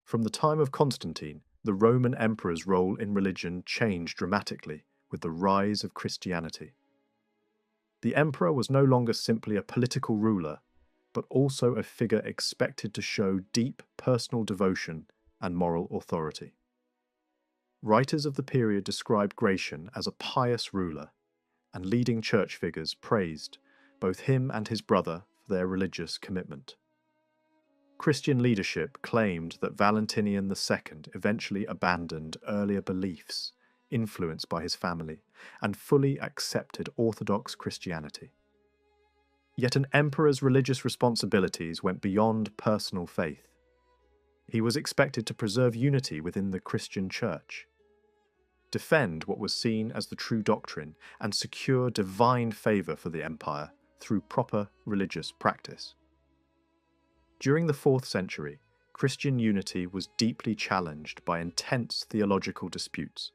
From the time of Constantine, the Roman emperor's role in religion changed dramatically with the rise of Christianity. The emperor was no longer simply a political ruler, but also a figure expected to show deep personal devotion and moral authority. Writers of the period described Gratian as a pious ruler, and leading church figures praised both him and his brother for their religious commitment. Christian leadership claimed that Valentinian II eventually abandoned earlier beliefs influenced by his family and fully accepted Orthodox Christianity. Yet an emperor's religious responsibilities went beyond personal faith. He was expected to preserve unity within the Christian Church, defend what was seen as the true doctrine, and secure divine favour for the empire through proper religious practice. During the 4th century, Christian unity was deeply challenged by intense theological disputes.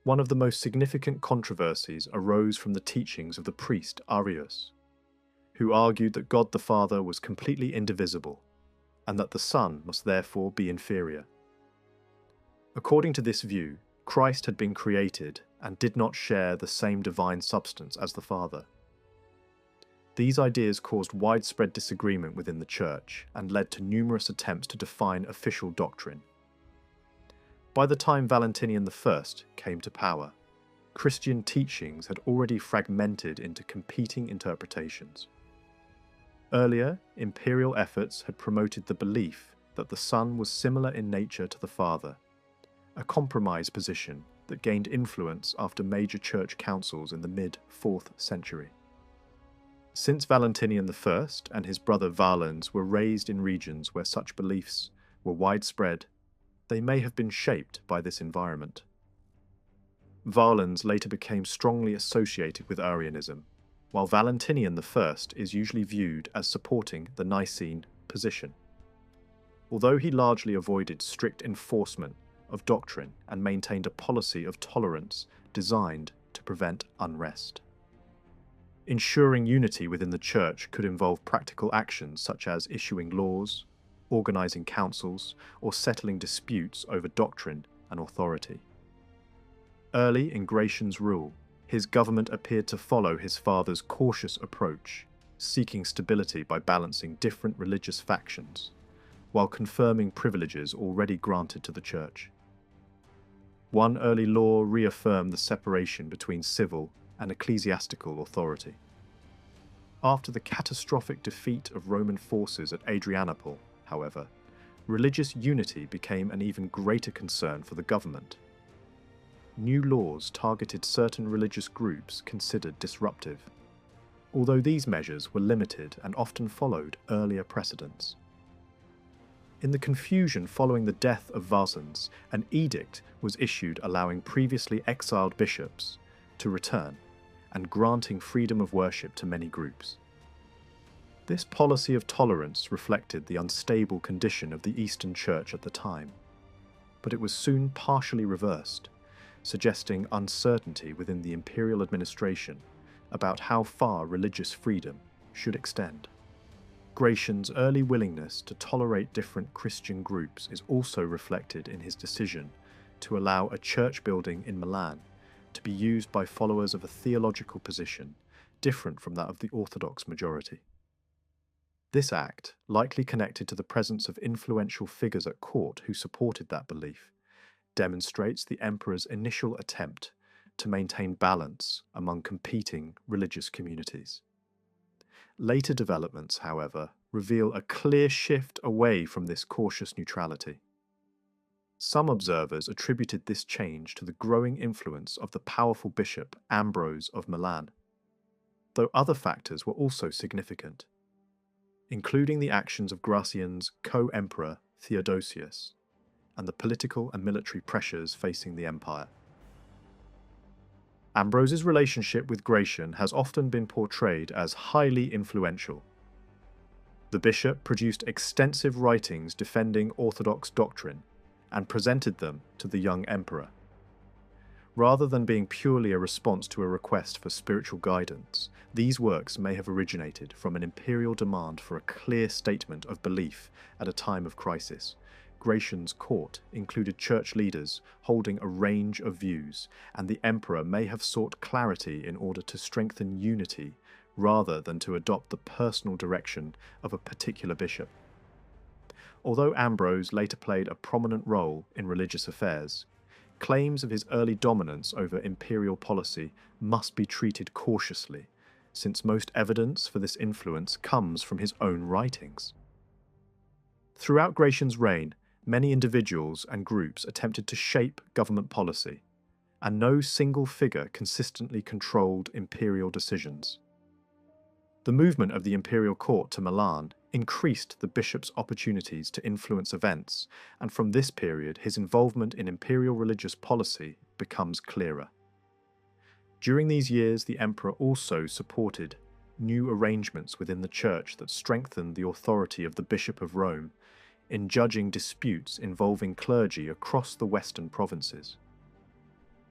One of the most significant controversies arose from the teachings of the priest Arius, who argued that God the Father was completely indivisible, and that the Son must therefore be inferior. According to this view, Christ had been created and did not share the same divine substance as the Father. These ideas caused widespread disagreement within the Church and led to numerous attempts to define official doctrine. By the time Valentinian I came to power, Christian teachings had already fragmented into competing interpretations. Earlier, imperial efforts had promoted the belief that the Son was similar in nature to the Father, a compromise position that gained influence after major church councils in the mid-4th century. Since Valentinian I and his brother Valens were raised in regions where such beliefs were widespread, they may have been shaped by this environment. Valens later became strongly associated with Arianism, while Valentinian I is usually viewed as supporting the Nicene position. Although he largely avoided strict enforcement of doctrine and maintained a policy of tolerance designed to prevent unrest. Ensuring unity within the Church could involve practical actions such as issuing laws, organising councils, or settling disputes over doctrine and authority. Early in Gratian's rule, his government appeared to follow his father's cautious approach, seeking stability by balancing different religious factions, while confirming privileges already granted to the Church. One early law reaffirmed the separation between civil and ecclesiastical authority. After the catastrophic defeat of Roman forces at Adrianople, however, religious unity became an even greater concern for the government. New laws targeted certain religious groups considered disruptive, although these measures were limited and often followed earlier precedents. In the confusion following the death of Valens, an edict was issued allowing previously exiled bishops to return and granting freedom of worship to many groups. This policy of tolerance reflected the unstable condition of the Eastern Church at the time, but it was soon partially reversed, suggesting uncertainty within the imperial administration about how far religious freedom should extend. Gratian's early willingness to tolerate different Christian groups is also reflected in his decision to allow a church building in Milan to be used by followers of a theological position different from that of the Orthodox majority. This act, likely connected to the presence of influential figures at court who supported that belief, demonstrates the emperor's initial attempt to maintain balance among competing religious communities. Later developments, however, reveal a clear shift away from this cautious neutrality. Some observers attributed this change to the growing influence of the powerful bishop Ambrose of Milan, though other factors were also significant, including the actions of Gratian's co-emperor Theodosius and the political and military pressures facing the empire. Ambrose's relationship with Gratian has often been portrayed as highly influential. The bishop produced extensive writings defending Orthodox doctrine and presented them to the young emperor. Rather than being purely a response to a request for spiritual guidance, these works may have originated from an imperial demand for a clear statement of belief at a time of crisis, Gratian's court included church leaders holding a range of views, and the emperor may have sought clarity in order to strengthen unity rather than to adopt the personal direction of a particular bishop. Although Ambrose later played a prominent role in religious affairs, claims of his early dominance over imperial policy must be treated cautiously, since most evidence for this influence comes from his own writings. Throughout Gratian's reign, many individuals and groups attempted to shape government policy, and no single figure consistently controlled imperial decisions. The movement of the imperial court to Milan increased the bishop's opportunities to influence events, and from this period his involvement in imperial religious policy becomes clearer. During these years, the emperor also supported new arrangements within the church that strengthened the authority of the Bishop of Rome in judging disputes involving clergy across the western provinces.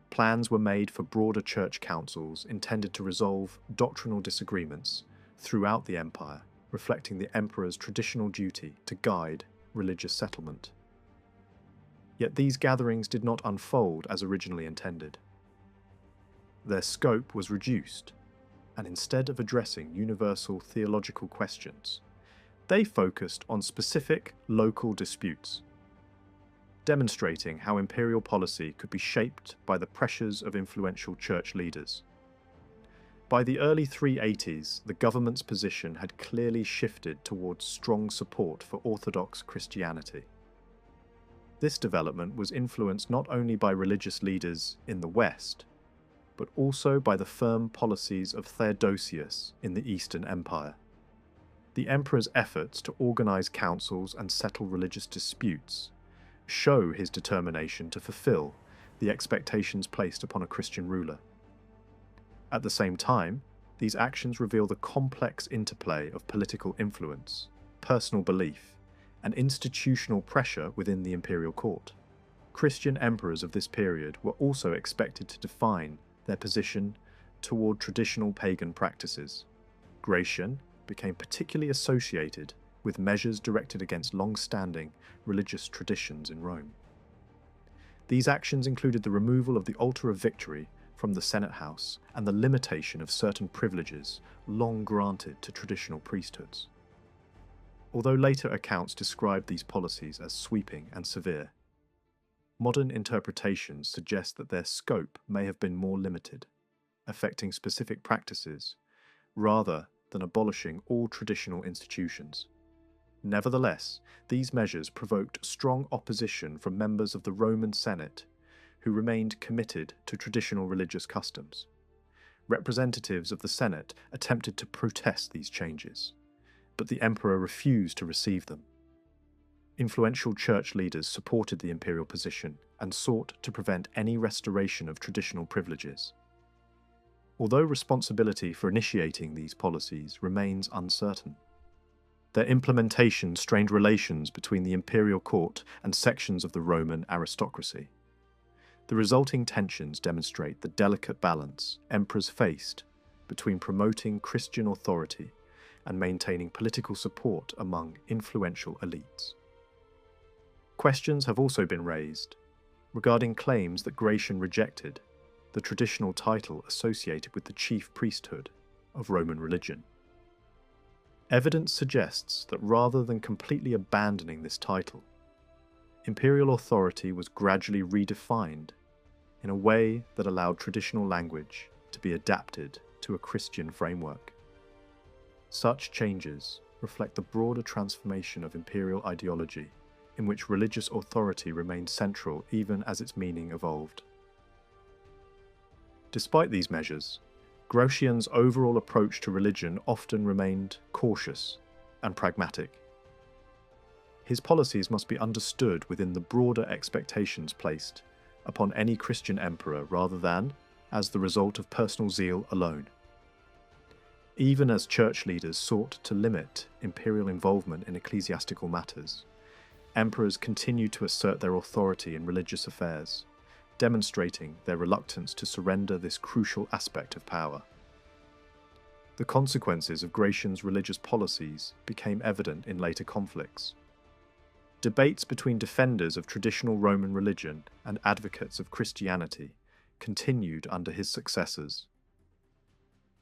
Plans were made for broader church councils intended to resolve doctrinal disagreements throughout the empire, reflecting the emperor's traditional duty to guide religious settlement. Yet these gatherings did not unfold as originally intended. Their scope was reduced, and instead of addressing universal theological questions, they focused on specific local disputes, demonstrating how imperial policy could be shaped by the pressures of influential church leaders. By the early 380s, the government's position had clearly shifted towards strong support for Orthodox Christianity. This development was influenced not only by religious leaders in the West, but also by the firm policies of Theodosius in the Eastern Empire. The emperor's efforts to organize councils and settle religious disputes show his determination to fulfill the expectations placed upon a Christian ruler. At the same time, these actions reveal the complex interplay of political influence, personal belief, and institutional pressure within the imperial court. Christian emperors of this period were also expected to define their position toward traditional pagan practices. Gratian became particularly associated with measures directed against long-standing religious traditions in Rome. These actions included the removal of the altar of victory from the Senate House and the limitation of certain privileges long granted to traditional priesthoods. Although later accounts described these policies as sweeping and severe, modern interpretations suggest that their scope may have been more limited, affecting specific practices rather than abolishing all traditional institutions. Nevertheless, these measures provoked strong opposition from members of the Roman Senate who remained committed to traditional religious customs. Representatives of the Senate attempted to protest these changes, but the emperor refused to receive them. Influential church leaders supported the imperial position and sought to prevent any restoration of traditional privileges. Although responsibility for initiating these policies remains uncertain, their implementation strained relations between the imperial court and sections of the Roman aristocracy. The resulting tensions demonstrate the delicate balance emperors faced between promoting Christian authority and maintaining political support among influential elites. Questions have also been raised regarding claims that Gratian rejected the traditional title associated with the chief priesthood of Roman religion. Evidence suggests that rather than completely abandoning this title, imperial authority was gradually redefined in a way that allowed traditional language to be adapted to a Christian framework. Such changes reflect the broader transformation of imperial ideology, in which religious authority remained central even as its meaning evolved. Despite these measures, Gratian's overall approach to religion often remained cautious and pragmatic. His policies must be understood within the broader expectations placed upon any Christian emperor rather than as the result of personal zeal alone. Even as church leaders sought to limit imperial involvement in ecclesiastical matters, emperors continued to assert their authority in religious affairs, demonstrating their reluctance to surrender this crucial aspect of power. The consequences of Gratian's religious policies became evident in later conflicts. Debates between defenders of traditional Roman religion and advocates of Christianity continued under his successors.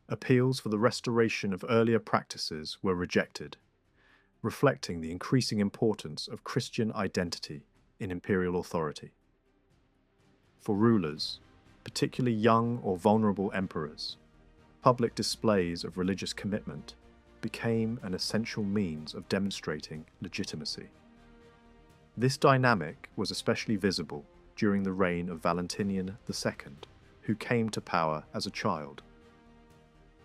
Appeals for the restoration of earlier practices were rejected, reflecting the increasing importance of Christian identity in imperial authority. For rulers, particularly young or vulnerable emperors, public displays of religious commitment became an essential means of demonstrating legitimacy. This dynamic was especially visible during the reign of Valentinian II, who came to power as a child.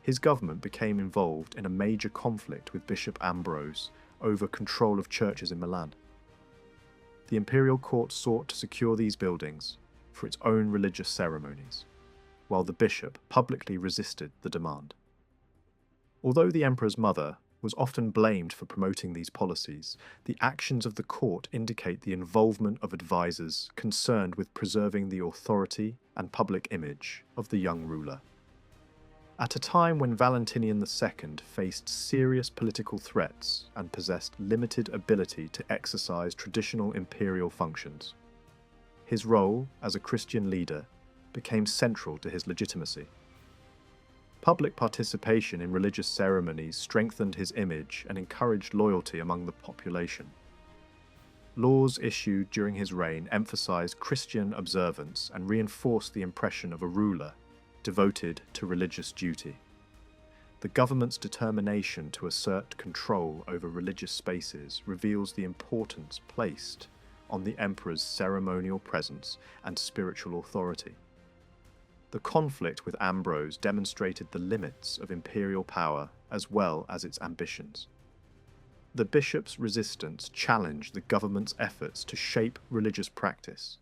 His government became involved in a major conflict with Bishop Ambrose over control of churches in Milan. The imperial court sought to secure these buildings for its own religious ceremonies, while the bishop publicly resisted the demand. Although the emperor's mother was often blamed for promoting these policies, the actions of the court indicate the involvement of advisors concerned with preserving the authority and public image of the young ruler. At a time when Valentinian II faced serious political threats and possessed limited ability to exercise traditional imperial functions, his role as a Christian leader became central to his legitimacy. Public participation in religious ceremonies strengthened his image and encouraged loyalty among the population. Laws issued during his reign emphasized Christian observance and reinforced the impression of a ruler devoted to religious duty. The government's determination to assert control over religious spaces reveals the importance placed on the emperor's ceremonial presence and spiritual authority. The conflict with Ambrose demonstrated the limits of imperial power as well as its ambitions. The bishop's resistance challenged the government's efforts to shape religious practice,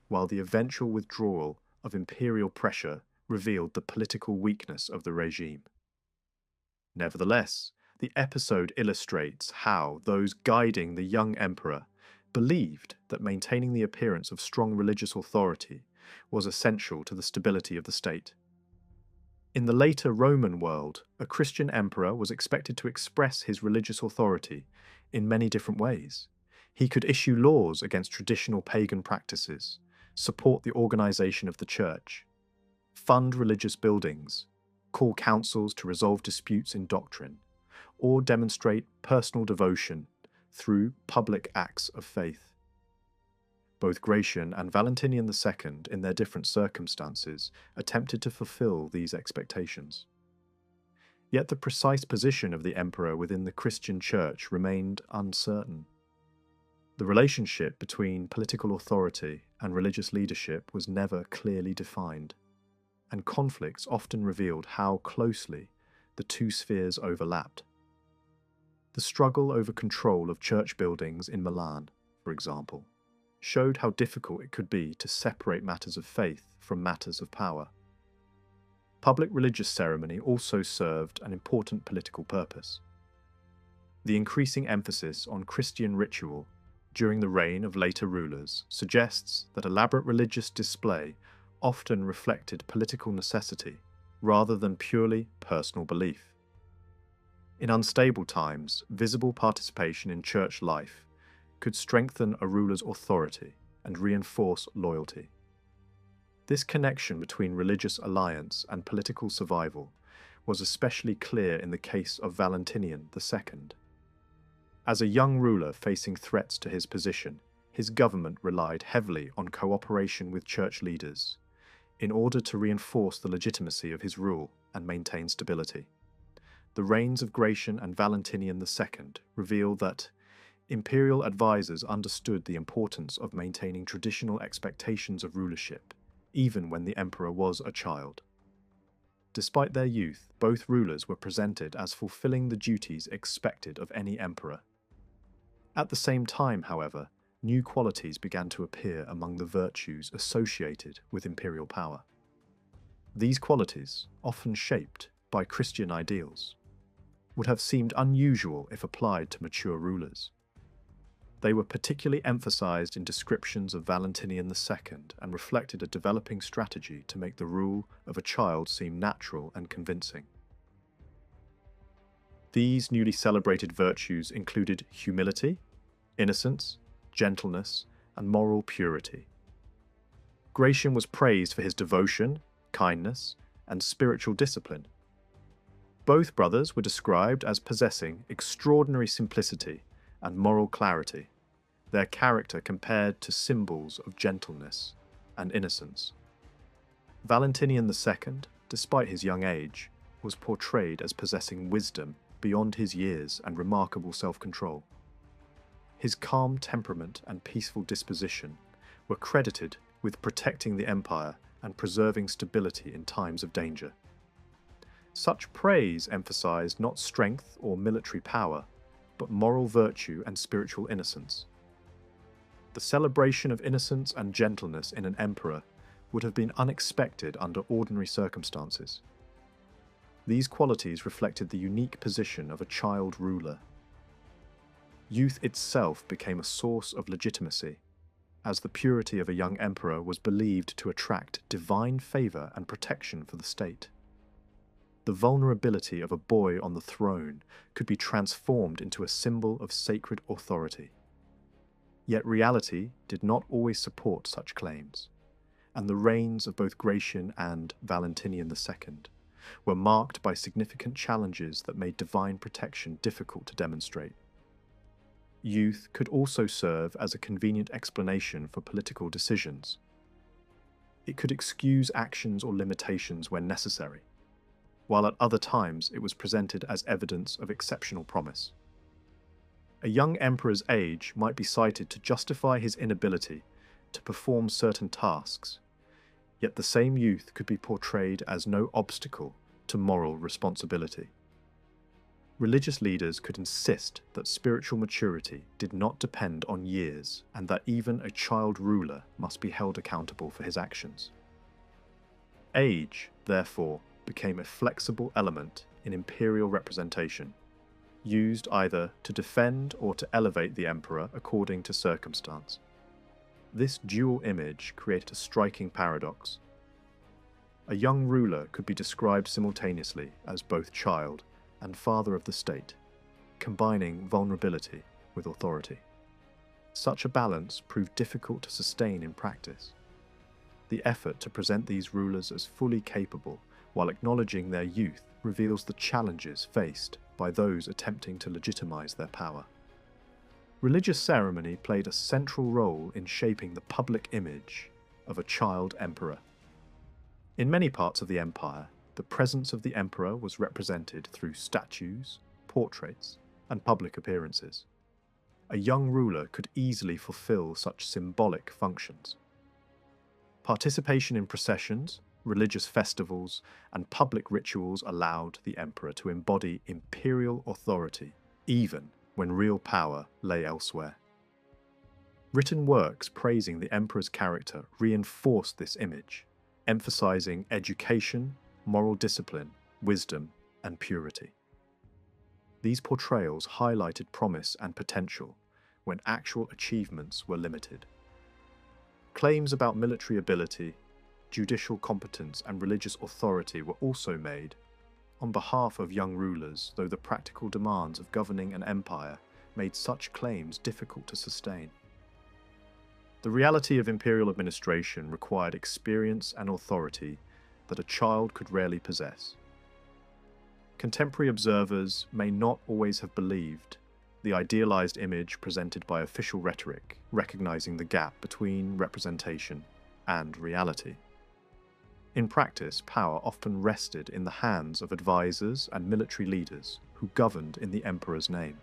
while the eventual withdrawal of imperial pressure revealed the political weakness of the regime. Nevertheless, the episode illustrates how those guiding the young emperor believed that maintaining the appearance of strong religious authority was essential to the stability of the state. In the later Roman world, a Christian emperor was expected to express his religious authority in many different ways. He could issue laws against traditional pagan practices, support the organization of the church, fund religious buildings, call councils to resolve disputes in doctrine, or demonstrate personal devotion through public acts of faith. Both Gratian and Valentinian II, in their different circumstances, attempted to fulfill these expectations. Yet the precise position of the emperor within the Christian Church remained uncertain. The relationship between political authority and religious leadership was never clearly defined, and conflicts often revealed how closely the two spheres overlapped. The struggle over control of church buildings in Milan, for example, showed how difficult it could be to separate matters of faith from matters of power. Public religious ceremony also served an important political purpose. The increasing emphasis on Christian ritual during the reign of later rulers suggests that elaborate religious display often reflected political necessity rather than purely personal belief. In unstable times, visible participation in church life could strengthen a ruler's authority and reinforce loyalty. This connection between religious alliance and political survival was especially clear in the case of Valentinian II. As a young ruler facing threats to his position, his government relied heavily on cooperation with church leaders in order to reinforce the legitimacy of his rule and maintain stability. The reigns of Gratian and Valentinian II reveal that imperial advisors understood the importance of maintaining traditional expectations of rulership, even when the emperor was a child. Despite their youth, both rulers were presented as fulfilling the duties expected of any emperor. At the same time, however, new qualities began to appear among the virtues associated with imperial power. These qualities, often shaped by Christian ideals, would have seemed unusual if applied to mature rulers. They were particularly emphasized in descriptions of Valentinian II and reflected a developing strategy to make the rule of a child seem natural and convincing. These newly celebrated virtues included humility, innocence, gentleness, and moral purity. Gratian was praised for his devotion, kindness, and spiritual discipline. Both brothers were described as possessing extraordinary simplicity and moral clarity, their character compared to symbols of gentleness and innocence. Valentinian II, despite his young age, was portrayed as possessing wisdom beyond his years and remarkable self-control. His calm temperament and peaceful disposition were credited with protecting the empire and preserving stability in times of danger. Such praise emphasized not strength or military power, but moral virtue and spiritual innocence. The celebration of innocence and gentleness in an emperor would have been unexpected under ordinary circumstances. These qualities reflected the unique position of a child ruler. Youth itself became a source of legitimacy, as the purity of a young emperor was believed to attract divine favor and protection for the state. The vulnerability of a boy on the throne could be transformed into a symbol of sacred authority. Yet reality did not always support such claims, and the reigns of both Gratian and Valentinian II were marked by significant challenges that made divine protection difficult to demonstrate. Youth could also serve as a convenient explanation for political decisions. It could excuse actions or limitations when necessary, while at other times it was presented as evidence of exceptional promise. A young emperor's age might be cited to justify his inability to perform certain tasks, yet the same youth could be portrayed as no obstacle to moral responsibility. Religious leaders could insist that spiritual maturity did not depend on years and that even a child ruler must be held accountable for his actions. Age, therefore, became a flexible element in imperial representation, used either to defend or to elevate the emperor according to circumstance. This dual image created a striking paradox. A young ruler could be described simultaneously as both child and father of the state, combining vulnerability with authority. Such a balance proved difficult to sustain in practice. The effort to present these rulers as fully capable while acknowledging their youth reveals the challenges faced by those attempting to legitimize their power. Religious ceremony played a central role in shaping the public image of a child emperor. In many parts of the empire, the presence of the emperor was represented through statues, portraits, and public appearances. A young ruler could easily fulfill such symbolic functions. Participation in processions, religious festivals, and public rituals allowed the emperor to embody imperial authority, even when real power lay elsewhere. Written works praising the emperor's character reinforced this image, emphasizing education, moral discipline, wisdom, and purity. These portrayals highlighted promise and potential when actual achievements were limited. Claims about military ability, judicial competence, and religious authority were also made on behalf of young rulers, though the practical demands of governing an empire made such claims difficult to sustain. The reality of imperial administration required experience and authority that a child could rarely possess. Contemporary observers may not always have believed the idealized image presented by official rhetoric, recognizing the gap between representation and reality. In practice, power often rested in the hands of advisors and military leaders who governed in the emperor's name.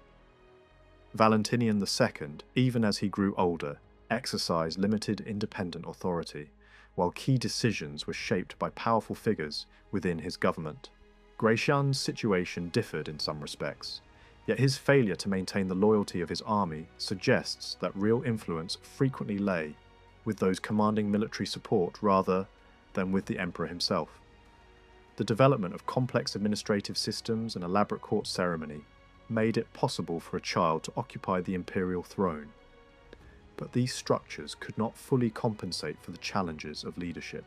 Valentinian II, even as he grew older, exercised limited independent authority, while key decisions were shaped by powerful figures within his government. Gratian's situation differed in some respects, yet his failure to maintain the loyalty of his army suggests that real influence frequently lay with those commanding military support rather than with the emperor himself. The development of complex administrative systems and elaborate court ceremony made it possible for a child to occupy the imperial throne, but these structures could not fully compensate for the challenges of leadership.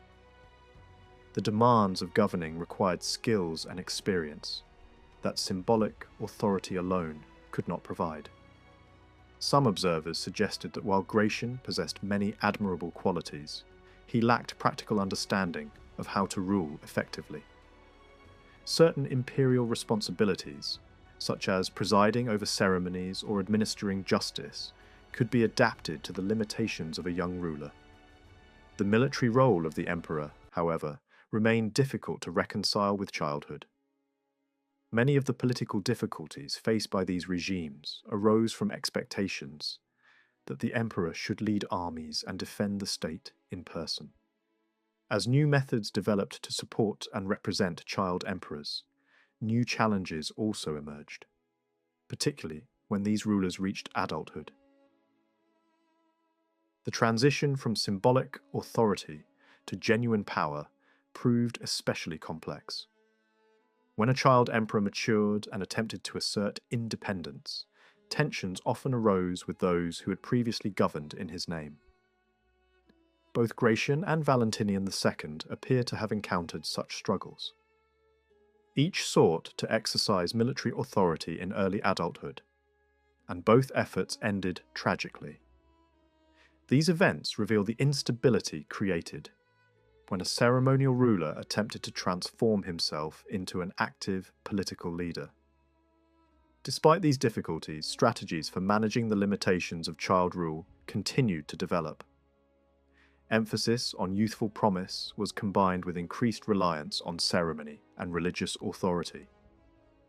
The demands of governing required skills and experience that symbolic authority alone could not provide. Some observers suggested that while Gratian possessed many admirable qualities, he lacked practical understanding of how to rule effectively. Certain imperial responsibilities, such as presiding over ceremonies or administering justice, could be adapted to the limitations of a young ruler. The military role of the emperor, however, remained difficult to reconcile with childhood. Many of the political difficulties faced by these regimes arose from expectations that the emperor should lead armies and defend the state in person. As new methods developed to support and represent child emperors, new challenges also emerged, particularly when these rulers reached adulthood. The transition from symbolic authority to genuine power proved especially complex. When a child emperor matured and attempted to assert independence, tensions often arose with those who had previously governed in his name. Both Gratian and Valentinian II appear to have encountered such struggles. Each sought to exercise military authority in early adulthood, and both efforts ended tragically. These events reveal the instability created when a ceremonial ruler attempted to transform himself into an active political leader. Despite these difficulties, strategies for managing the limitations of child rule continued to develop. Emphasis on youthful promise was combined with increased reliance on ceremony and religious authority.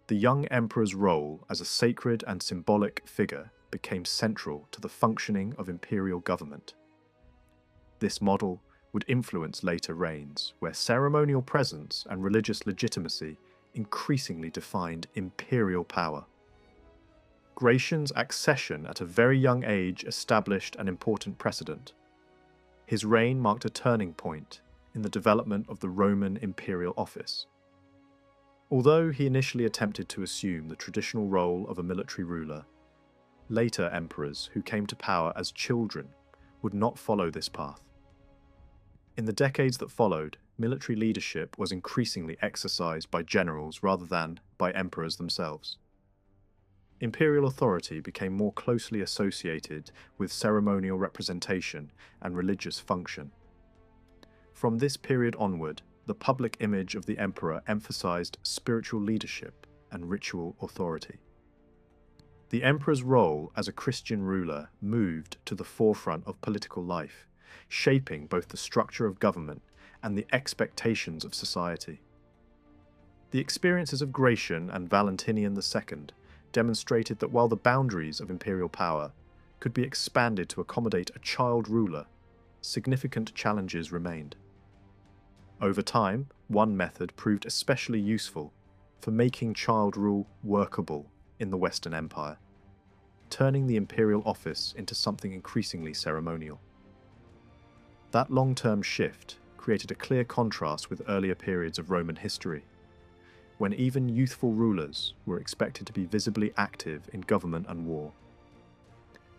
The young emperor's role as a sacred and symbolic figure became central to the functioning of imperial government. This model would influence later reigns, where ceremonial presence and religious legitimacy increasingly defined imperial power. Gratian's accession at a very young age established an important precedent. His reign marked a turning point in the development of the Roman imperial office. Although he initially attempted to assume the traditional role of a military ruler, later emperors who came to power as children would not follow this path. In the decades that followed, military leadership was increasingly exercised by generals rather than by emperors themselves. Imperial authority became more closely associated with ceremonial representation and religious function. From this period onward, the public image of the emperor emphasized spiritual leadership and ritual authority. The emperor's role as a Christian ruler moved to the forefront of political life, shaping both the structure of government and the expectations of society. The experiences of Gratian and Valentinian II demonstrated that while the boundaries of imperial power could be expanded to accommodate a child ruler, significant challenges remained. Over time, one method proved especially useful for making child rule workable in the Western Empire, turning the imperial office into something increasingly ceremonial. That long-term shift created a clear contrast with earlier periods of Roman history, when even youthful rulers were expected to be visibly active in government and war.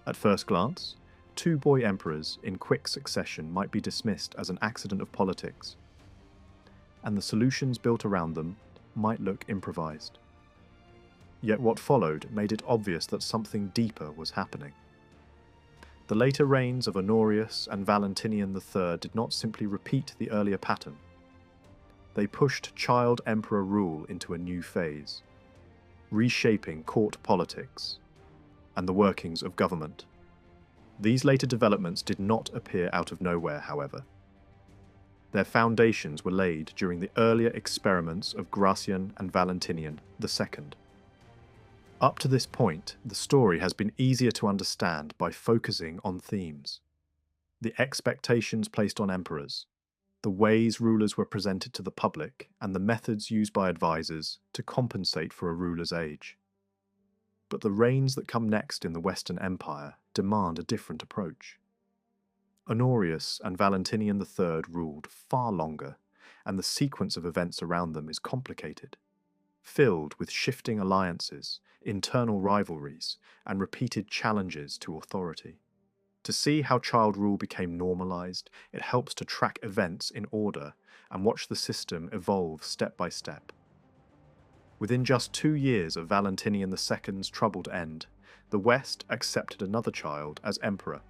At first glance, two boy emperors in quick succession might be dismissed as an accident of politics, and the solutions built around them might look improvised. Yet what followed made it obvious that something deeper was happening. The later reigns of Honorius and Valentinian III did not simply repeat the earlier pattern. They pushed child emperor rule into a new phase, reshaping court politics and the workings of government. These later developments did not appear out of nowhere, however. Their foundations were laid during the earlier experiments of Gratian and Valentinian II. Up to this point, the story has been easier to understand by focusing on themes: the expectations placed on emperors, the ways rulers were presented to the public, and the methods used by advisors to compensate for a ruler's age. But the reigns that come next in the Western Empire demand a different approach. Honorius and Valentinian III ruled far longer, and the sequence of events around them is complicated, filled with shifting alliances, internal rivalries, and repeated challenges to authority. To see how child rule became normalized, it helps to track events in order and watch the system evolve step by step. Within just 2 years of Valentinian II's troubled end, the West accepted another child as emperor,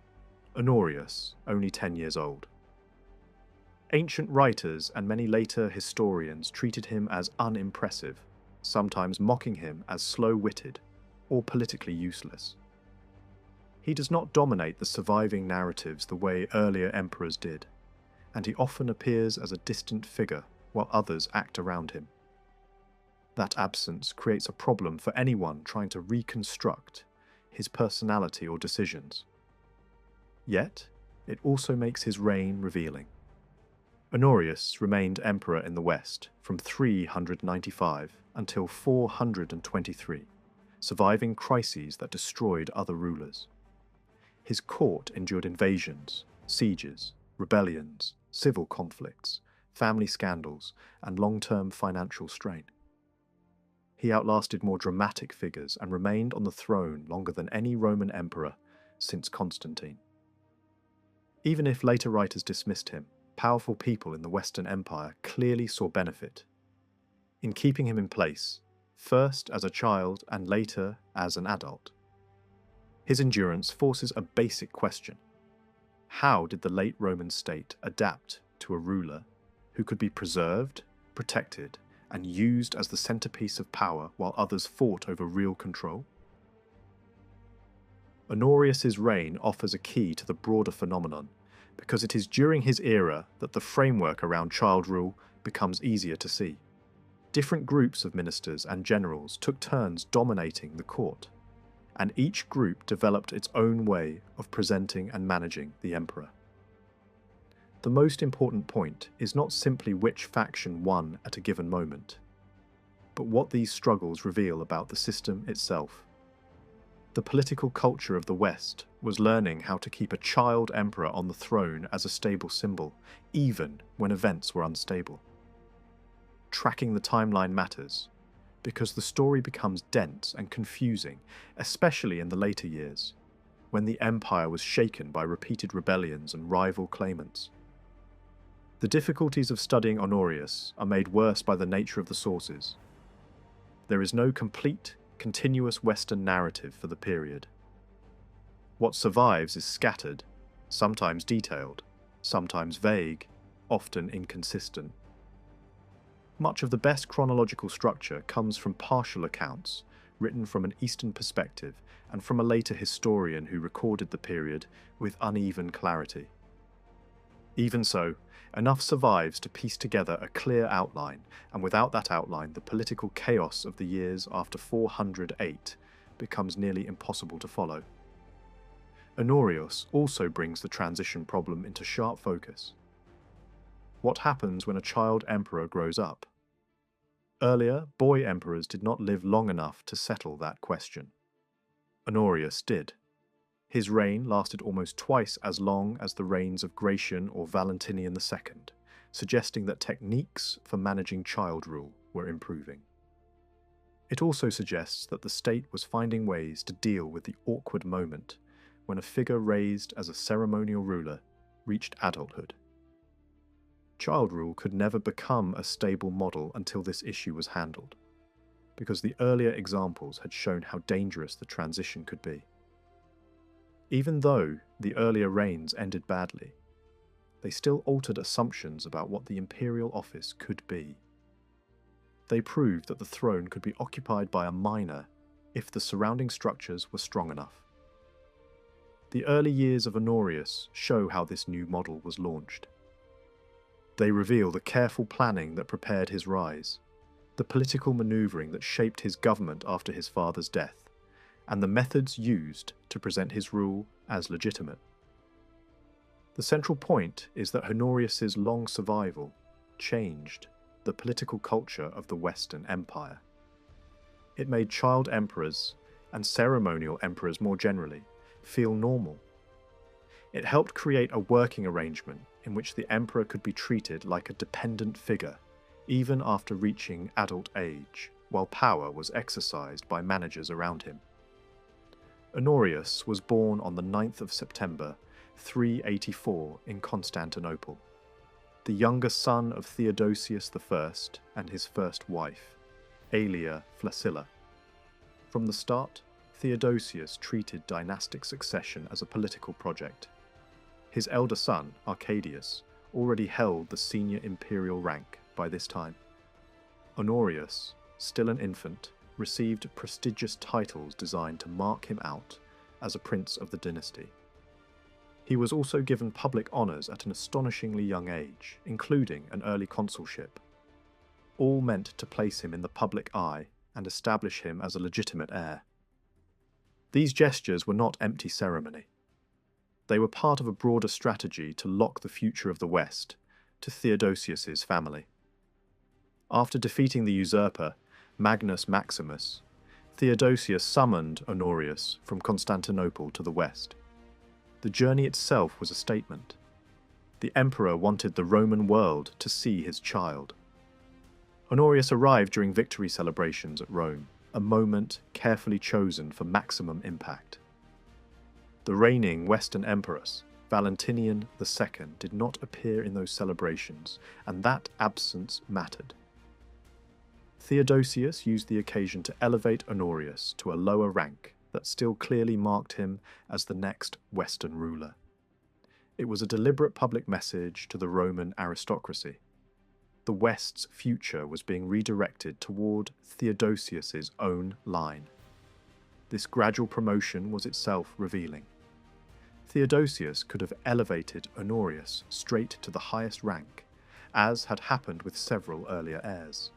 Honorius, only 10 years old. Ancient writers and many later historians treated him as unimpressive, sometimes mocking him as slow-witted or politically useless. He does not dominate the surviving narratives the way earlier emperors did, and he often appears as a distant figure while others act around him. That absence creates a problem for anyone trying to reconstruct his personality or decisions. Yet, it also makes his reign revealing. Honorius remained emperor in the West from 395 until 423, surviving crises that destroyed other rulers. His court endured invasions, sieges, rebellions, civil conflicts, family scandals, and long-term financial strain. He outlasted more dramatic figures and remained on the throne longer than any Roman emperor since Constantine. Even if later writers dismissed him, powerful people in the Western Empire clearly saw benefit in keeping him in place, first as a child and later as an adult. His endurance forces a basic question. How did the late Roman state adapt to a ruler who could be preserved, protected, and used as the centerpiece of power while others fought over real control? Honorius's reign offers a key to the broader phenomenon, because it is during his era that the framework around child rule becomes easier to see. Different groups of ministers and generals took turns dominating the court, and each group developed its own way of presenting and managing the emperor. The most important point is not simply which faction won at a given moment, but what these struggles reveal about the system itself. The political culture of the West was learning how to keep a child emperor on the throne as a stable symbol, even when events were unstable. Tracking the timeline matters, because the story becomes dense and confusing, especially in the later years, when the empire was shaken by repeated rebellions and rival claimants. The difficulties of studying Honorius are made worse by the nature of the sources. There is no complete, continuous Western narrative for the period. What survives is scattered, sometimes detailed, sometimes vague, often inconsistent. Much of the best chronological structure comes from partial accounts, written from an Eastern perspective and from a later historian who recorded the period with uneven clarity. Even so, enough survives to piece together a clear outline, and without that outline, the political chaos of the years after 408 becomes nearly impossible to follow. Honorius also brings the transition problem into sharp focus. What happens when a child emperor grows up? Earlier, boy emperors did not live long enough to settle that question. Honorius did. His reign lasted almost twice as long as the reigns of Gratian or Valentinian II, suggesting that techniques for managing child rule were improving. It also suggests that the state was finding ways to deal with the awkward moment when a figure raised as a ceremonial ruler reached adulthood. Child rule could never become a stable model until this issue was handled, because the earlier examples had shown how dangerous the transition could be. Even though the earlier reigns ended badly, they still altered assumptions about what the imperial office could be. They proved that the throne could be occupied by a minor if the surrounding structures were strong enough. The early years of Honorius show how this new model was launched. They reveal the careful planning that prepared his rise, the political maneuvering that shaped his government after his father's death, and the methods used to present his rule as legitimate. The central point is that Honorius's long survival changed the political culture of the Western Empire. It made child emperors, and ceremonial emperors more generally, feel normal. It helped create a working arrangement in which the emperor could be treated like a dependent figure, even after reaching adult age, while power was exercised by managers around him. Honorius was born on the 9th of September, 384 in Constantinople, the younger son of Theodosius I and his first wife, Aelia Flaccilla. From the start, Theodosius treated dynastic succession as a political project. His elder son, Arcadius, already held the senior imperial rank by this time. Honorius, still an infant, received prestigious titles designed to mark him out as a prince of the dynasty. He was also given public honours at an astonishingly young age, including an early consulship, all meant to place him in the public eye and establish him as a legitimate heir. These gestures were not empty ceremony. They were part of a broader strategy to lock the future of the West to Theodosius's family. After defeating the usurper, Magnus Maximus, Theodosius summoned Honorius from Constantinople to the west. The journey itself was a statement. The emperor wanted the Roman world to see his child. Honorius arrived during victory celebrations at Rome, a moment carefully chosen for maximum impact. The reigning Western empress, Valentinian II, did not appear in those celebrations, and that absence mattered. Theodosius used the occasion to elevate Honorius to a lower rank that still clearly marked him as the next Western ruler. It was a deliberate public message to the Roman aristocracy. The West's future was being redirected toward Theodosius's own line. This gradual promotion was itself revealing. Theodosius could have elevated Honorius straight to the highest rank, as had happened with several earlier heirs.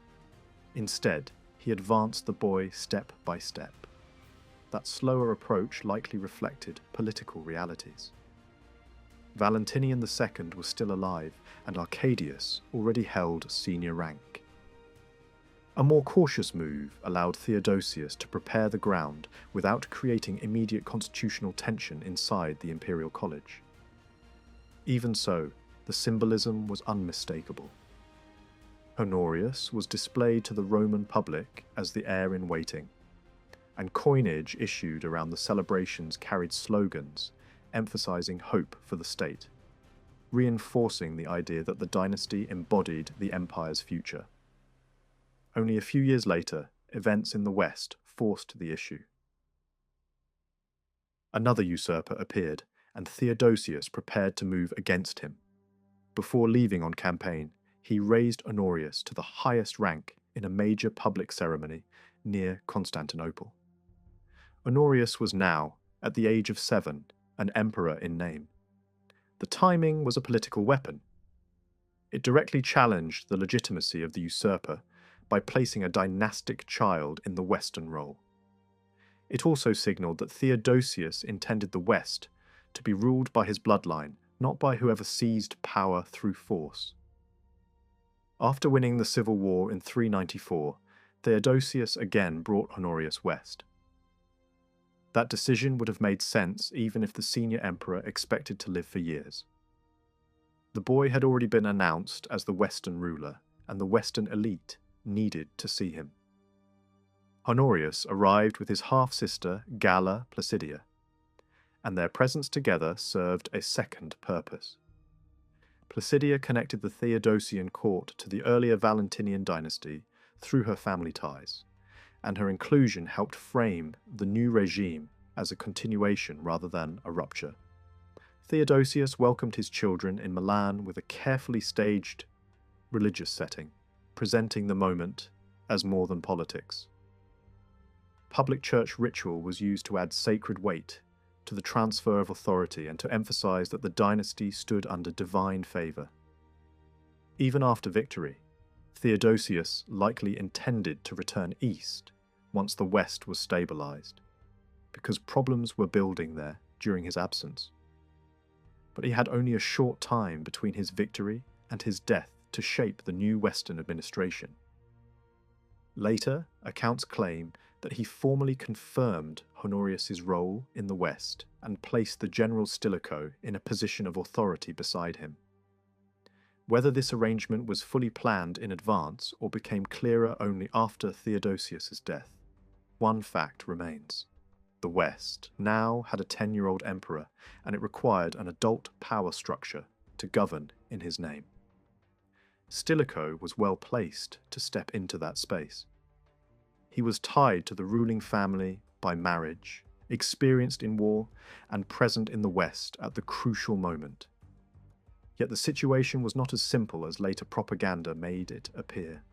Instead, he advanced the boy step by step. That slower approach likely reflected political realities. Valentinian II was still alive, and Arcadius already held senior rank. A more cautious move allowed Theodosius to prepare the ground without creating immediate constitutional tension inside the Imperial College. Even so, the symbolism was unmistakable. Honorius was displayed to the Roman public as the heir-in-waiting, and coinage issued around the celebrations carried slogans emphasizing hope for the state, reinforcing the idea that the dynasty embodied the empire's future. Only a few years later, events in the West forced the issue. Another usurper appeared, and Theodosius prepared to move against him. Before leaving on campaign, he raised Honorius to the highest rank in a major public ceremony near Constantinople. Honorius was now, at the age of 7, an emperor in name. The timing was a political weapon. It directly challenged the legitimacy of the usurper by placing a dynastic child in the Western role. It also signalled that Theodosius intended the West to be ruled by his bloodline, not by whoever seized power through force. After winning the civil war in 394, Theodosius again brought Honorius west. That decision would have made sense even if the senior emperor expected to live for years. The boy had already been announced as the Western ruler, and the Western elite needed to see him. Honorius arrived with his half-sister Galla Placidia, and their presence together served a second purpose. Placidia connected the Theodosian court to the earlier Valentinian dynasty through her family ties, and her inclusion helped frame the new regime as a continuation rather than a rupture. Theodosius welcomed his children in Milan with a carefully staged religious setting, presenting the moment as more than politics. Public church ritual was used to add sacred weight to the transfer of authority and to emphasize that the dynasty stood under divine favor. Even after victory, Theodosius likely intended to return east once the west was stabilized, because problems were building there during his absence. But he had only a short time between his victory and his death to shape the new Western administration. Later, accounts claim that he formally confirmed Honorius's role in the West and placed the general Stilicho in a position of authority beside him. Whether this arrangement was fully planned in advance or became clearer only after Theodosius's death, one fact remains. The West now had a 10-year-old emperor, and it required an adult power structure to govern in his name. Stilicho was well placed to step into that space. He was tied to the ruling family by marriage, experienced in war, and present in the West at the crucial moment. Yet the situation was not as simple as later propaganda made it appear.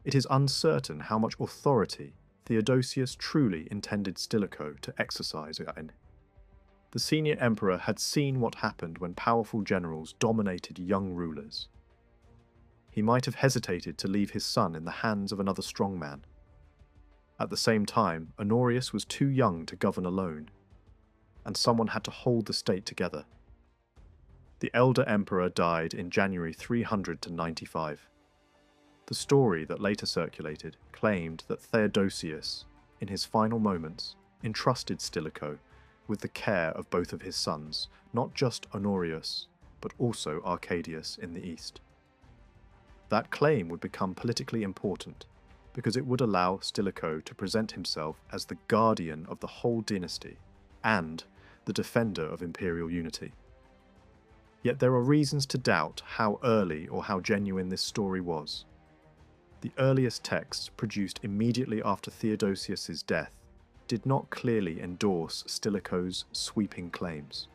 It is uncertain how much authority Theodosius truly intended Stilicho to exercise again. The senior emperor had seen what happened when powerful generals dominated young rulers. He might have hesitated to leave his son in the hands of another strongman. At the same time, Honorius was too young to govern alone, and someone had to hold the state together. The elder emperor died in January 395. The story that later circulated claimed that Theodosius, in his final moments, entrusted Stilicho with the care of both of his sons, not just Honorius, but also Arcadius in the east. That claim would become politically important, because it would allow Stilicho to present himself as the guardian of the whole dynasty and the defender of imperial unity. Yet there are reasons to doubt how early or how genuine this story was. The earliest texts, produced immediately after Theodosius's death, did not clearly endorse Stilicho's sweeping claims.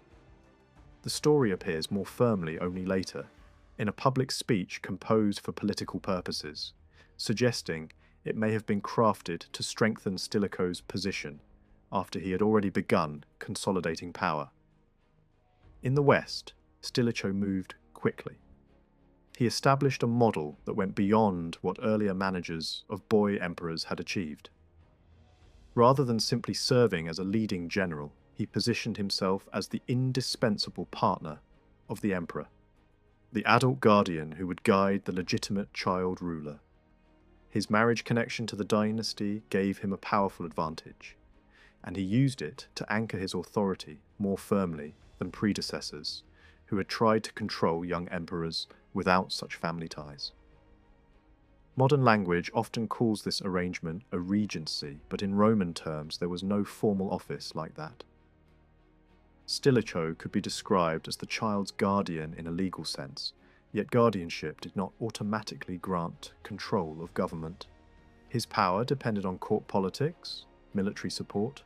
The story appears more firmly only later, in a public speech composed for political purposes, suggesting it may have been crafted to strengthen Stilicho's position after he had already begun consolidating power. In the West, Stilicho moved quickly. He established a model that went beyond what earlier managers of boy emperors had achieved. Rather than simply serving as a leading general, he positioned himself as the indispensable partner of the emperor, the adult guardian who would guide the legitimate child ruler. His marriage connection to the dynasty gave him a powerful advantage, and he used it to anchor his authority more firmly than predecessors who had tried to control young emperors without such family ties. Modern language often calls this arrangement a regency, but in Roman terms there was no formal office like that. Stilicho could be described as the child's guardian in a legal sense, yet guardianship did not automatically grant control of government. His power depended on court politics, military support,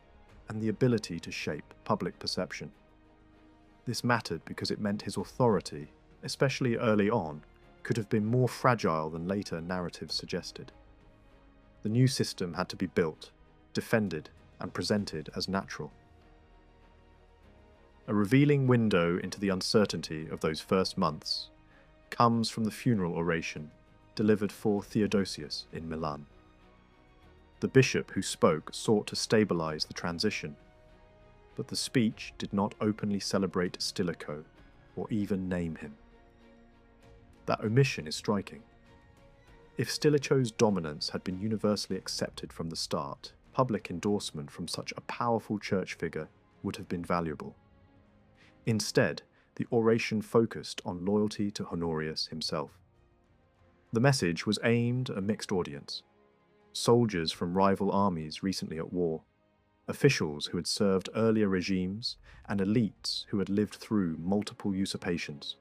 and the ability to shape public perception. This mattered because it meant his authority, especially early on, could have been more fragile than later narratives suggested. The new system had to be built, defended, and presented as natural. A revealing window into the uncertainty of those first months comes from the funeral oration delivered for Theodosius in Milan. The bishop who spoke sought to stabilize the transition, but the speech did not openly celebrate Stilicho or even name him. That omission is striking. If Stilicho's dominance had been universally accepted from the start, public endorsement from such a powerful church figure would have been valuable. Instead, the oration focused on loyalty to Honorius himself. The message was aimed at a mixed audience: soldiers from rival armies recently at war, officials who had served earlier regimes, and elites who had lived through multiple usurpations.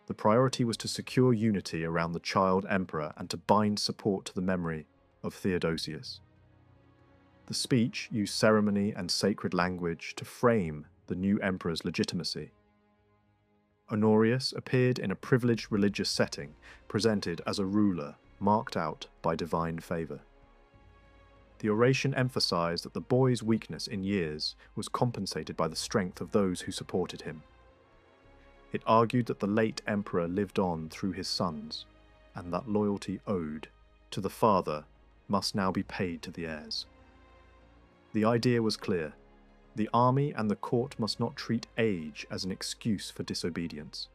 The priority was to secure unity around the child emperor and to bind support to the memory of Theodosius. The speech used ceremony and sacred language to frame the new emperor's legitimacy. Honorius appeared in a privileged religious setting, presented as a ruler marked out by divine favour. The oration emphasised that the boy's weakness in years was compensated by the strength of those who supported him. It argued that the late emperor lived on through his sons, and that loyalty owed to the father must now be paid to the heirs. The idea was clear: the army and the court must not treat age as an excuse for disobedience.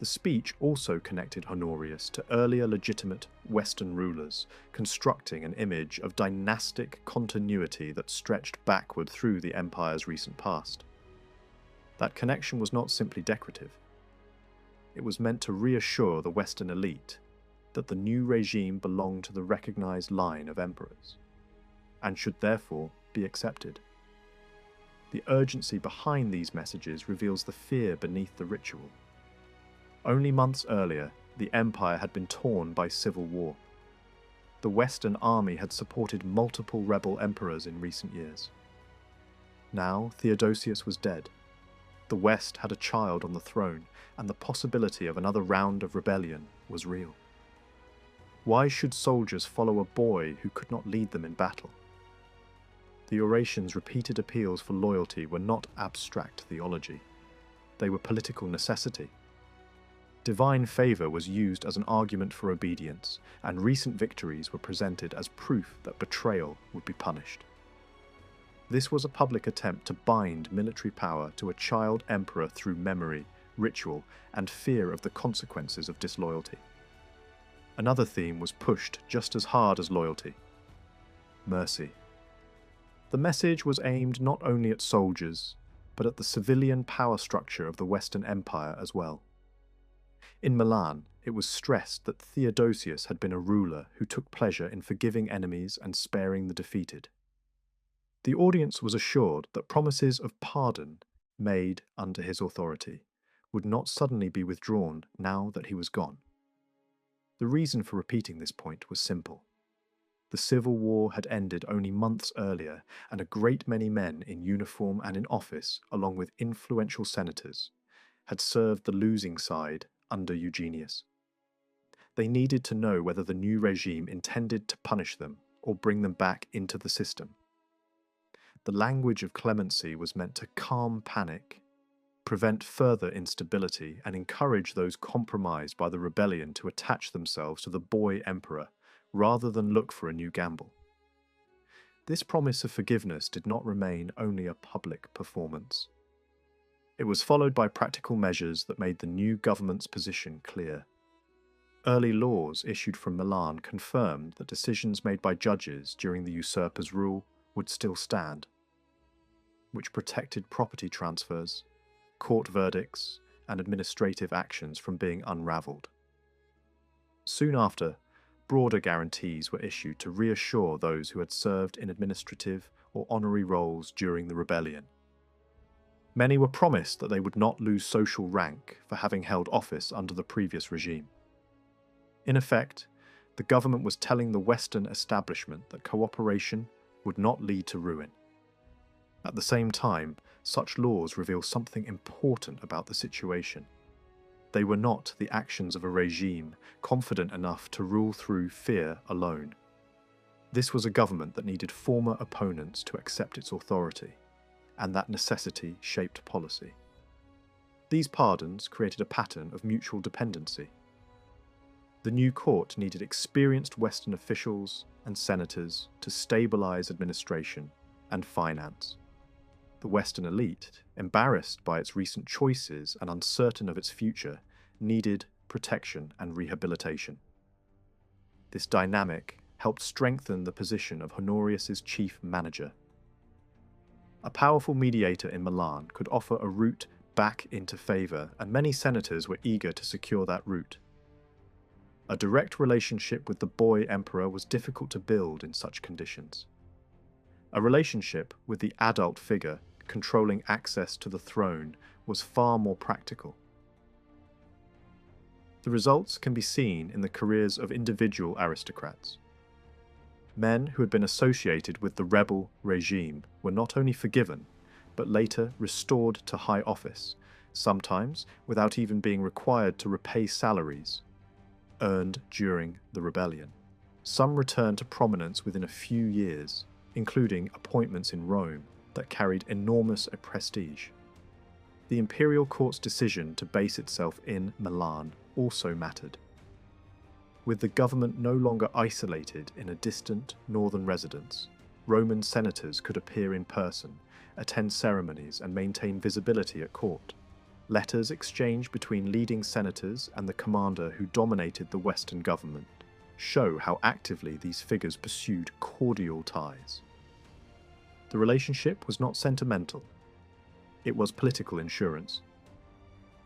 The speech also connected Honorius to earlier legitimate Western rulers, constructing an image of dynastic continuity that stretched backward through the empire's recent past. That connection was not simply decorative. It was meant to reassure the Western elite that the new regime belonged to the recognized line of emperors, and should therefore be accepted. The urgency behind these messages reveals the fear beneath the ritual. Only months earlier, the empire had been torn by civil war. The Western army had supported multiple rebel emperors in recent years. Now Theodosius was dead. The West had a child on the throne, and the possibility of another round of rebellion was real. Why should soldiers follow a boy who could not lead them in battle? The oration's repeated appeals for loyalty were not abstract theology. They were political necessity. Divine favour was used as an argument for obedience, and recent victories were presented as proof that betrayal would be punished. This was a public attempt to bind military power to a child emperor through memory, ritual, and fear of the consequences of disloyalty. Another theme was pushed just as hard as loyalty: mercy. The message was aimed not only at soldiers, but at the civilian power structure of the Western Empire as well. In Milan, it was stressed that Theodosius had been a ruler who took pleasure in forgiving enemies and sparing the defeated. The audience was assured that promises of pardon made under his authority would not suddenly be withdrawn now that he was gone. The reason for repeating this point was simple. The civil war had ended only months earlier, and a great many men in uniform and in office, along with influential senators, had served the losing side under Eugenius. They needed to know whether the new regime intended to punish them or bring them back into the system. The language of clemency was meant to calm panic, prevent further instability, and encourage those compromised by the rebellion to attach themselves to the boy emperor rather than look for a new gamble. This promise of forgiveness did not remain only a public performance. It was followed by practical measures that made the new government's position clear. Early laws issued from Milan confirmed that decisions made by judges during the usurper's rule would still stand, which protected property transfers, court verdicts, and administrative actions from being unravelled. Soon after, broader guarantees were issued to reassure those who had served in administrative or honorary roles during the rebellion. Many were promised that they would not lose social rank for having held office under the previous regime. In effect, the government was telling the Western establishment that cooperation would not lead to ruin. At the same time, such laws reveal something important about the situation. They were not the actions of a regime confident enough to rule through fear alone. This was a government that needed former opponents to accept its authority, and that necessity shaped policy. These pardons created a pattern of mutual dependency. The new court needed experienced Western officials and senators to stabilize administration and finance. The Western elite, embarrassed by its recent choices and uncertain of its future, needed protection and rehabilitation. This dynamic helped strengthen the position of Honorius's chief manager. A powerful mediator in Milan could offer a route back into favour, and many senators were eager to secure that route. A direct relationship with the boy emperor was difficult to build in such conditions. A relationship with the adult figure controlling access to the throne was far more practical. The results can be seen in the careers of individual aristocrats. Men who had been associated with the rebel regime were not only forgiven, but later restored to high office, sometimes without even being required to repay salaries earned during the rebellion. Some returned to prominence within a few years, including appointments in Rome that carried enormous prestige. The Imperial Court's decision to base itself in Milan also mattered. With the government no longer isolated in a distant northern residence, Roman senators could appear in person, attend ceremonies, and maintain visibility at court. Letters exchanged between leading senators and the commander who dominated the Western government show how actively these figures pursued cordial ties. The relationship was not sentimental. It was political insurance.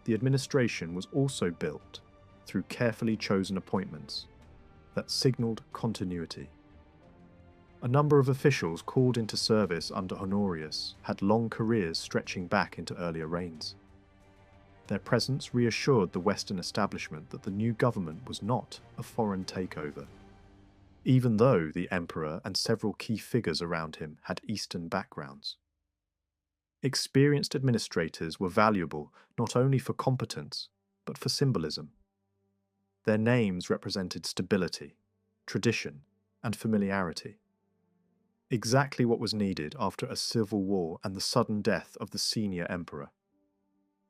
The administration was also built through carefully chosen appointments that signalled continuity. A number of officials called into service under Honorius had long careers stretching back into earlier reigns. Their presence reassured the Western establishment that the new government was not a foreign takeover. even though the emperor and several key figures around him had Eastern backgrounds. Experienced administrators were valuable not only for competence, but for symbolism. Their names represented stability, tradition, and familiarity. Exactly what was needed after a civil war and the sudden death of the senior emperor.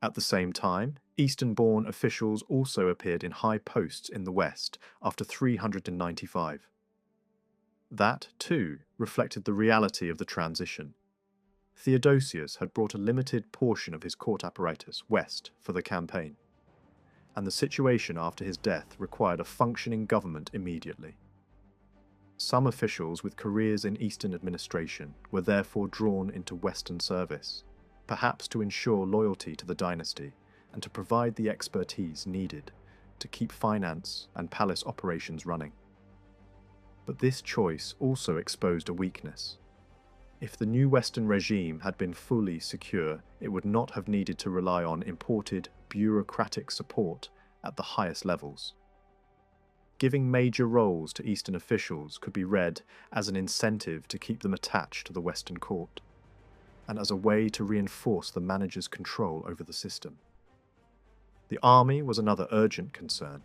At the same time, Eastern-born officials also appeared in high posts in the West after 395. That, too, reflected the reality of the transition. Theodosius had brought a limited portion of his court apparatus west for the campaign, and the situation after his death required a functioning government immediately. Some officials with careers in Eastern administration were therefore drawn into Western service, perhaps to ensure loyalty to the dynasty and to provide the expertise needed to keep finance and palace operations running. But this choice also exposed a weakness. If the new Western regime had been fully secure, it would not have needed to rely on imported bureaucratic support at the highest levels. Giving major roles to Eastern officials could be read as an incentive to keep them attached to the Western court, and as a way to reinforce the manager's control over the system. The army was another urgent concern.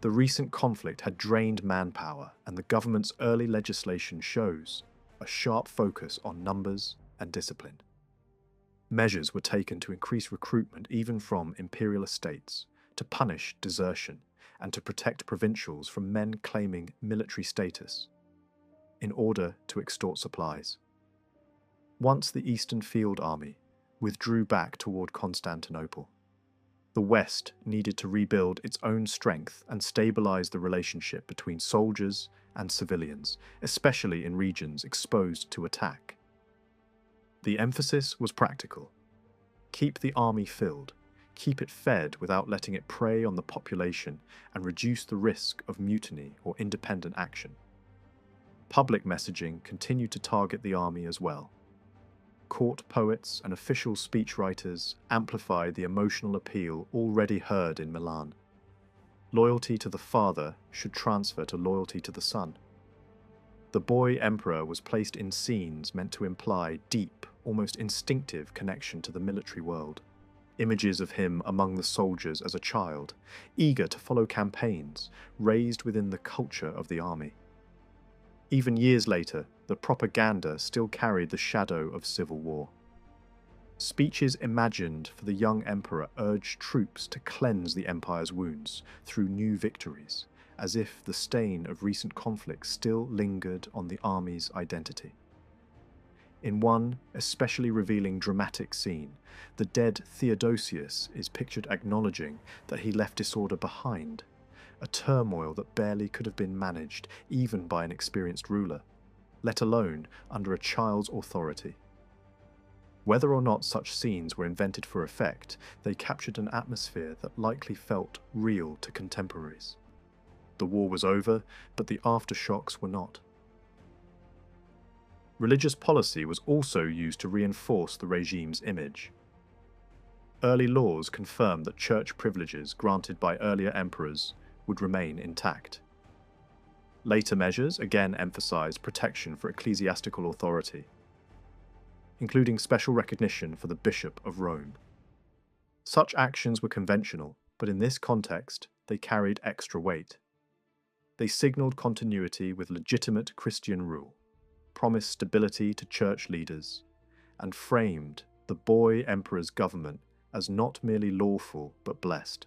The recent conflict had drained manpower, and the government's early legislation shows a sharp focus on numbers and discipline. Measures were taken to increase recruitment even from imperial estates, to punish desertion, and to protect provincials from men claiming military status, in order to extort supplies. Once the Eastern Field Army withdrew back toward Constantinople, the West needed to rebuild its own strength and stabilize the relationship between soldiers and civilians, especially in regions exposed to attack. The emphasis was practical. Keep the army filled, keep it fed without letting it prey on the population, and reduce the risk of mutiny or independent action. Public messaging continued to target the army as well. Court poets and official speechwriters amplified the emotional appeal already heard in Milan. Loyalty to the father should transfer to loyalty to the son. The boy emperor was placed in scenes meant to imply deep, almost instinctive connection to the military world. Images of him among the soldiers as a child, eager to follow campaigns, raised within the culture of the army. Even years later, the propaganda still carried the shadow of civil war. Speeches imagined for the young emperor urged troops to cleanse the empire's wounds through new victories, as if the stain of recent conflicts still lingered on the army's identity. In one especially revealing dramatic scene, the dead Theodosius is pictured acknowledging that he left disorder behind, a turmoil that barely could have been managed even by an experienced ruler, let alone under a child's authority. Whether or not such scenes were invented for effect, they captured an atmosphere that likely felt real to contemporaries. The war was over, but the aftershocks were not. Religious policy was also used to reinforce the regime's image. Early laws confirmed that church privileges granted by earlier emperors would remain intact. Later measures again emphasized protection for ecclesiastical authority, including special recognition for the Bishop of Rome. Such actions were conventional, but in this context, they carried extra weight. They signaled continuity with legitimate Christian rule, promised stability to church leaders, and framed the boy emperor's government as not merely lawful but blessed.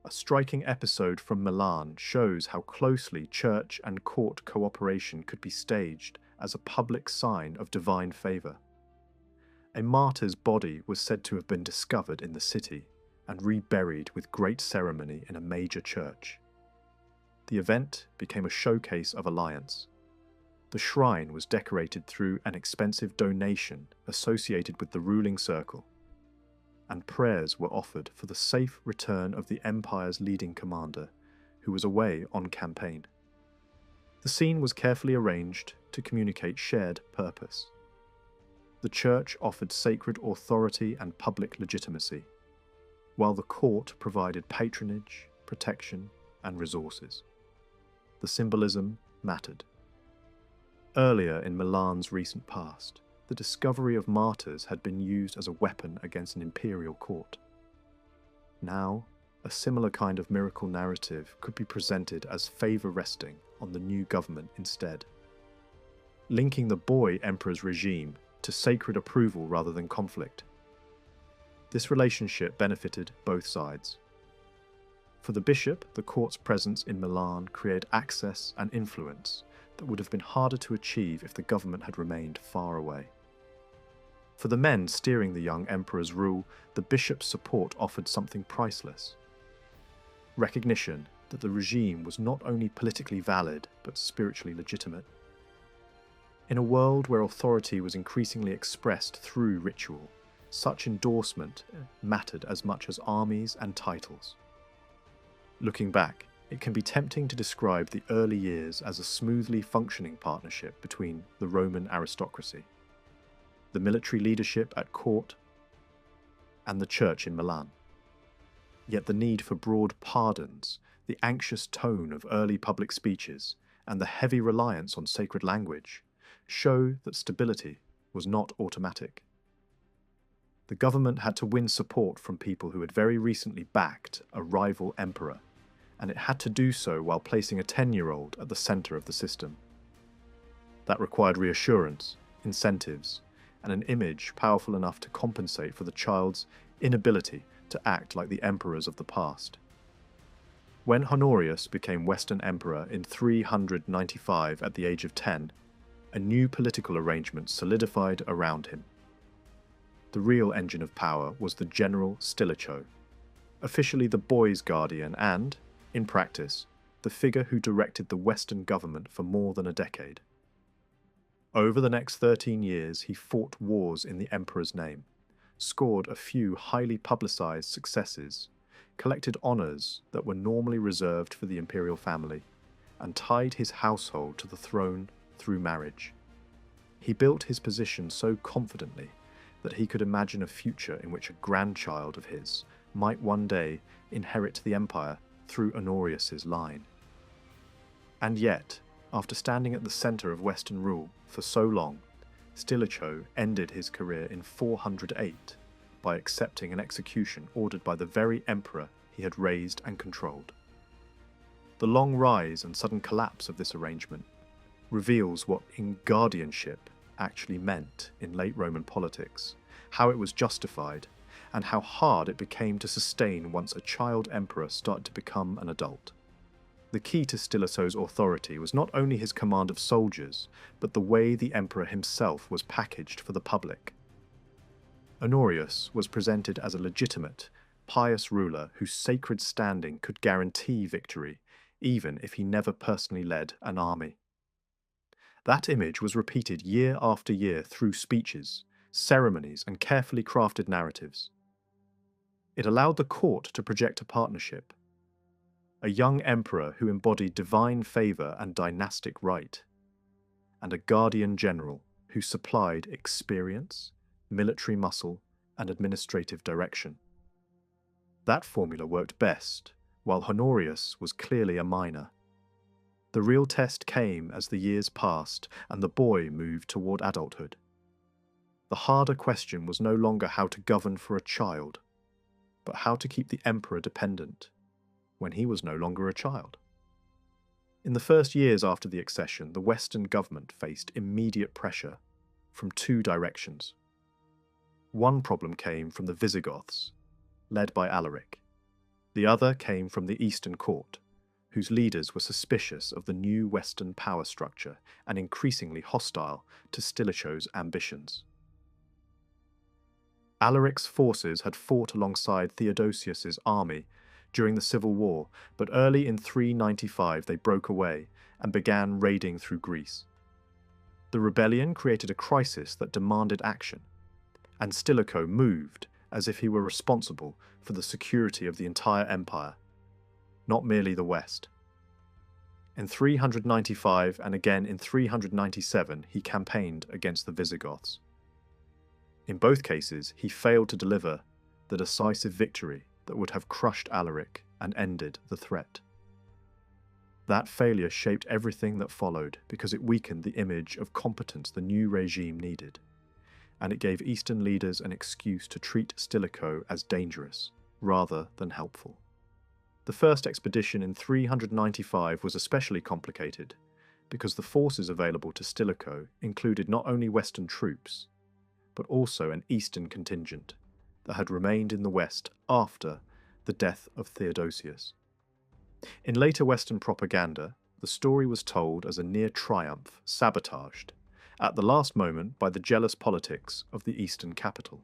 A striking episode from Milan shows how closely church and court cooperation could be staged as a public sign of divine favor. A martyr's body was said to have been discovered in the city and reburied with great ceremony in a major church. The event became a showcase of alliance. The shrine was decorated through an expensive donation associated with the ruling circle, and prayers were offered for the safe return of the empire's leading commander, who was away on campaign. The scene was carefully arranged to communicate shared purpose. The church offered sacred authority and public legitimacy, while the court provided patronage, protection, and resources. the symbolism mattered. Earlier in Milan's recent past, the discovery of martyrs had been used as a weapon against an imperial court. Now, a similar kind of miracle narrative could be presented as favour resting on the new government instead, linking the boy emperor's regime to sacred approval rather than conflict. This relationship benefited both sides. For the bishop, the court's presence in Milan created access and influence that would have been harder to achieve if the government had remained far away. For the men steering the young emperor's rule, the bishop's support offered something priceless: recognition that the regime was not only politically valid but spiritually legitimate. In a world where authority was increasingly expressed through ritual, such endorsement mattered as much as armies and titles. Looking back, it can be tempting to describe the early years as a smoothly functioning partnership between the Roman aristocracy, the military leadership at court, and the church in Milan. Yet the need for broad pardons, the anxious tone of early public speeches, and the heavy reliance on sacred language show that stability was not automatic. The government had to win support from people who had very recently backed a rival emperor, and it had to do so while placing a 10-year-old at the centre of the system. That required reassurance, incentives, and an image powerful enough to compensate for the child's inability to act like the emperors of the past. When Honorius became Western Emperor in 395 at the age of 10, a new political arrangement solidified around him. The real engine of power was the general Stilicho, officially the boy's guardian and, in practice, the figure who directed the Western government for more than a decade. Over the next 13 years, he fought wars in the emperor's name, scored a few highly publicized successes, collected honors that were normally reserved for the imperial family, and tied his household to the throne through marriage. He built his position so confidently that he could imagine a future in which a grandchild of his might one day inherit the empire through Honorius's line. And yet, after standing at the centre of Western rule for so long, Stilicho ended his career in 408 by accepting an execution ordered by the very emperor he had raised and controlled. The long rise and sudden collapse of this arrangement reveals what guardianship actually meant in late Roman politics, how it was justified, and how hard it became to sustain once a child emperor started to become an adult. The key to Stilicho's authority was not only his command of soldiers, but the way the emperor himself was packaged for the public. Honorius was presented as a legitimate, pious ruler whose sacred standing could guarantee victory, even if he never personally led an army. That image was repeated year after year through speeches, ceremonies, and carefully crafted narratives. It allowed the court to project a partnership, a young emperor who embodied divine favour and dynastic right, and a guardian general who supplied experience, military muscle, and administrative direction. That formula worked best, while Honorius was clearly a minor. The real test came as the years passed and the boy moved toward adulthood. The harder question was no longer how to govern for a child, but how to keep the emperor dependent when he was no longer a child. In the first years after the accession, the Western government faced immediate pressure from two directions. One problem came from the Visigoths, led by Alaric. The other came from the Eastern court, whose leaders were suspicious of the new Western power structure and increasingly hostile to Stilicho's ambitions. Alaric's forces had fought alongside Theodosius's army during the Civil War, but early in 395 they broke away and began raiding through Greece. The rebellion created a crisis that demanded action, and Stilicho moved as if he were responsible for the security of the entire empire, not merely the West. In 395 and again in 397 he campaigned against the Visigoths. In both cases he failed to deliver the decisive victory that would have crushed Alaric and ended the threat. That failure shaped everything that followed because it weakened the image of competence the new regime needed, and it gave Eastern leaders an excuse to treat Stilicho as dangerous rather than helpful. The first expedition in 395 was especially complicated because the forces available to Stilicho included not only Western troops, but also an Eastern contingent that had remained in the West after the death of Theodosius. In later Western propaganda, the story was told as a near triumph sabotaged at the last moment by the jealous politics of the Eastern capital.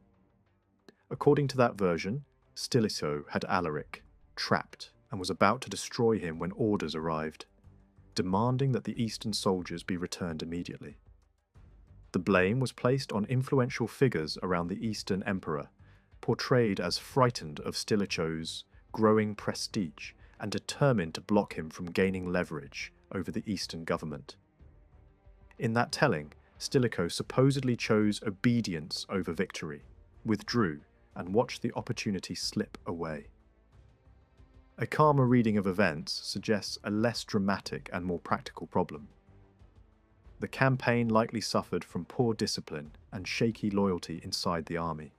According to that version, Stilicho had Alaric trapped and was about to destroy him when orders arrived, demanding that the Eastern soldiers be returned immediately. The blame was placed on influential figures around the Eastern emperor, portrayed as frightened of Stilicho's growing prestige and determined to block him from gaining leverage over the Eastern government. In that telling, Stilicho supposedly chose obedience over victory, withdrew, and watched the opportunity slip away. A calmer reading of events suggests a less dramatic and more practical problem. The campaign likely suffered from poor discipline and shaky loyalty inside the army.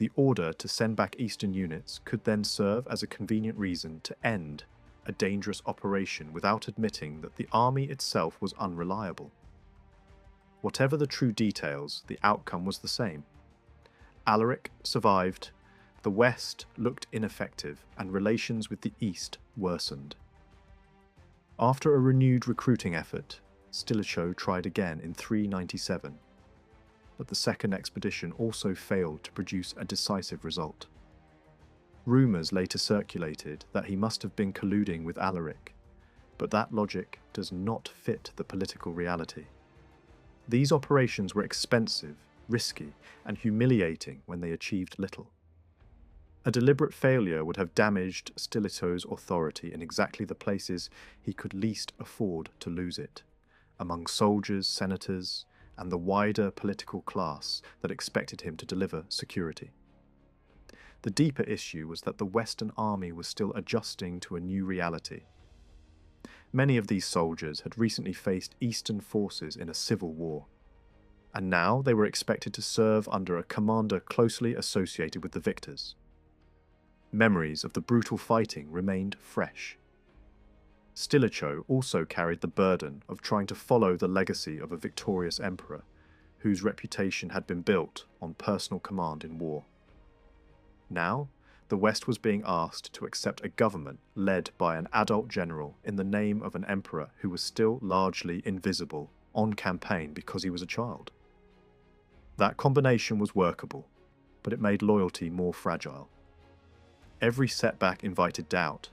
The order to send back Eastern units could then serve as a convenient reason to end a dangerous operation without admitting that the army itself was unreliable. Whatever the true details, the outcome was the same. Alaric survived, the West looked ineffective, and relations with the East worsened. After a renewed recruiting effort, Stilicho tried again in 397, but the second expedition also failed to produce a decisive result. Rumours later circulated that he must have been colluding with Alaric, but that logic does not fit the political reality. These operations were expensive, risky, and humiliating when they achieved little. A deliberate failure would have damaged Stilicho's authority in exactly the places he could least afford to lose it, among soldiers, senators, and the wider political class that expected him to deliver security. The deeper issue was that the Western army was still adjusting to a new reality. Many of these soldiers had recently faced Eastern forces in a civil war, and now they were expected to serve under a commander closely associated with the victors. Memories of the brutal fighting remained fresh. Stilicho also carried the burden of trying to follow the legacy of a victorious emperor, whose reputation had been built on personal command in war. Now, the West was being asked to accept a government led by an adult general in the name of an emperor who was still largely invisible on campaign because he was a child. That combination was workable, but it made loyalty more fragile. Every setback invited doubt.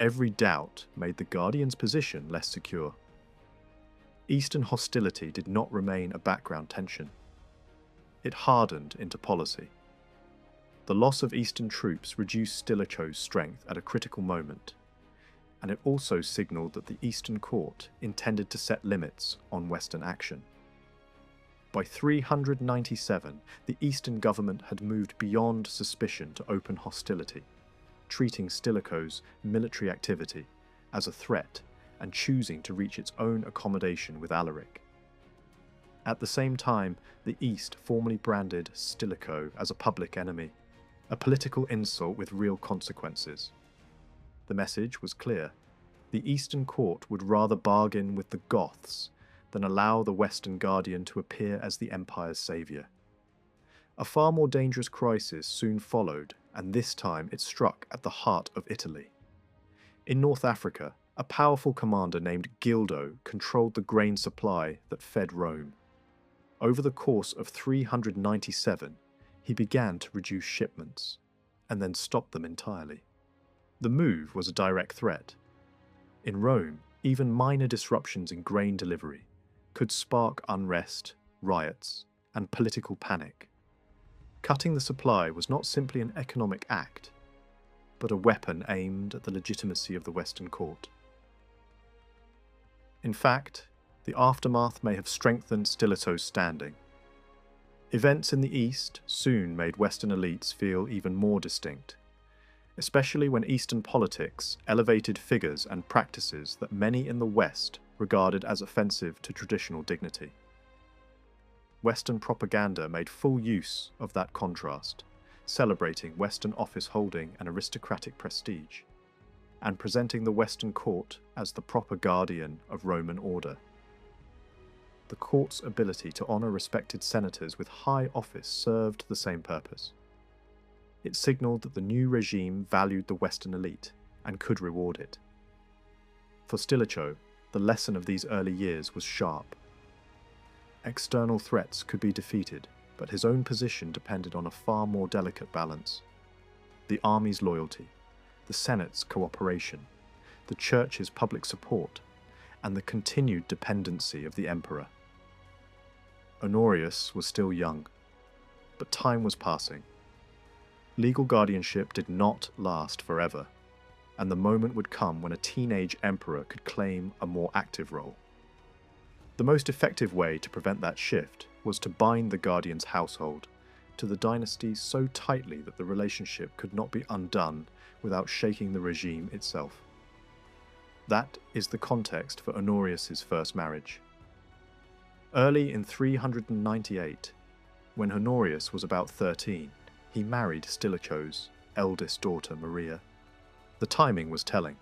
Every doubt made the Guardian's position less secure. Eastern hostility did not remain a background tension. It hardened into policy. The loss of Eastern troops reduced Stilicho's strength at a critical moment, and it also signalled that the Eastern court intended to set limits on Western action. By 397, the Eastern government had moved beyond suspicion to open hostility, treating Stilicho's military activity as a threat and choosing to reach its own accommodation with Alaric. At the same time, the East formally branded Stilicho as a public enemy, a political insult with real consequences. The message was clear. The Eastern court would rather bargain with the Goths than allow the Western Guardian to appear as the Empire's saviour. A far more dangerous crisis soon followed, and this time it struck at the heart of Italy. In North Africa, a powerful commander named Gildo controlled the grain supply that fed Rome. Over the course of 397, he began to reduce shipments, and then stopped them entirely. The move was a direct threat. In Rome, even minor disruptions in grain delivery could spark unrest, riots, and political panic. Cutting the supply was not simply an economic act, but a weapon aimed at the legitimacy of the Western court. In fact, the aftermath may have strengthened Stilicho's standing. Events in the East soon made Western elites feel even more distinct, especially when Eastern politics elevated figures and practices that many in the West regarded as offensive to traditional dignity. Western propaganda made full use of that contrast, celebrating Western office holding and aristocratic prestige, and presenting the Western court as the proper guardian of Roman order. The court's ability to honour respected senators with high office served the same purpose. It signalled that the new regime valued the Western elite and could reward it. For Stilicho, the lesson of these early years was sharp. External threats could be defeated, but his own position depended on a far more delicate balance. The army's loyalty, the Senate's cooperation, the Church's public support, and the continued dependency of the emperor. Honorius was still young, but time was passing. Legal guardianship did not last forever, and the moment would come when a teenage emperor could claim a more active role. The most effective way to prevent that shift was to bind the guardian's household to the dynasty so tightly that the relationship could not be undone without shaking the regime itself. That is the context for Honorius's first marriage. Early in 398, when Honorius was about 13, he married Stilicho's eldest daughter, Maria. The timing was telling.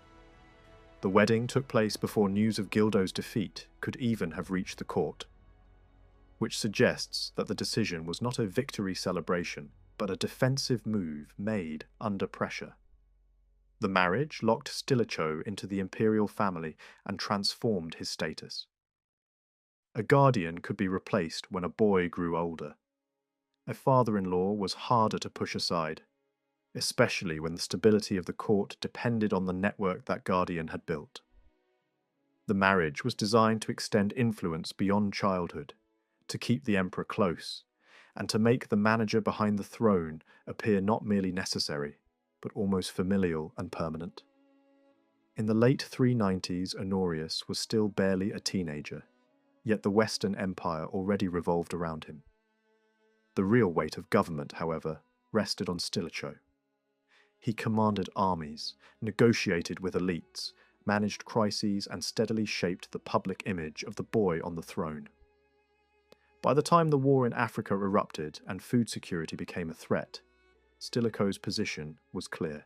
The wedding took place before news of Gildo's defeat could even have reached the court, which suggests that the decision was not a victory celebration, but a defensive move made under pressure. The marriage locked Stilicho into the imperial family and transformed his status. A guardian could be replaced when a boy grew older. A father-in-law was harder to push aside, especially when the stability of the court depended on the network that guardian had built. The marriage was designed to extend influence beyond childhood, to keep the emperor close, and to make the manager behind the throne appear not merely necessary, but almost familial and permanent. In the late 390s, Honorius was still barely a teenager, yet the Western Empire already revolved around him. The real weight of government, however, rested on Stilicho. He commanded armies, negotiated with elites, managed crises, and steadily shaped the public image of the boy on the throne. By the time the war in Africa erupted and food security became a threat, Stilicho's position was clear.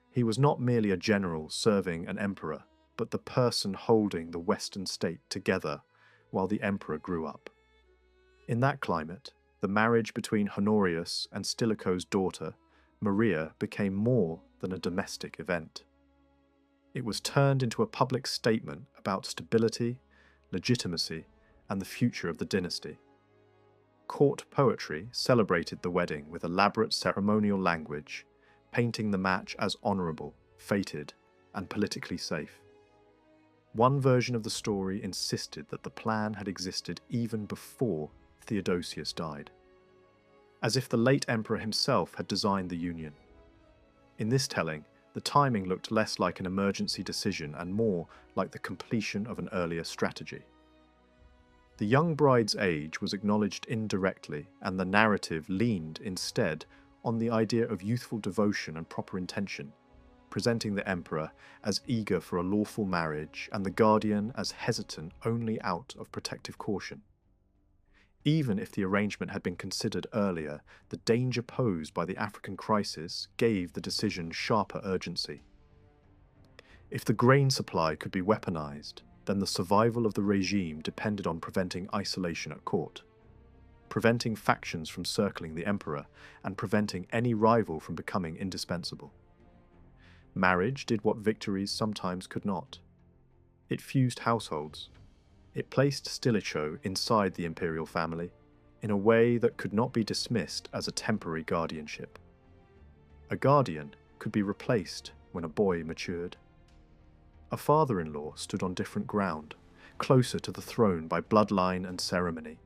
He was not merely a general serving an emperor, but the person holding the Western state together while the emperor grew up. In that climate, the marriage between Honorius and Stilicho's daughter, Maria, became more than a domestic event. It was turned into a public statement about stability, legitimacy, and the future of the dynasty. Court poetry celebrated the wedding with elaborate ceremonial language, painting the match as honourable, fated, and politically safe. One version of the story insisted that the plan had existed even before Theodosius died, as if the late emperor himself had designed the union. In this telling, the timing looked less like an emergency decision and more like the completion of an earlier strategy. The young bride's age was acknowledged indirectly, and the narrative leaned instead on the idea of youthful devotion and proper intention, presenting the emperor as eager for a lawful marriage and the guardian as hesitant only out of protective caution. Even if the arrangement had been considered earlier, the danger posed by the African crisis gave the decision sharper urgency. If the grain supply could be weaponized, then the survival of the regime depended on preventing isolation at court, preventing factions from circling the emperor, and preventing any rival from becoming indispensable. Marriage did what victories sometimes could not. It fused households. It placed Stilicho inside the imperial family in a way that could not be dismissed as a temporary guardianship. A guardian could be replaced when a boy matured. A father-in-law stood on different ground, closer to the throne by bloodline and ceremony,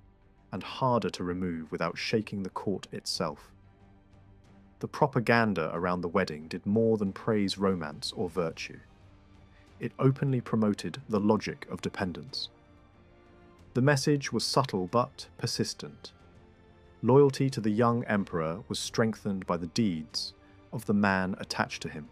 and harder to remove without shaking the court itself. The propaganda around the wedding did more than praise romance or virtue. It openly promoted the logic of dependence. The message was subtle but persistent. Loyalty to the young emperor was strengthened by the deeds, of the man attached to him.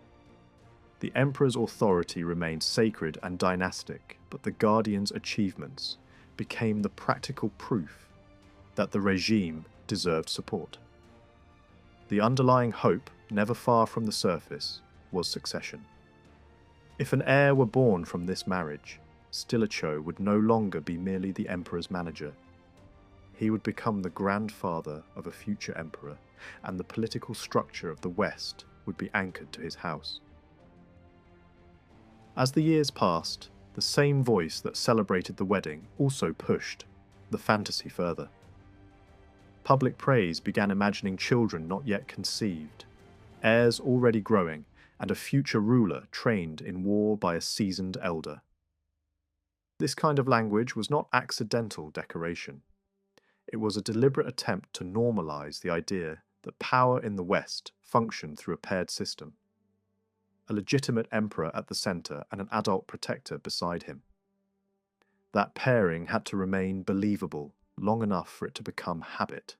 The emperor's authority remained sacred and dynastic, but the guardian's achievements became the practical proof that the regime deserved support. The underlying hope, never far from the surface, was succession. If an heir were born from this marriage, Stilicho would no longer be merely the emperor's manager. He would become the grandfather of a future emperor, and the political structure of the West would be anchored to his house. As the years passed, the same voice that celebrated the wedding also pushed the fantasy further. Public praise began imagining children not yet conceived, heirs already growing, and a future ruler trained in war by a seasoned elder. This kind of language was not accidental decoration. It was a deliberate attempt to normalize the idea that power in the West functioned through a paired system. A legitimate emperor at the center and an adult protector beside him. That pairing had to remain believable long enough for it to become habit.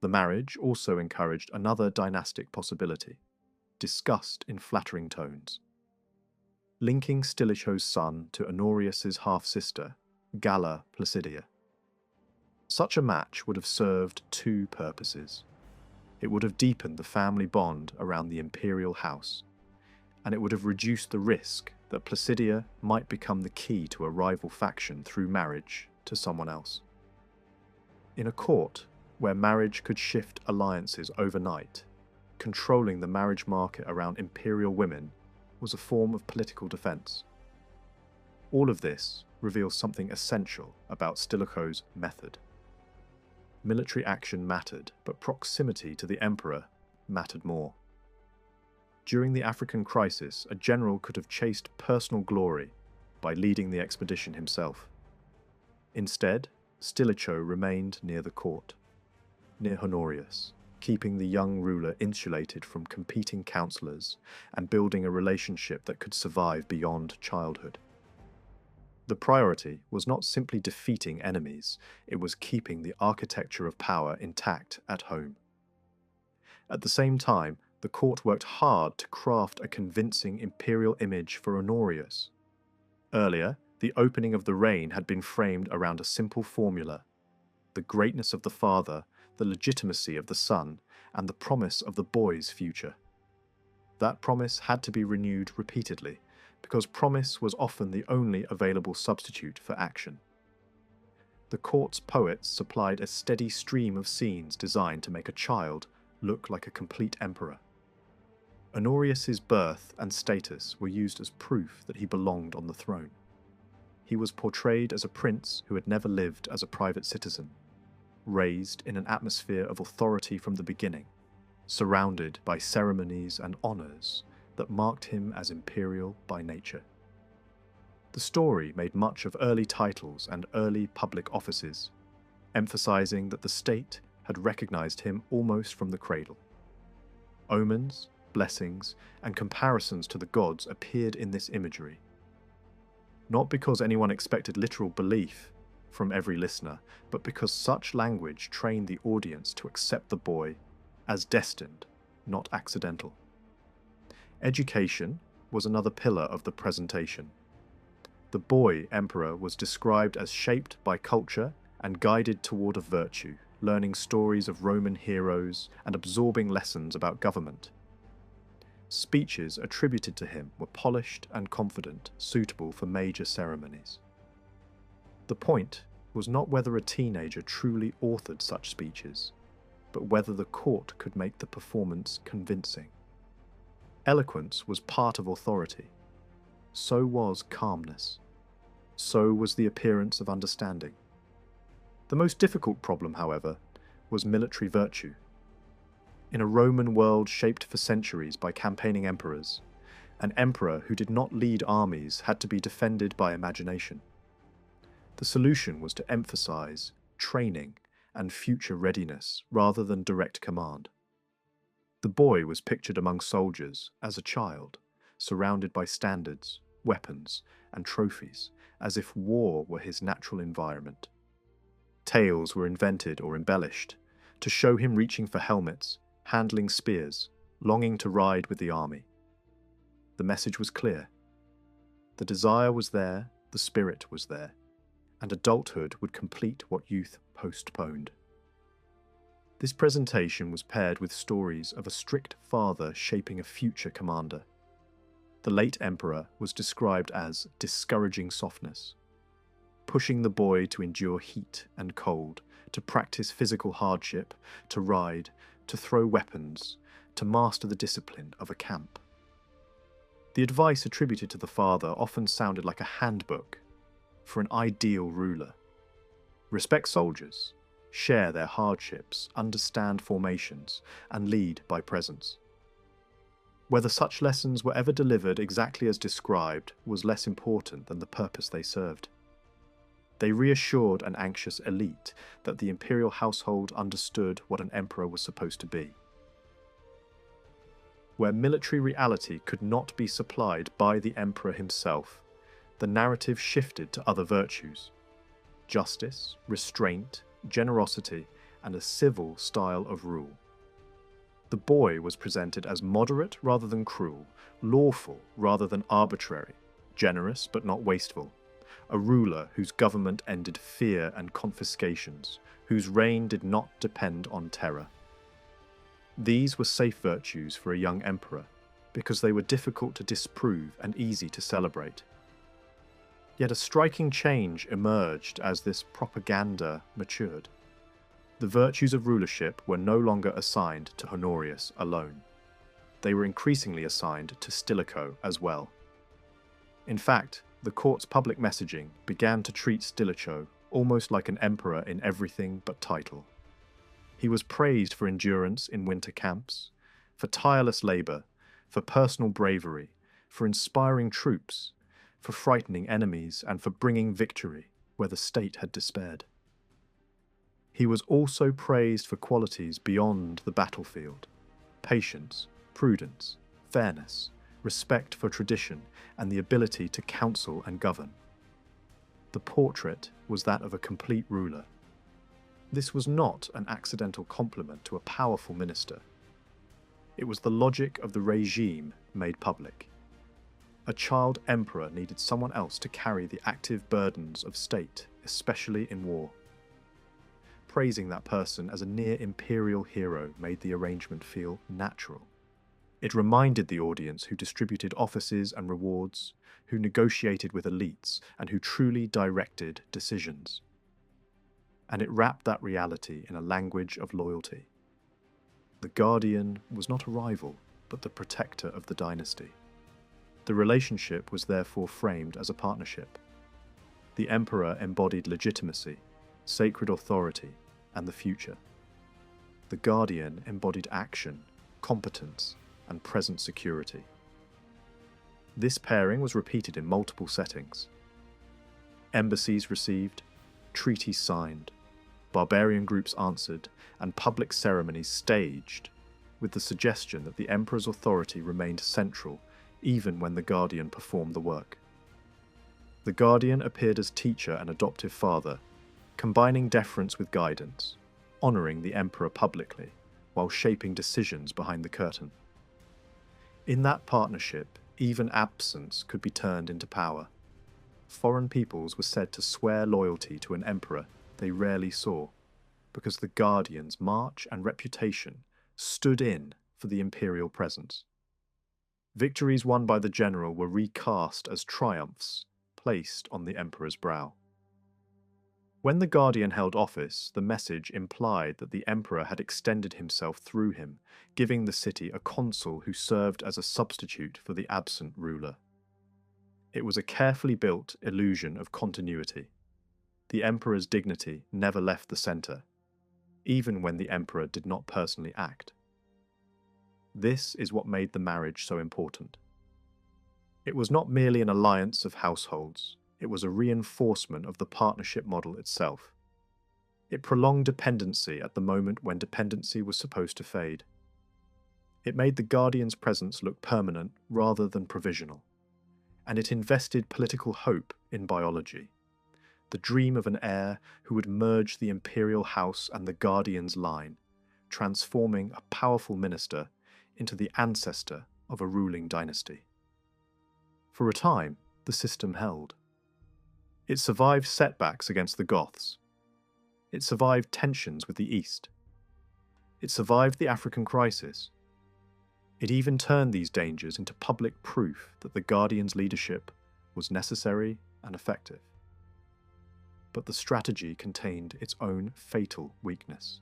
The marriage also encouraged another dynastic possibility, discussed in flattering tones. Linking Stilicho's son to Honorius's half-sister, Galla Placidia. Such a match would have served two purposes. It would have deepened the family bond around the imperial house, and it would have reduced the risk that Placidia might become the key to a rival faction through marriage to someone else. In a court where marriage could shift alliances overnight, controlling the marriage market around imperial women was a form of political defense. All of this reveals something essential about Stilicho's method. Military action mattered, but proximity to the emperor mattered more. During the African crisis, a general could have chased personal glory by leading the expedition himself. Instead, Stilicho remained near the court, near Honorius, keeping the young ruler insulated from competing counselors and building a relationship that could survive beyond childhood. The priority was not simply defeating enemies, it was keeping the architecture of power intact at home. At the same time, the court worked hard to craft a convincing imperial image for Honorius. Earlier, the opening of the reign had been framed around a simple formula: the greatness of the father, the legitimacy of the son, and the promise of the boy's future. That promise had to be renewed repeatedly, because promise was often the only available substitute for action. The court's poets supplied a steady stream of scenes designed to make a child look like a complete emperor. Honorius's birth and status were used as proof that he belonged on the throne. He was portrayed as a prince who had never lived as a private citizen, raised in an atmosphere of authority from the beginning, surrounded by ceremonies and honors that marked him as imperial by nature. The story made much of early titles and early public offices, emphasizing that the state had recognized him almost from the cradle. Omens, blessings, and comparisons to the gods appeared in this imagery. Not because anyone expected literal belief from every listener, but because such language trained the audience to accept the boy as destined, not accidental. Education was another pillar of the presentation. The boy emperor was described as shaped by culture and guided toward a virtue, learning stories of Roman heroes and absorbing lessons about government. Speeches attributed to him were polished and confident, suitable for major ceremonies. The point was not whether a teenager truly authored such speeches, but whether the court could make the performance convincing. Eloquence was part of authority. So was calmness. So was the appearance of understanding. The most difficult problem, however, was military virtue. In a Roman world shaped for centuries by campaigning emperors, an emperor who did not lead armies had to be defended by imagination. The solution was to emphasize training and future readiness rather than direct command. The boy was pictured among soldiers as a child, surrounded by standards, weapons, and trophies, as if war were his natural environment. Tales were invented or embellished to show him reaching for helmets, handling spears, longing to ride with the army. The message was clear. The desire was there, the spirit was there, and adulthood would complete what youth postponed. This presentation was paired with stories of a strict father shaping a future commander. The late emperor was described as discouraging softness, pushing the boy to endure heat and cold, to practice physical hardship, to ride, to throw weapons, to master the discipline of a camp. The advice attributed to the father often sounded like a handbook for an ideal ruler. Respect soldiers, share their hardships, understand formations, and lead by presence. Whether such lessons were ever delivered exactly as described was less important than the purpose they served. They reassured an anxious elite that the imperial household understood what an emperor was supposed to be. Where military reality could not be supplied by the emperor himself, the narrative shifted to other virtues: justice, restraint, generosity, and a civil style of rule. The boy was presented as moderate rather than cruel, lawful rather than arbitrary, generous but not wasteful, a ruler whose government ended fear and confiscations, whose reign did not depend on terror. These were safe virtues for a young emperor, because they were difficult to disprove and easy to celebrate. Yet a striking change emerged as this propaganda matured. The virtues of rulership were no longer assigned to Honorius alone. They were increasingly assigned to Stilicho as well. In fact, the court's public messaging began to treat Stilicho almost like an emperor in everything but title. He was praised for endurance in winter camps, for tireless labour, for personal bravery, for inspiring troops, for frightening enemies, and for bringing victory where the state had despaired. He was also praised for qualities beyond the battlefield: patience, prudence, fairness, respect for tradition, and the ability to counsel and govern. The portrait was that of a complete ruler. This was not an accidental compliment to a powerful minister. It was the logic of the regime made public. A child emperor needed someone else to carry the active burdens of state, especially in war. Praising that person as a near-imperial hero made the arrangement feel natural. It reminded the audience who distributed offices and rewards, who negotiated with elites, and who truly directed decisions. And it wrapped that reality in a language of loyalty. The guardian was not a rival, but the protector of the dynasty. The relationship was therefore framed as a partnership. The emperor embodied legitimacy, sacred authority, and the future. The guardian embodied action, competence, and present security. This pairing was repeated in multiple settings. Embassies received, treaties signed, barbarian groups answered, and public ceremonies staged, with the suggestion that the emperor's authority remained central even when the guardian performed the work. The guardian appeared as teacher and adoptive father, combining deference with guidance, honouring the emperor publicly, while shaping decisions behind the curtain. In that partnership, even absence could be turned into power. Foreign peoples were said to swear loyalty to an emperor they rarely saw, because the guardian's march and reputation stood in for the imperial presence. Victories won by the general were recast as triumphs placed on the emperor's brow. When the guardian held office, the message implied that the emperor had extended himself through him, giving the city a consul who served as a substitute for the absent ruler. It was a carefully built illusion of continuity. The emperor's dignity never left the centre, even when the emperor did not personally act. This is what made the marriage so important. It was not merely an alliance of households, it was a reinforcement of the partnership model itself. It prolonged dependency at the moment when dependency was supposed to fade. It made the guardian's presence look permanent rather than provisional, and it invested political hope in biology, the dream of an heir who would merge the imperial house and the guardian's line, transforming a powerful minister into the ancestor of a ruling dynasty. For a time, the system held. It survived setbacks against the Goths. It survived tensions with the East. It survived the African crisis. It even turned these dangers into public proof that the Guardians' leadership was necessary and effective. But the strategy contained its own fatal weakness.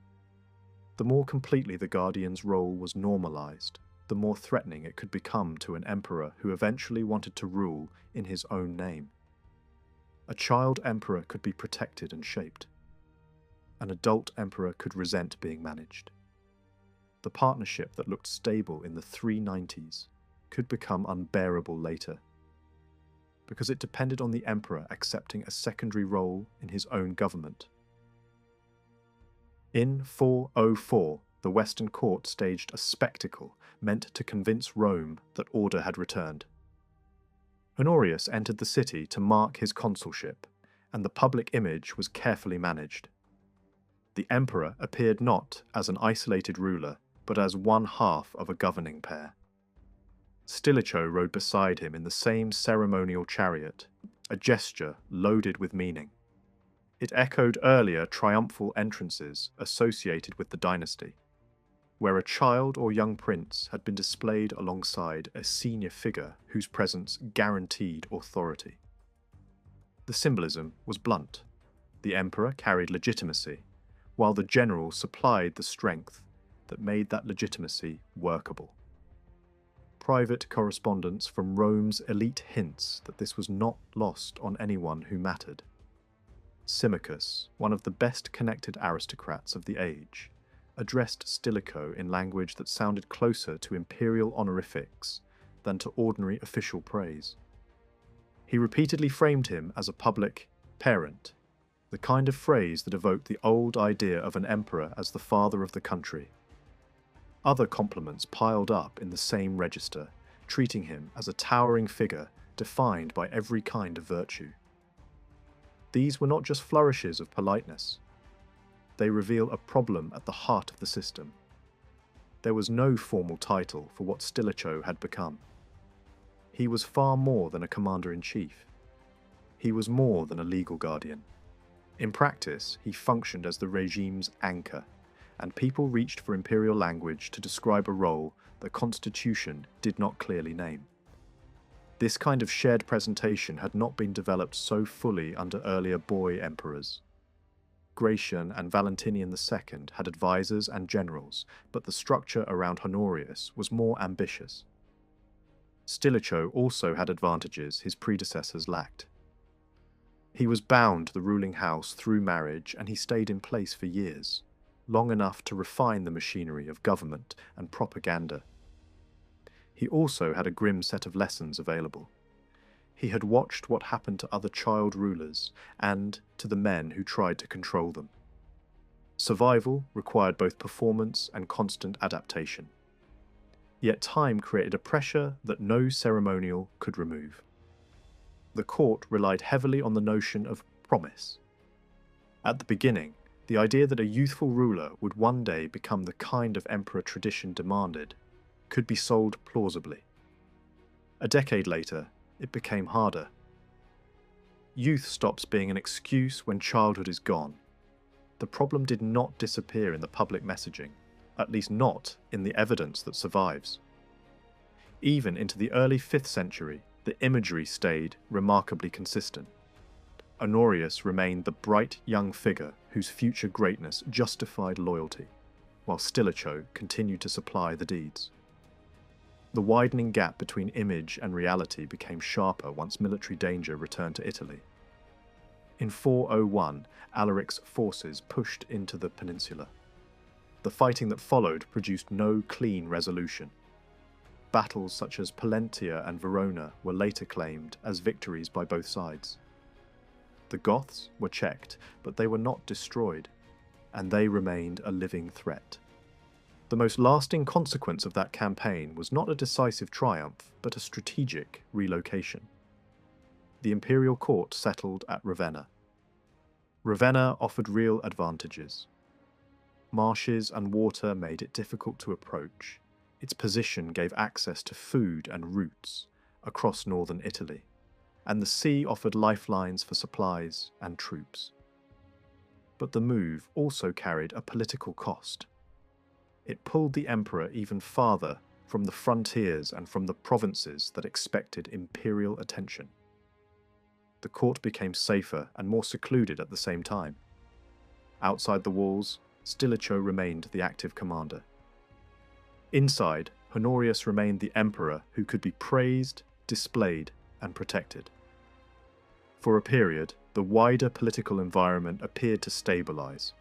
The more completely the Guardian's role was normalized, the more threatening it could become to an emperor who eventually wanted to rule in his own name. A child emperor could be protected and shaped. An adult emperor could resent being managed. The partnership that looked stable in the 390s could become unbearable later, because it depended on the emperor accepting a secondary role in his own government. In 404, the Western court staged a spectacle meant to convince Rome that order had returned. Honorius entered the city to mark his consulship, and the public image was carefully managed. The emperor appeared not as an isolated ruler, but as one half of a governing pair. Stilicho rode beside him in the same ceremonial chariot, a gesture loaded with meaning. It echoed earlier triumphal entrances associated with the dynasty, where a child or young prince had been displayed alongside a senior figure whose presence guaranteed authority. The symbolism was blunt. The emperor carried legitimacy, while the general supplied the strength that made that legitimacy workable. Private correspondence from Rome's elite hints that this was not lost on anyone who mattered. Symmachus, one of the best-connected aristocrats of the age, addressed Stilicho in language that sounded closer to imperial honorifics than to ordinary official praise. He repeatedly framed him as a public parent, the kind of phrase that evoked the old idea of an emperor as the father of the country. Other compliments piled up in the same register, treating him as a towering figure defined by every kind of virtue. These were not just flourishes of politeness. They reveal a problem at the heart of the system. There was no formal title for what Stilicho had become. He was far more than a commander-in-chief. He was more than a legal guardian. In practice, he functioned as the regime's anchor, and people reached for imperial language to describe a role the constitution did not clearly name. This kind of shared presentation had not been developed so fully under earlier boy emperors. Gratian and Valentinian II had advisors and generals, but the structure around Honorius was more ambitious. Stilicho also had advantages his predecessors lacked. He was bound to the ruling house through marriage, and he stayed in place for years, long enough to refine the machinery of government and propaganda. He also had a grim set of lessons available. He had watched what happened to other child rulers and to the men who tried to control them. Survival required both performance and constant adaptation. Yet time created a pressure that no ceremonial could remove. The court relied heavily on the notion of promise. At the beginning, the idea that a youthful ruler would one day become the kind of emperor tradition demanded could be sold plausibly. A decade later, it became harder. Youth stops being an excuse when childhood is gone. The problem did not disappear in the public messaging, at least not in the evidence that survives. Even into the early 5th century, the imagery stayed remarkably consistent. Honorius remained the bright young figure whose future greatness justified loyalty, while Stilicho continued to supply the deeds. The widening gap between image and reality became sharper once military danger returned to Italy. In 401, Alaric's forces pushed into the peninsula. The fighting that followed produced no clean resolution. Battles such as Pollentia and Verona were later claimed as victories by both sides. The Goths were checked, but they were not destroyed, and they remained a living threat. The most lasting consequence of that campaign was not a decisive triumph, but a strategic relocation. The imperial court settled at Ravenna. Ravenna offered real advantages. Marshes and water made it difficult to approach. its position gave access to food and routes across northern Italy, and the sea offered lifelines for supplies and troops. But the move also carried a political cost. It pulled the emperor even farther from the frontiers and from the provinces that expected imperial attention. The court became safer and more secluded at the same time. Outside the walls, Stilicho remained the active commander. Inside, Honorius remained the emperor who could be praised, displayed, and protected. For a period, the wider political environment appeared to stabilize.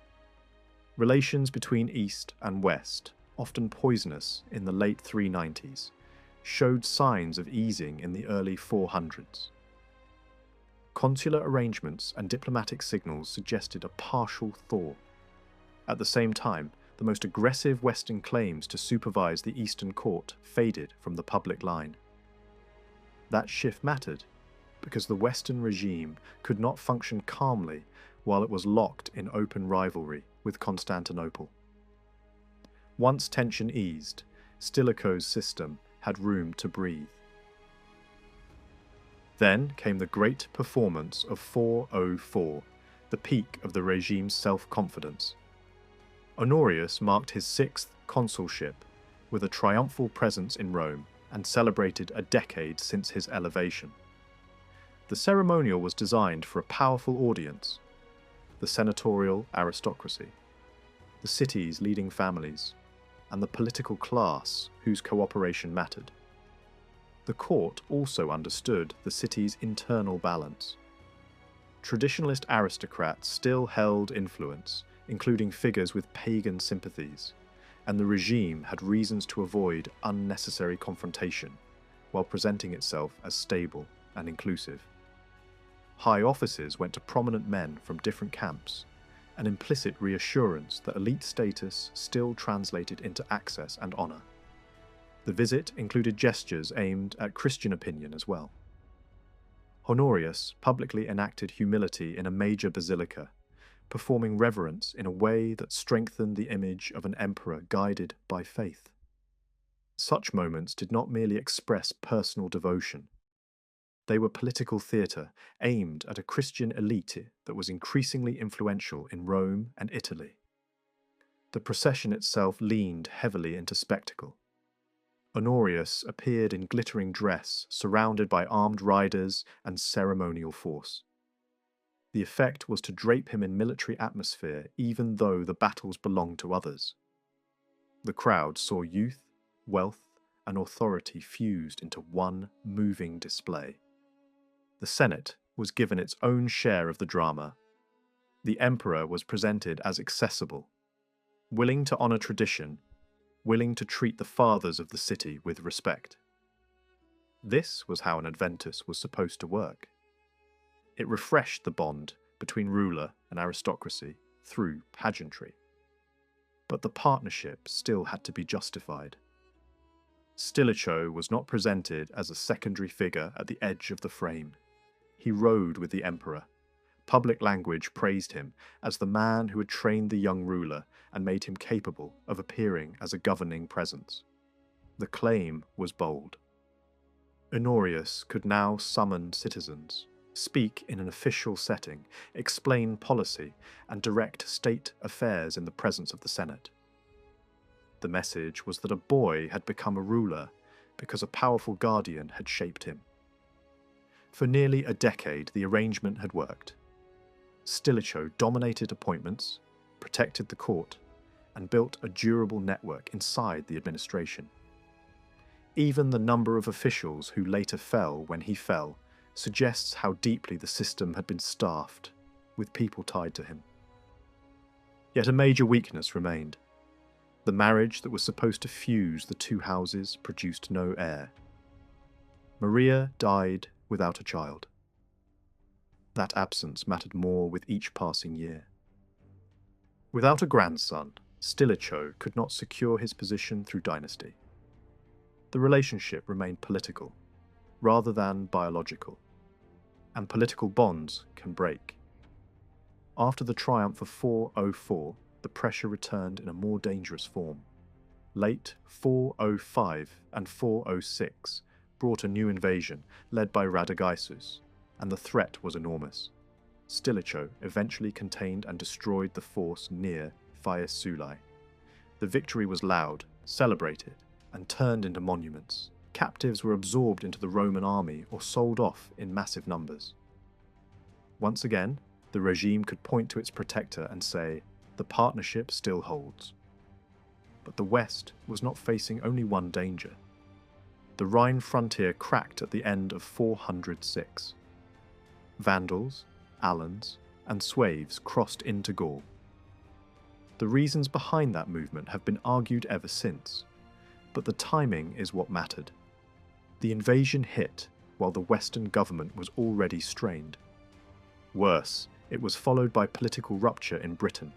Relations between East and West, often poisonous in the late 390s, showed signs of easing in the early 400s. Consular arrangements and diplomatic signals suggested a partial thaw. At the same time, the most aggressive Western claims to supervise the Eastern court faded from the public line. That shift mattered, because the Western regime could not function calmly while it was locked in open rivalry with Constantinople. Once tension eased, Stilicho's system had room to breathe. Then came the great performance of 404, the peak of the regime's self-confidence. Honorius marked his 6th consulship with a triumphal presence in Rome and celebrated a decade since his elevation. The ceremonial was designed for a powerful audience: the senatorial aristocracy, the city's leading families, and the political class whose cooperation mattered. The court also understood the city's internal balance. Traditionalist aristocrats still held influence, including figures with pagan sympathies, and the regime had reasons to avoid unnecessary confrontation while presenting itself as stable and inclusive. High offices went to prominent men from different camps, an implicit reassurance that elite status still translated into access and honor. The visit included gestures aimed at Christian opinion as well. Honorius publicly enacted humility in a major basilica, performing reverence in a way that strengthened the image of an emperor guided by faith. Such moments did not merely express personal devotion. They were political theatre aimed at a Christian elite that was increasingly influential in Rome and Italy. The procession itself leaned heavily into spectacle. Honorius appeared in glittering dress, surrounded by armed riders and ceremonial force. The effect was to drape him in military atmosphere even though the battles belonged to others. The crowd saw youth, wealth, and authority fused into one moving display. The Senate was given its own share of the drama. The emperor was presented as accessible, willing to honor tradition, willing to treat the fathers of the city with respect. This was how an Adventus was supposed to work. It refreshed the bond between ruler and aristocracy through pageantry. But the partnership still had to be justified. Stilicho was not presented as a secondary figure at the edge of the frame. He rode with the emperor. Public language praised him as the man who had trained the young ruler and made him capable of appearing as a governing presence. The claim was bold. Honorius could now summon citizens, speak in an official setting, explain policy, and direct state affairs in the presence of the Senate. The message was that a boy had become a ruler because a powerful guardian had shaped him. For nearly a decade, the arrangement had worked. Stilicho dominated appointments, protected the court, and built a durable network inside the administration. Even the number of officials who later fell when he fell suggests how deeply the system had been staffed, with people tied to him. Yet a major weakness remained. The marriage that was supposed to fuse the two houses produced no heir. Maria died without a child. That absence mattered more with each passing year. Without a grandson, Stilicho could not secure his position through dynasty. The relationship remained political, rather than biological, and political bonds can break. After the triumph of 404, the pressure returned in a more dangerous form. Late 405 and 406 brought a new invasion led by Radagaisus, and the threat was enormous. Stilicho eventually contained and destroyed the force near Fiesulae. The victory was loud, celebrated, and turned into monuments. Captives were absorbed into the Roman army or sold off in massive numbers. Once again, the regime could point to its protector and say, "The partnership still holds." But the West was not facing only one danger. The Rhine frontier cracked at the end of 406. Vandals, Alans, and Sueves crossed into Gaul. The reasons behind that movement have been argued ever since, but the timing is what mattered. The invasion hit while the Western government was already strained. Worse, it was followed by political rupture in Britain,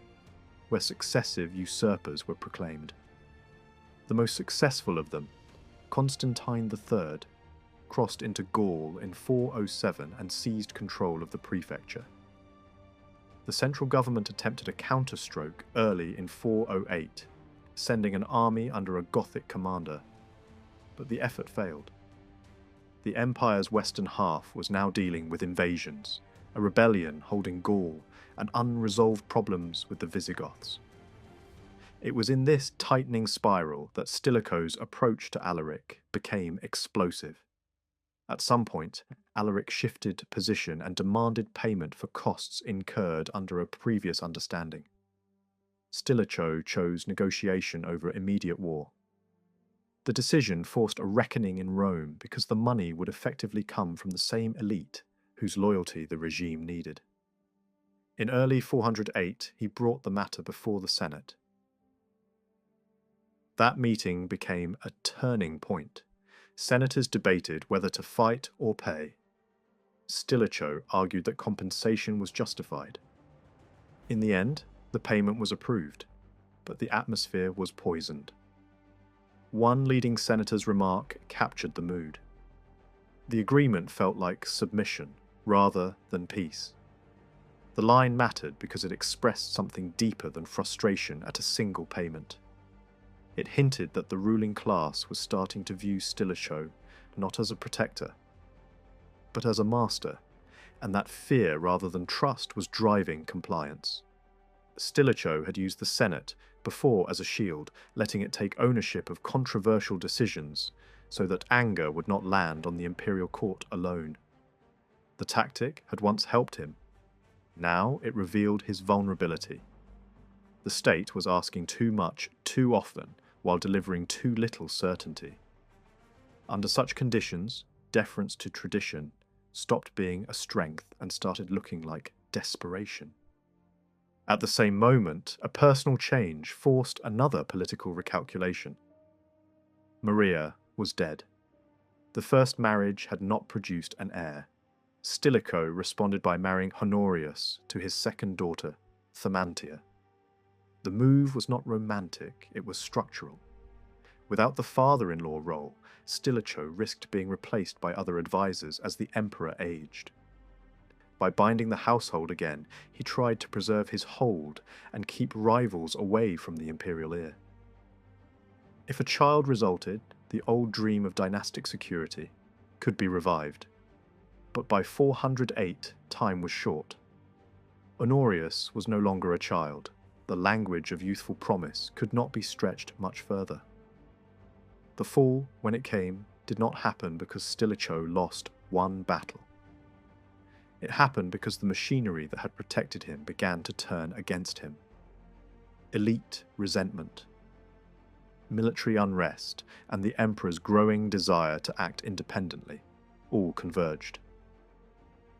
where successive usurpers were proclaimed. The most successful of them, Constantine III, crossed into Gaul in 407 and seized control of the prefecture. The central government attempted a counterstroke early in 408, sending an army under a Gothic commander, but the effort failed. The empire's western half was now dealing with invasions, a rebellion holding Gaul, and unresolved problems with the Visigoths. It was in this tightening spiral that Stilicho's approach to Alaric became explosive. At some point, Alaric shifted position and demanded payment for costs incurred under a previous understanding. Stilicho chose negotiation over immediate war. The decision forced a reckoning in Rome because the money would effectively come from the same elite whose loyalty the regime needed. In early 408, he brought the matter before the Senate. That meeting became a turning point. Senators debated whether to fight or pay. Stilicho argued that compensation was justified. In the end, the payment was approved, but the atmosphere was poisoned. One leading senator's remark captured the mood. The agreement felt like submission rather than peace. The line mattered because it expressed something deeper than frustration at a single payment. It hinted that the ruling class was starting to view Stilicho not as a protector, but as a master, and that fear rather than trust was driving compliance. Stilicho had used the Senate before as a shield, letting it take ownership of controversial decisions so that anger would not land on the imperial court alone. The tactic had once helped him. Now it revealed his vulnerability. The state was asking too much too often while delivering too little certainty. Under such conditions, deference to tradition stopped being a strength and started looking like desperation. At the same moment, a personal change forced another political recalculation. Maria was dead. The first marriage had not produced an heir. Stilicho responded by marrying Honorius to his second daughter, Thermantia. The move was not romantic, it was structural. Without the father-in-law role, Stilicho risked being replaced by other advisors as the emperor aged. By binding the household again, he tried to preserve his hold and keep rivals away from the imperial heir. If a child resulted, the old dream of dynastic security could be revived. But by 408, time was short. Honorius was no longer a child. The language of youthful promise could not be stretched much further. The fall, when it came, did not happen because Stilicho lost one battle. It happened because the machinery that had protected him began to turn against him. Elite resentment, military unrest, and the emperor's growing desire to act independently all converged.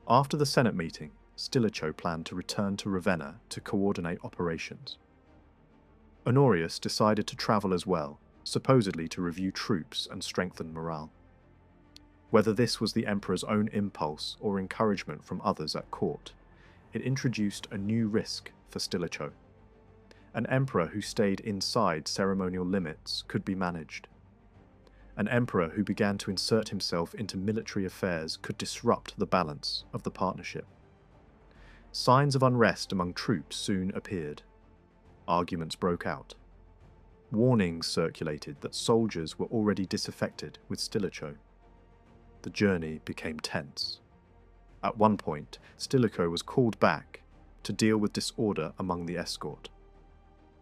After the Senate meeting, Stilicho planned to return to Ravenna to coordinate operations. Honorius decided to travel as well, supposedly to review troops and strengthen morale. Whether this was the emperor's own impulse or encouragement from others at court, it introduced a new risk for Stilicho. An emperor who stayed inside ceremonial limits could be managed. An emperor who began to insert himself into military affairs could disrupt the balance of the partnership. Signs of unrest among troops soon appeared. Arguments broke out. Warnings circulated that soldiers were already disaffected with Stilicho. The journey became tense. At one point, Stilicho was called back to deal with disorder among the escort.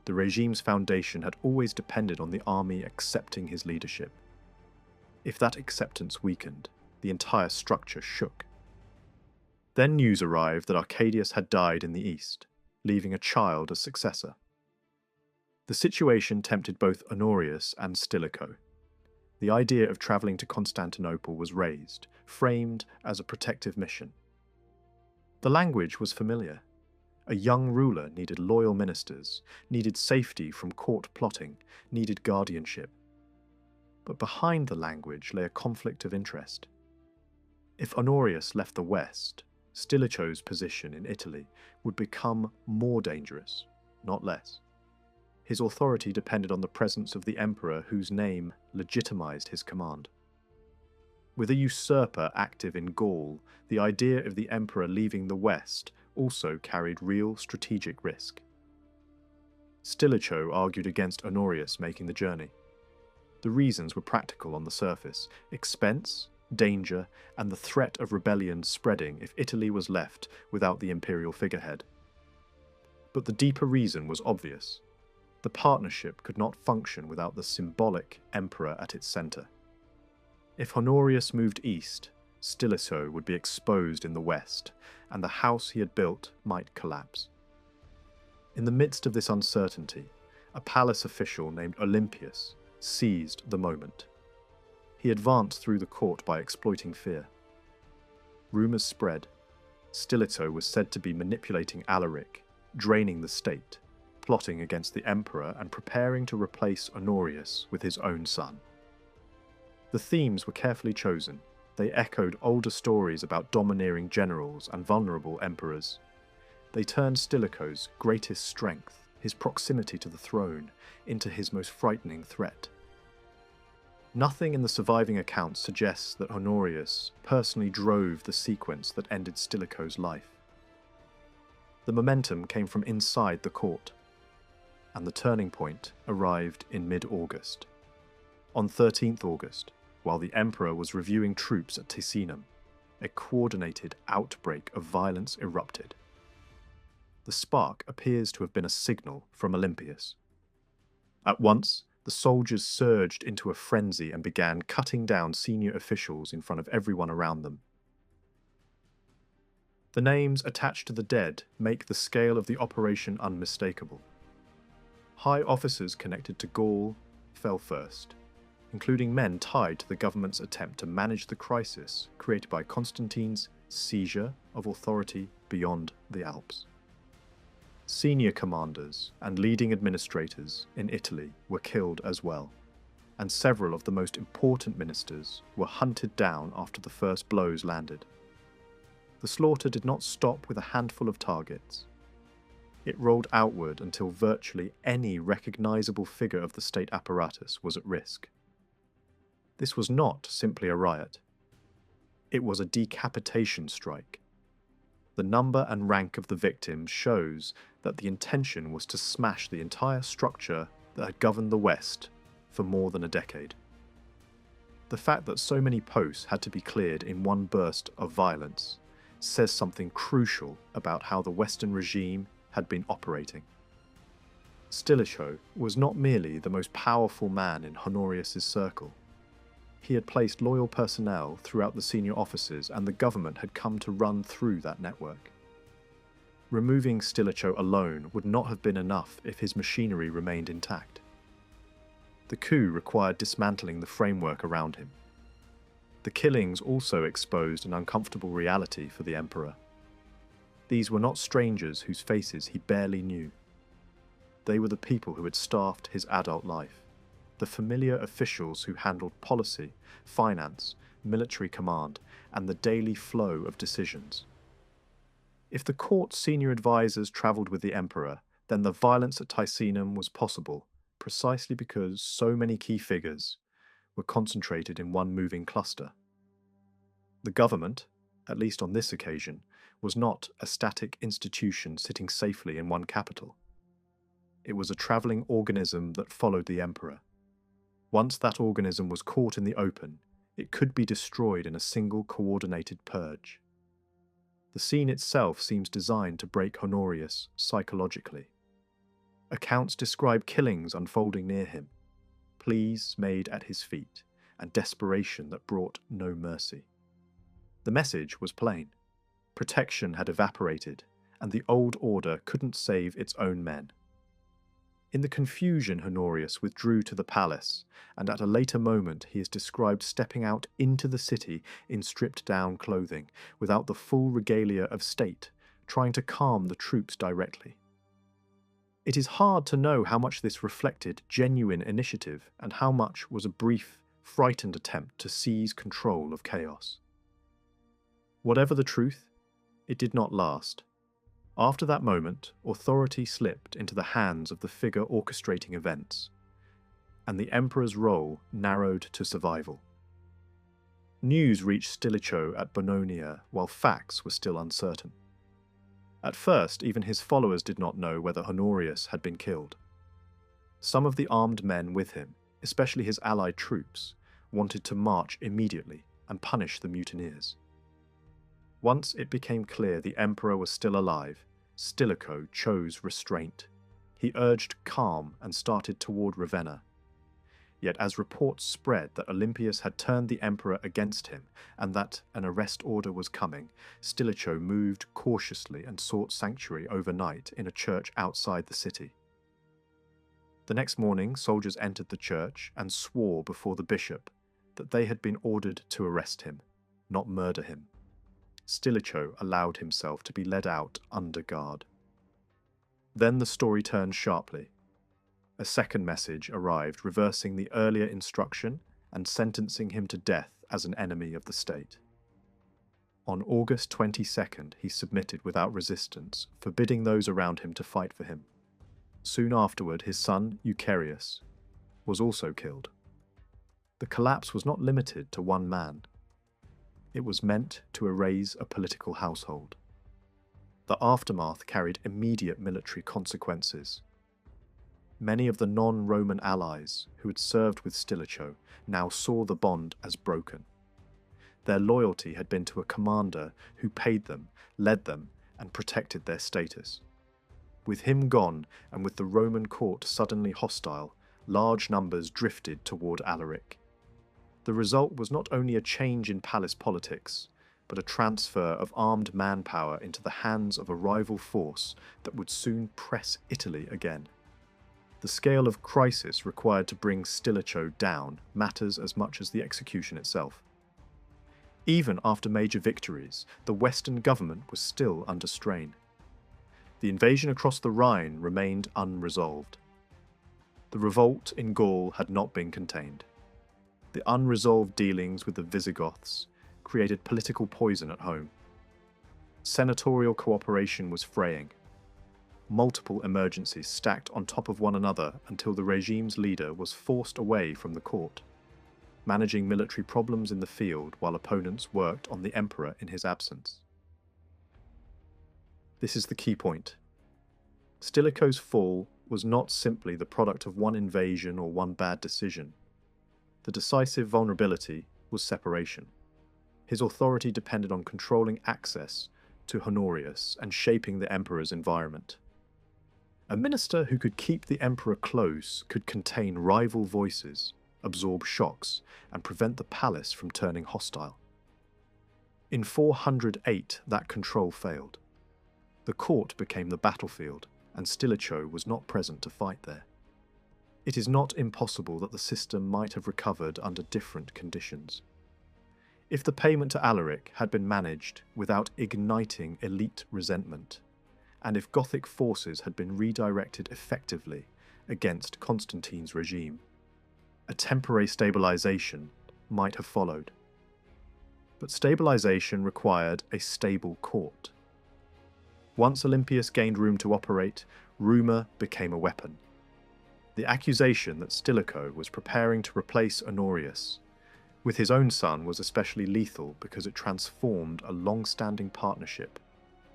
The regime's foundation had always depended on the army accepting his leadership. If that acceptance weakened, the entire structure shook. Then news arrived that Arcadius had died in the east, leaving a child as successor. The situation tempted both Honorius and Stilicho. The idea of travelling to Constantinople was raised, framed as a protective mission. The language was familiar. A young ruler needed loyal ministers, needed safety from court plotting, needed guardianship. But behind the language lay a conflict of interest. If Honorius left the west, Stilicho's position in Italy would become more dangerous, not less. His authority depended on the presence of the emperor whose name legitimized his command. With a usurper active in Gaul, the idea of the emperor leaving the west also carried real strategic risk. Stilicho argued against Honorius making the journey. The reasons were practical on the surface: expense, danger, and the threat of rebellion spreading if Italy was left without the imperial figurehead. But the deeper reason was obvious. The partnership could not function without the symbolic emperor at its centre. If Honorius moved east, Stilicho would be exposed in the west, and the house he had built might collapse. In the midst of this uncertainty, a palace official named Olympius seized the moment. He advanced through the court by exploiting fear. Rumours spread. Stilicho was said to be manipulating Alaric, draining the state, plotting against the emperor and preparing to replace Honorius with his own son. The themes were carefully chosen. They echoed older stories about domineering generals and vulnerable emperors. They turned Stilicho's greatest strength, his proximity to the throne, into his most frightening threat. Nothing in the surviving accounts suggests that Honorius personally drove the sequence that ended Stilicho's life. The momentum came from inside the court, and the turning point arrived in mid-August. On 13th August, while the emperor was reviewing troops at Ticinum, a coordinated outbreak of violence erupted. The spark appears to have been a signal from Olympius. At once, the soldiers surged into a frenzy and began cutting down senior officials in front of everyone around them. The names attached to the dead make the scale of the operation unmistakable. High officers connected to Gaul fell first, including men tied to the government's attempt to manage the crisis created by Constantine's seizure of authority beyond the Alps. Senior commanders and leading administrators in Italy were killed as well, and several of the most important ministers were hunted down after the first blows landed. The slaughter did not stop with a handful of targets. It rolled outward until virtually any recognizable figure of the state apparatus was at risk. This was not simply a riot. It was a decapitation strike. The number and rank of the victims shows that the intention was to smash the entire structure that had governed the West for more than a decade. The fact that so many posts had to be cleared in one burst of violence says something crucial about how the Western regime had been operating. Stilicho was not merely the most powerful man in Honorius's circle. He had placed loyal personnel throughout the senior offices, and the government had come to run through that network. Removing Stilicho alone would not have been enough if his machinery remained intact. The coup required dismantling the framework around him. The killings also exposed an uncomfortable reality for the emperor. These were not strangers whose faces he barely knew. They were the people who had staffed his adult life, the familiar officials who handled policy, finance, military command, and the daily flow of decisions. If the court's senior advisors travelled with the emperor, then the violence at Ticinum was possible, precisely because so many key figures were concentrated in one moving cluster. The government, at least on this occasion, was not a static institution sitting safely in one capital. It was a travelling organism that followed the emperor. Once that organism was caught in the open, it could be destroyed in a single coordinated purge. The scene itself seems designed to break Honorius psychologically. Accounts describe killings unfolding near him, pleas made at his feet, and desperation that brought no mercy. The message was plain. Protection had evaporated, and the old order couldn't save its own men. In the confusion, Honorius withdrew to the palace, and at a later moment he is described stepping out into the city in stripped-down clothing, without the full regalia of state, trying to calm the troops directly. It is hard to know how much this reflected genuine initiative and how much was a brief, frightened attempt to seize control of chaos. Whatever the truth, it did not last. After that moment, authority slipped into the hands of the figure orchestrating events, and the emperor's role narrowed to survival. News reached Stilicho at Bononia while facts were still uncertain. At first, even his followers did not know whether Honorius had been killed. Some of the armed men with him, especially his allied troops, wanted to march immediately and punish the mutineers. Once it became clear the emperor was still alive, Stilicho chose restraint. He urged calm and started toward Ravenna. Yet as reports spread that Olympius had turned the emperor against him and that an arrest order was coming, Stilicho moved cautiously and sought sanctuary overnight in a church outside the city. The next morning, soldiers entered the church and swore before the bishop that they had been ordered to arrest him, not murder him. Stilicho allowed himself to be led out under guard. Then the story turned sharply. A second message arrived reversing the earlier instruction and sentencing him to death as an enemy of the state. On August 22nd, he submitted without resistance, forbidding those around him to fight for him. Soon afterward, his son, Eucherius, was also killed. The collapse was not limited to one man. It was meant to erase a political household. The aftermath carried immediate military consequences. Many of the non-Roman allies who had served with Stilicho now saw the bond as broken. Their loyalty had been to a commander who paid them, led them, and protected their status. With him gone, and with the Roman court suddenly hostile, large numbers drifted toward Alaric. The result was not only a change in palace politics, but a transfer of armed manpower into the hands of a rival force that would soon press Italy again. The scale of crisis required to bring Stilicho down matters as much as the execution itself. Even after major victories, the Western government was still under strain. The invasion across the Rhine remained unresolved. The revolt in Gaul had not been contained. The unresolved dealings with the Visigoths created political poison at home. Senatorial cooperation was fraying. Multiple emergencies stacked on top of one another until the regime's leader was forced away from the court, managing military problems in the field while opponents worked on the emperor in his absence. This is the key point. Stilicho's fall was not simply the product of one invasion or one bad decision. The decisive vulnerability was separation. His authority depended on controlling access to Honorius and shaping the emperor's environment. A minister who could keep the emperor close could contain rival voices, absorb shocks, and prevent the palace from turning hostile. In 408, that control failed. The court became the battlefield, and Stilicho was not present to fight there. It is not impossible that the system might have recovered under different conditions. If the payment to Alaric had been managed without igniting elite resentment, and if Gothic forces had been redirected effectively against Constantine's regime, a temporary stabilization might have followed. But stabilization required a stable court. Once Olympius gained room to operate, rumour became a weapon. The accusation that Stilicho was preparing to replace Honorius with his own son was especially lethal because it transformed a long-standing partnership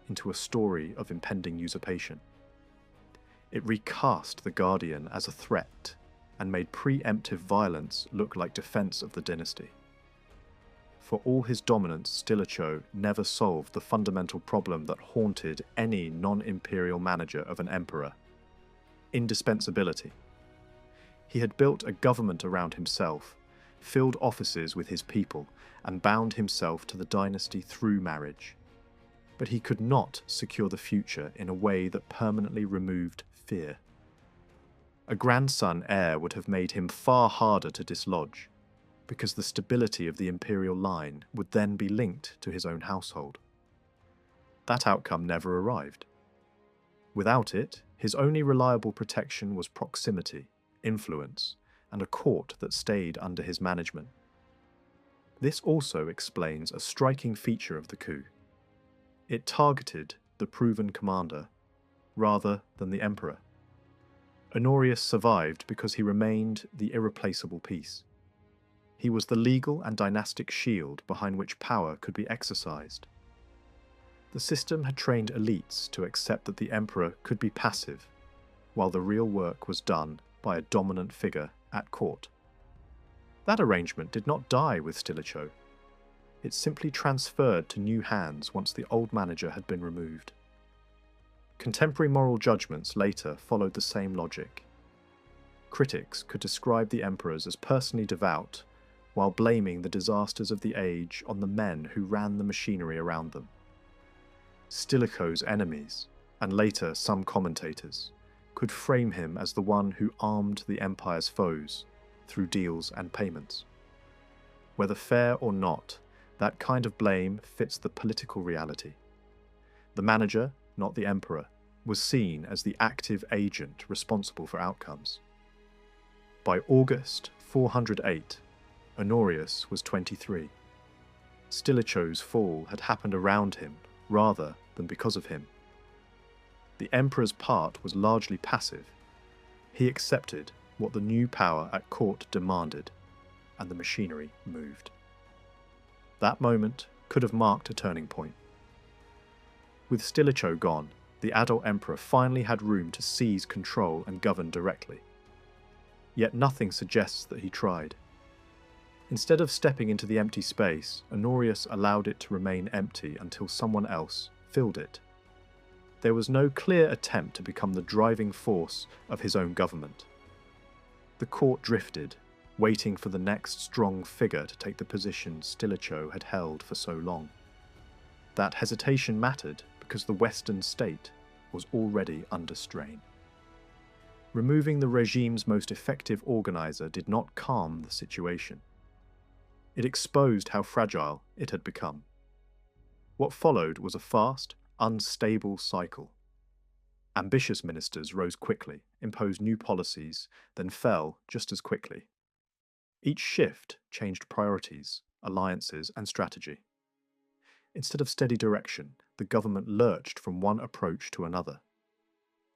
into a story of impending usurpation. It recast the Guardian as a threat and made preemptive violence look like defense of the dynasty. For all his dominance, Stilicho never solved the fundamental problem that haunted any non-imperial manager of an emperor: indispensability. He had built a government around himself, filled offices with his people, and bound himself to the dynasty through marriage. But he could not secure the future in a way that permanently removed fear. A grandson heir would have made him far harder to dislodge, because the stability of the imperial line would then be linked to his own household. That outcome never arrived. Without it, his only reliable protection was proximity, influence, and a court that stayed under his management. This also explains a striking feature of the coup. It targeted the proven commander, rather than the emperor. Honorius survived because he remained the irreplaceable piece. He was the legal and dynastic shield behind which power could be exercised. The system had trained elites to accept that the emperor could be passive, while the real work was done by a dominant figure at court. That arrangement did not die with Stilicho. It simply transferred to new hands once the old manager had been removed. Contemporary moral judgments later followed the same logic. Critics could describe the emperors as personally devout, while blaming the disasters of the age on the men who ran the machinery around them. Stilicho's enemies, and later some commentators, could frame him as the one who armed the empire's foes through deals and payments. Whether fair or not, that kind of blame fits the political reality. The manager, not the emperor, was seen as the active agent responsible for outcomes. By August 408, Honorius was 23. Stilicho's fall had happened around him rather than because of him. The emperor's part was largely passive. He accepted what the new power at court demanded, and the machinery moved. That moment could have marked a turning point. With Stilicho gone, the adult emperor finally had room to seize control and govern directly. Yet nothing suggests that he tried. Instead of stepping into the empty space, Honorius allowed it to remain empty until someone else filled it. There was no clear attempt to become the driving force of his own government. The court drifted, waiting for the next strong figure to take the position Stilicho had held for so long. That hesitation mattered because the Western state was already under strain. Removing the regime's most effective organizer did not calm the situation. It exposed how fragile it had become. What followed was a fast, unstable cycle. Ambitious ministers rose quickly, imposed new policies, then fell just as quickly. Each shift changed priorities, alliances, and strategy. Instead of steady direction, the government lurched from one approach to another.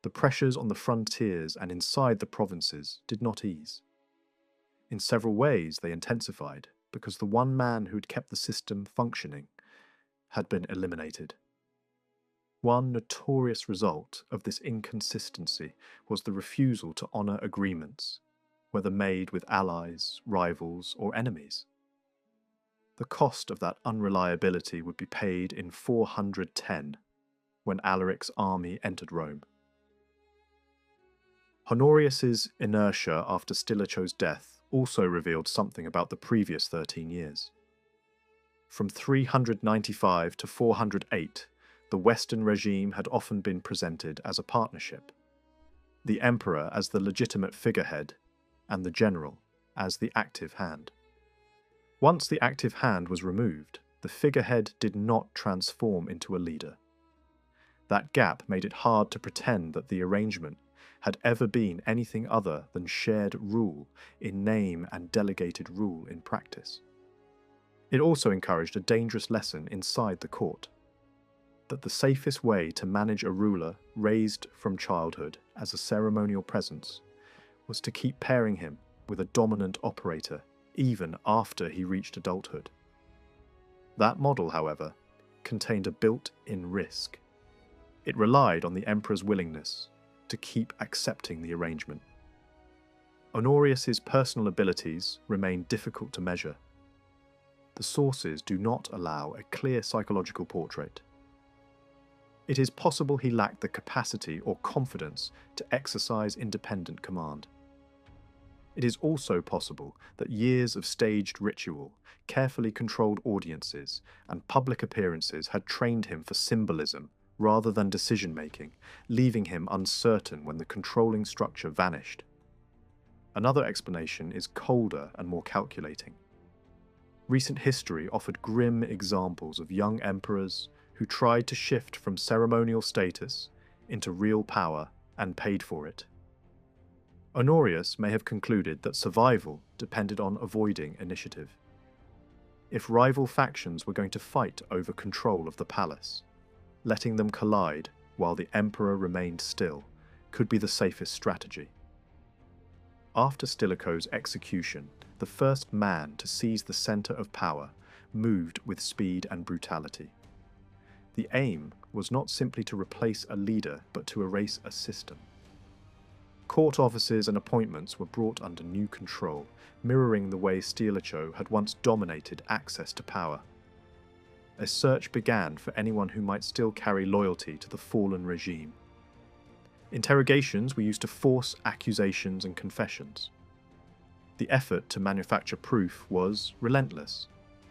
The pressures on the frontiers and inside the provinces did not ease. In several ways, they intensified, because the one man who had kept the system functioning had been eliminated. One notorious result of this inconsistency was the refusal to honour agreements, whether made with allies, rivals, or enemies. The cost of that unreliability would be paid in 410, when Alaric's army entered Rome. Honorius's inertia after Stilicho's death also revealed something about the previous 13 years. From 395 to 408, the Western regime had often been presented as a partnership, the emperor as the legitimate figurehead, and the general as the active hand. Once the active hand was removed, the figurehead did not transform into a leader. That gap made it hard to pretend that the arrangement had ever been anything other than shared rule in name and delegated rule in practice. It also encouraged a dangerous lesson inside the court, that the safest way to manage a ruler raised from childhood as a ceremonial presence was to keep pairing him with a dominant operator even after he reached adulthood. That model, however, contained a built-in risk. It relied on the emperor's willingness, to keep accepting the arrangement. Honorius's personal abilities remain difficult to measure. The sources do not allow a clear psychological portrait. It is possible he lacked the capacity or confidence to exercise independent command. It is also possible that years of staged ritual, carefully controlled audiences, and public appearances had trained him for symbolism rather than decision-making, leaving him uncertain when the controlling structure vanished. Another explanation is colder and more calculating. Recent history offered grim examples of young emperors who tried to shift from ceremonial status into real power and paid for it. Honorius may have concluded that survival depended on avoiding initiative. If rival factions were going to fight over control of the palace, letting them collide while the emperor remained still could be the safest strategy. After Stilicho's execution, the first man to seize the center of power moved with speed and brutality. The aim was not simply to replace a leader, but to erase a system. Court offices and appointments were brought under new control, mirroring the way Stilicho had once dominated access to power. A search began for anyone who might still carry loyalty to the fallen regime. Interrogations were used to force accusations and confessions. The effort to manufacture proof was relentless,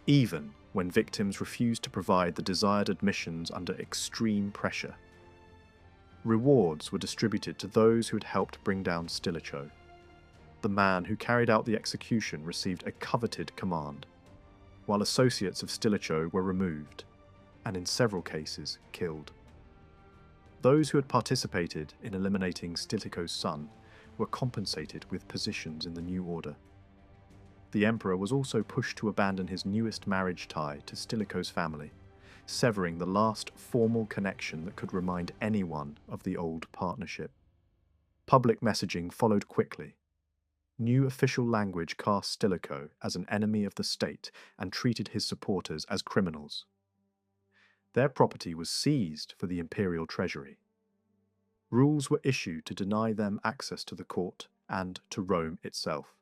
even when victims refused to provide the desired admissions under extreme pressure. Rewards were distributed to those who had helped bring down Stilicho. The man who carried out the execution received a coveted command, while associates of Stilicho were removed, and in several cases killed. Those who had participated in eliminating Stilicho's son were compensated with positions in the new order. The emperor was also pushed to abandon his newest marriage tie to Stilicho's family, severing the last formal connection that could remind anyone of the old partnership. Public messaging followed quickly. New official language cast Stilicho as an enemy of the state and treated his supporters as criminals. Their property was seized for the imperial treasury. Rules were issued to deny them access to the court and to Rome itself,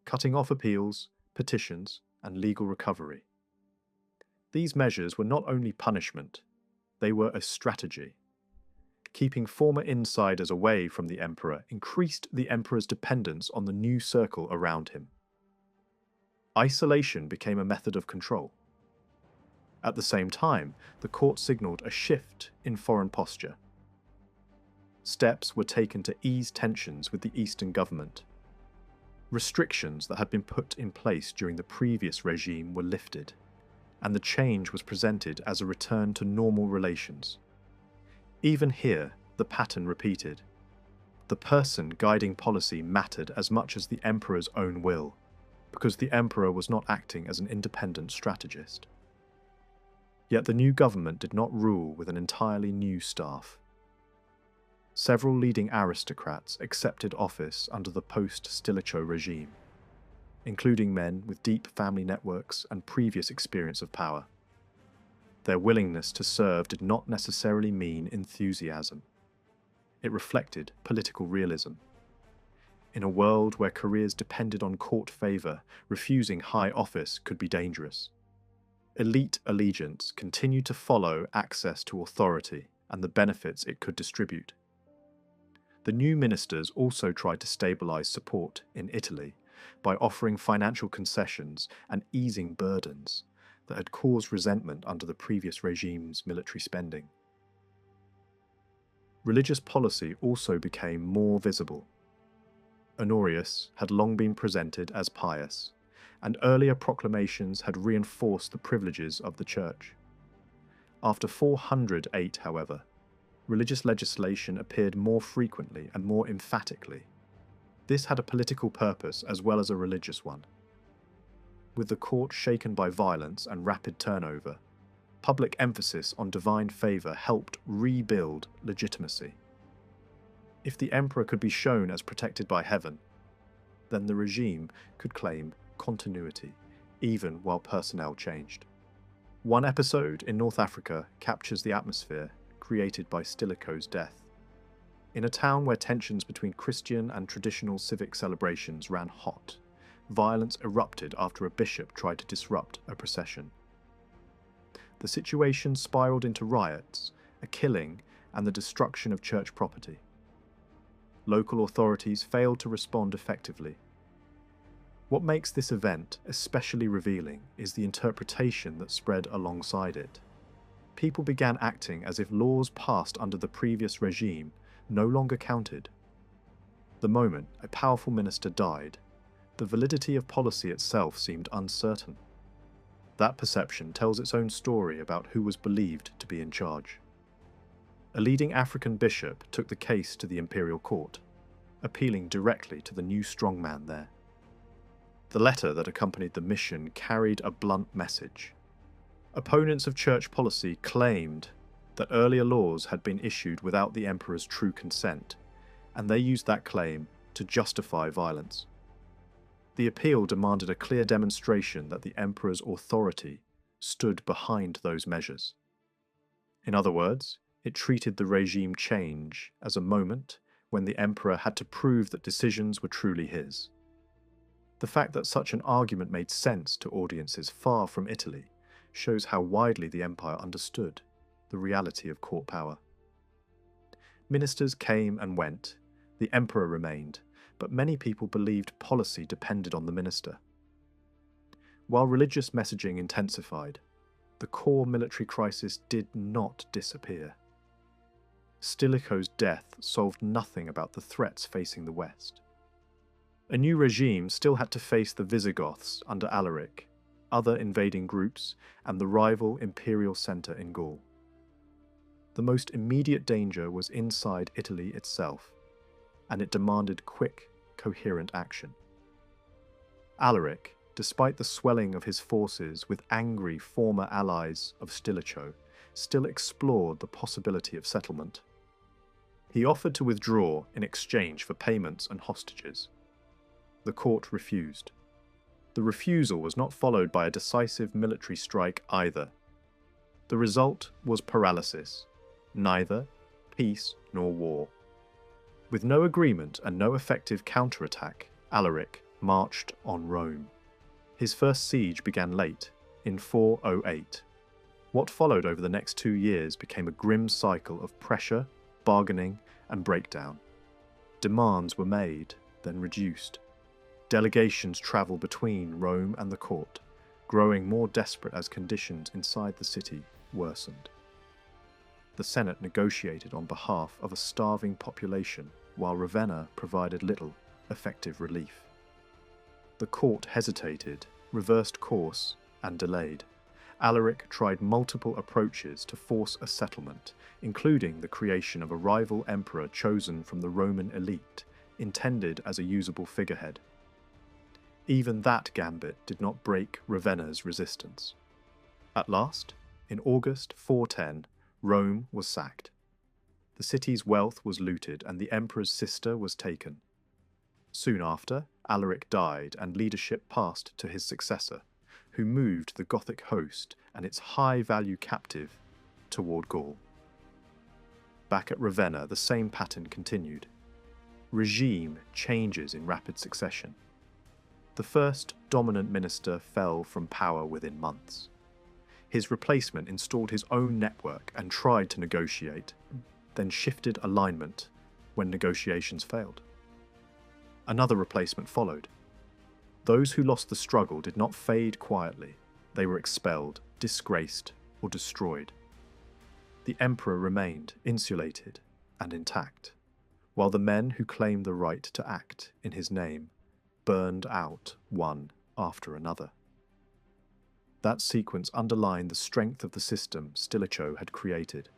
cutting off appeals, petitions, and legal recovery. These measures were not only punishment, they were a strategy. Keeping former insiders away from the emperor increased the emperor's dependence on the new circle around him. Isolation became a method of control. At the same time, the court signalled a shift in foreign posture. Steps were taken to ease tensions with the Eastern government. Restrictions that had been put in place during the previous regime were lifted, and the change was presented as a return to normal relations. Even here, the pattern repeated. The person guiding policy mattered as much as the emperor's own will, because the emperor was not acting as an independent strategist. Yet the new government did not rule with an entirely new staff. Several leading aristocrats accepted office under the post-Stilicho regime, including men with deep family networks and previous experience of power. Their willingness to serve did not necessarily mean enthusiasm. It reflected political realism. In a world where careers depended on court favour, refusing high office could be dangerous. Elite allegiance continued to follow access to authority and the benefits it could distribute. The new ministers also tried to stabilise support in Italy by offering financial concessions and easing burdens that had caused resentment under the previous regime's military spending. Religious policy also became more visible. Honorius had long been presented as pious, and earlier proclamations had reinforced the privileges of the Church. After 408, however, religious legislation appeared more frequently and more emphatically. This had a political purpose as well as a religious one. With the court shaken by violence and rapid turnover, public emphasis on divine favour helped rebuild legitimacy. If the emperor could be shown as protected by heaven, then the regime could claim continuity, even while personnel changed. One episode in North Africa captures the atmosphere created by Stilicho's death. In a town where tensions between Christian and traditional civic celebrations ran hot, violence erupted after a bishop tried to disrupt a procession. The situation spiraled into riots, a killing, and the destruction of church property. Local authorities failed to respond effectively. What makes this event especially revealing is the interpretation that spread alongside it. People began acting as if laws passed under the previous regime no longer counted. The moment a powerful minister died, the validity of policy itself seemed uncertain. That perception tells its own story about who was believed to be in charge. A leading African bishop took the case to the Imperial court, appealing directly to the new strongman there. The letter that accompanied the mission carried a blunt message. Opponents of church policy claimed that earlier laws had been issued without the emperor's true consent, and they used that claim to justify violence. The appeal demanded a clear demonstration that the emperor's authority stood behind those measures. In other words, it treated the regime change as a moment when the emperor had to prove that decisions were truly his. The fact that such an argument made sense to audiences far from Italy shows how widely the empire understood the reality of court power. Ministers came and went, the emperor remained, but many people believed policy depended on the minister. While religious messaging intensified, the core military crisis did not disappear. Stilicho's death solved nothing about the threats facing the West. A new regime still had to face the Visigoths under Alaric, other invading groups, and the rival Imperial centre in Gaul. The most immediate danger was inside Italy itself, and it demanded quick, coherent action. Alaric, despite the swelling of his forces with angry former allies of Stilicho, still explored the possibility of settlement. He offered to withdraw in exchange for payments and hostages. The court refused. The refusal was not followed by a decisive military strike either. The result was paralysis, neither peace nor war. With no agreement and no effective counterattack, Alaric marched on Rome. His first siege began late, in 408. What followed over the next 2 years became a grim cycle of pressure, bargaining, and breakdown. Demands were made, then reduced. Delegations travelled between Rome and the court, growing more desperate as conditions inside the city worsened. The Senate negotiated on behalf of a starving population, while Ravenna provided little effective relief. The court hesitated, reversed course, and delayed. Alaric tried multiple approaches to force a settlement, including the creation of a rival emperor chosen from the Roman elite, intended as a usable figurehead. Even that gambit did not break Ravenna's resistance. At last, in August 410, Rome was sacked. The city's wealth was looted and the emperor's sister was taken. Soon after, Alaric died and leadership passed to his successor, who moved the Gothic host and its high-value captive toward Gaul. Back at Ravenna, the same pattern continued. Regime changes in rapid succession. The first dominant minister fell from power within months. His replacement installed his own network and tried to negotiate, then shifted alignment when negotiations failed. Another replacement followed. Those who lost the struggle did not fade quietly. They were expelled, disgraced, or destroyed. The emperor remained insulated and intact, while the men who claimed the right to act in his name burned out one after another. That sequence underlined the strength of the system Stilicho had created.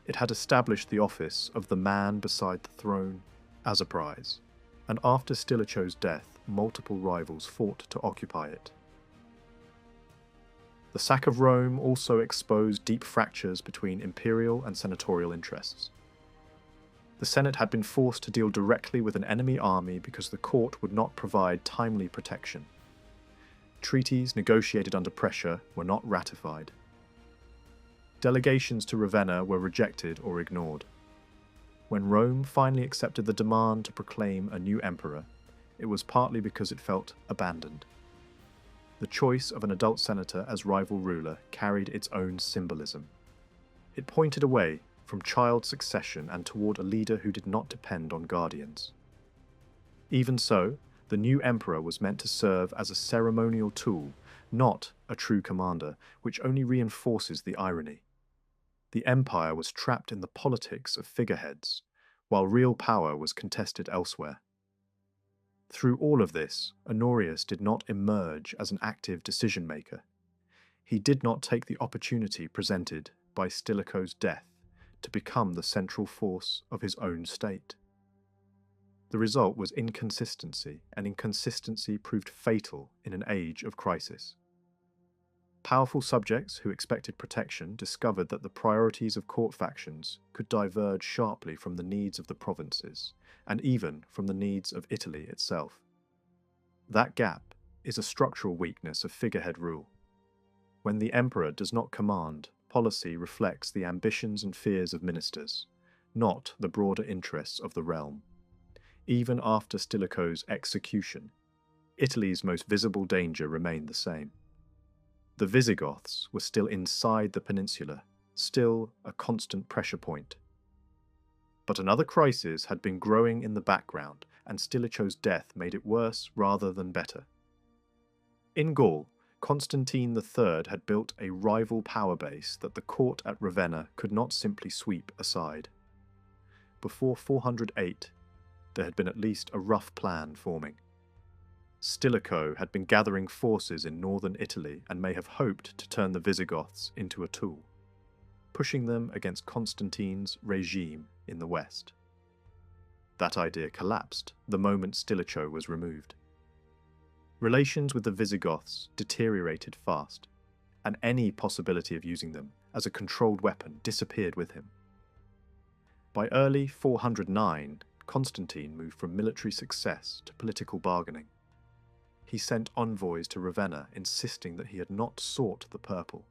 It had established the office of the man beside the throne as a prize, and after Stilicho's death, multiple rivals fought to occupy it. The sack of Rome also exposed deep fractures between imperial and senatorial interests. The Senate had been forced to deal directly with an enemy army because the court would not provide timely protection. Treaties negotiated under pressure were not ratified. Delegations to Ravenna were rejected or ignored. When Rome finally accepted the demand to proclaim a new emperor, it was partly because it felt abandoned. The choice of an adult senator as rival ruler carried its own symbolism. It pointed away from child succession and toward a leader who did not depend on guardians. Even so, the new emperor was meant to serve as a ceremonial tool, not a true commander, which only reinforces the irony. The empire was trapped in the politics of figureheads, while real power was contested elsewhere. Through all of this, Honorius did not emerge as an active decision-maker. He did not take the opportunity presented by Stilicho's death to become the central force of his own state. The result was inconsistency, and inconsistency proved fatal in an age of crisis. Powerful subjects who expected protection discovered that the priorities of court factions could diverge sharply from the needs of the provinces, and even from the needs of Italy itself. That gap is a structural weakness of figurehead rule. When the emperor does not command, policy reflects the ambitions and fears of ministers, not the broader interests of the realm. Even after Stilicho's execution, Italy's most visible danger remained the same. The Visigoths were still inside the peninsula, still a constant pressure point. But another crisis had been growing in the background, and Stilicho's death made it worse rather than better. In Gaul, Constantine III had built a rival power base that the court at Ravenna could not simply sweep aside. Before 408, there had been at least a rough plan forming. Stilicho had been gathering forces in northern Italy and may have hoped to turn the Visigoths into a tool, pushing them against Constantine's regime in the west. That idea collapsed the moment Stilicho was removed. Relations with the Visigoths deteriorated fast, and any possibility of using them as a controlled weapon disappeared with him. By early 409, Constantine moved from military success to political bargaining. He sent envoys to Ravenna insisting that he had not sought the purple,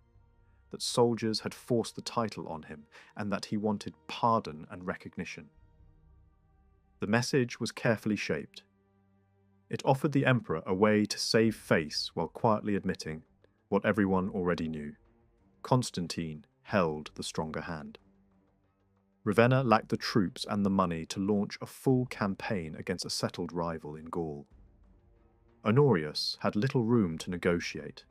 that soldiers had forced the title on him, and that he wanted pardon and recognition. The message was carefully shaped. It offered the emperor a way to save face while quietly admitting what everyone already knew. Constantine held the stronger hand. Ravenna lacked the troops and the money to launch a full campaign against a settled rival in Gaul. Honorius had little room to negotiate.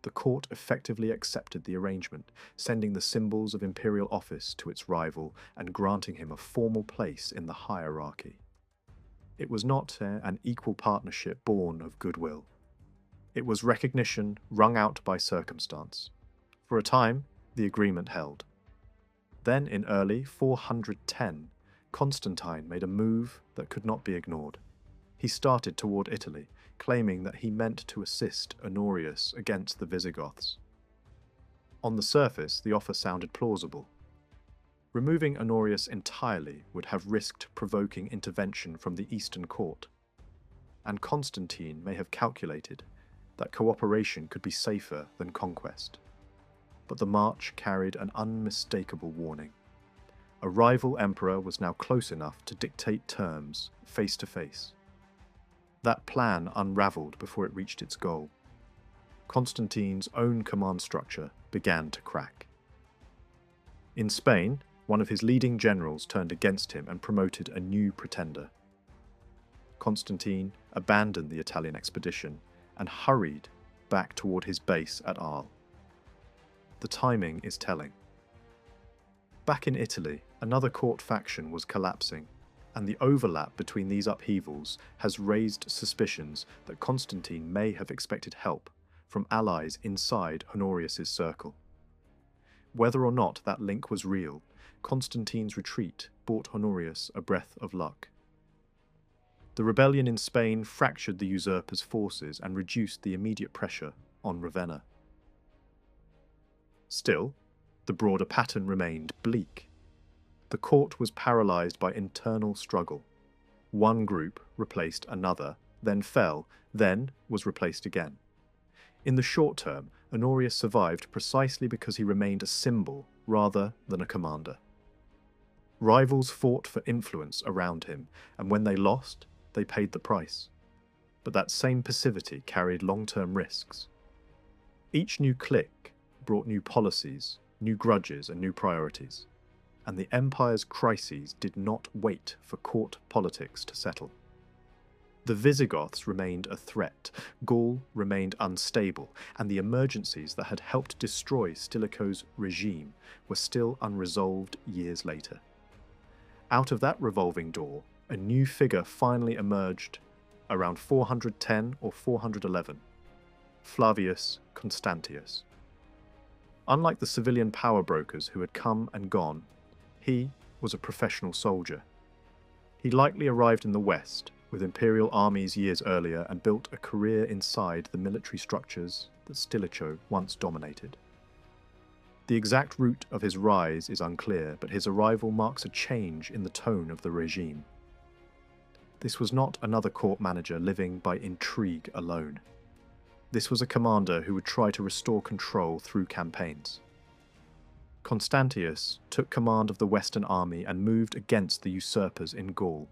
The court effectively accepted the arrangement, sending the symbols of imperial office to its rival and granting him a formal place in the hierarchy. It was not an equal partnership born of goodwill. It was recognition wrung out by circumstance. For a time, the agreement held. Then, in early 410, Constantine made a move that could not be ignored. He started toward Italy, claiming that he meant to assist Honorius against the Visigoths. On the surface, the offer sounded plausible. Removing Honorius entirely would have risked provoking intervention from the Eastern Court, and Constantine may have calculated that cooperation could be safer than conquest. But the march carried an unmistakable warning. A rival emperor was now close enough to dictate terms face to face. That plan unraveled before it reached its goal. Constantine's own command structure began to crack. In Spain, one of his leading generals turned against him and promoted a new pretender. Constantine abandoned the Italian expedition and hurried back toward his base at Arles. The timing is telling. Back in Italy, another court faction was collapsing, and the overlap between these upheavals has raised suspicions that Constantine may have expected help from allies inside Honorius's circle. Whether or not that link was real, Constantine's retreat brought Honorius a breath of luck. The rebellion in Spain fractured the usurper's forces and reduced the immediate pressure on Ravenna. Still, the broader pattern remained bleak. The court was paralysed by internal struggle. One group replaced another, then fell, then was replaced again. In the short term, Honorius survived precisely because he remained a symbol rather than a commander. Rivals fought for influence around him, and when they lost, they paid the price. But that same passivity carried long-term risks. Each new clique brought new policies, new grudges, and new priorities, and the empire's crises did not wait for court politics to settle. The Visigoths remained a threat, Gaul remained unstable, and the emergencies that had helped destroy Stilicho's regime were still unresolved years later. Out of that revolving door, a new figure finally emerged around 410 or 411, Flavius Constantius. Unlike the civilian power brokers who had come and gone, he was a professional soldier. He likely arrived in the West with imperial armies years earlier and built a career inside the military structures that Stilicho once dominated. The exact route of his rise is unclear, but his arrival marks a change in the tone of the regime. This was not another court manager living by intrigue alone. This was a commander who would try to restore control through campaigns. Constantius took command of the Western army and moved against the usurpers in Gaul.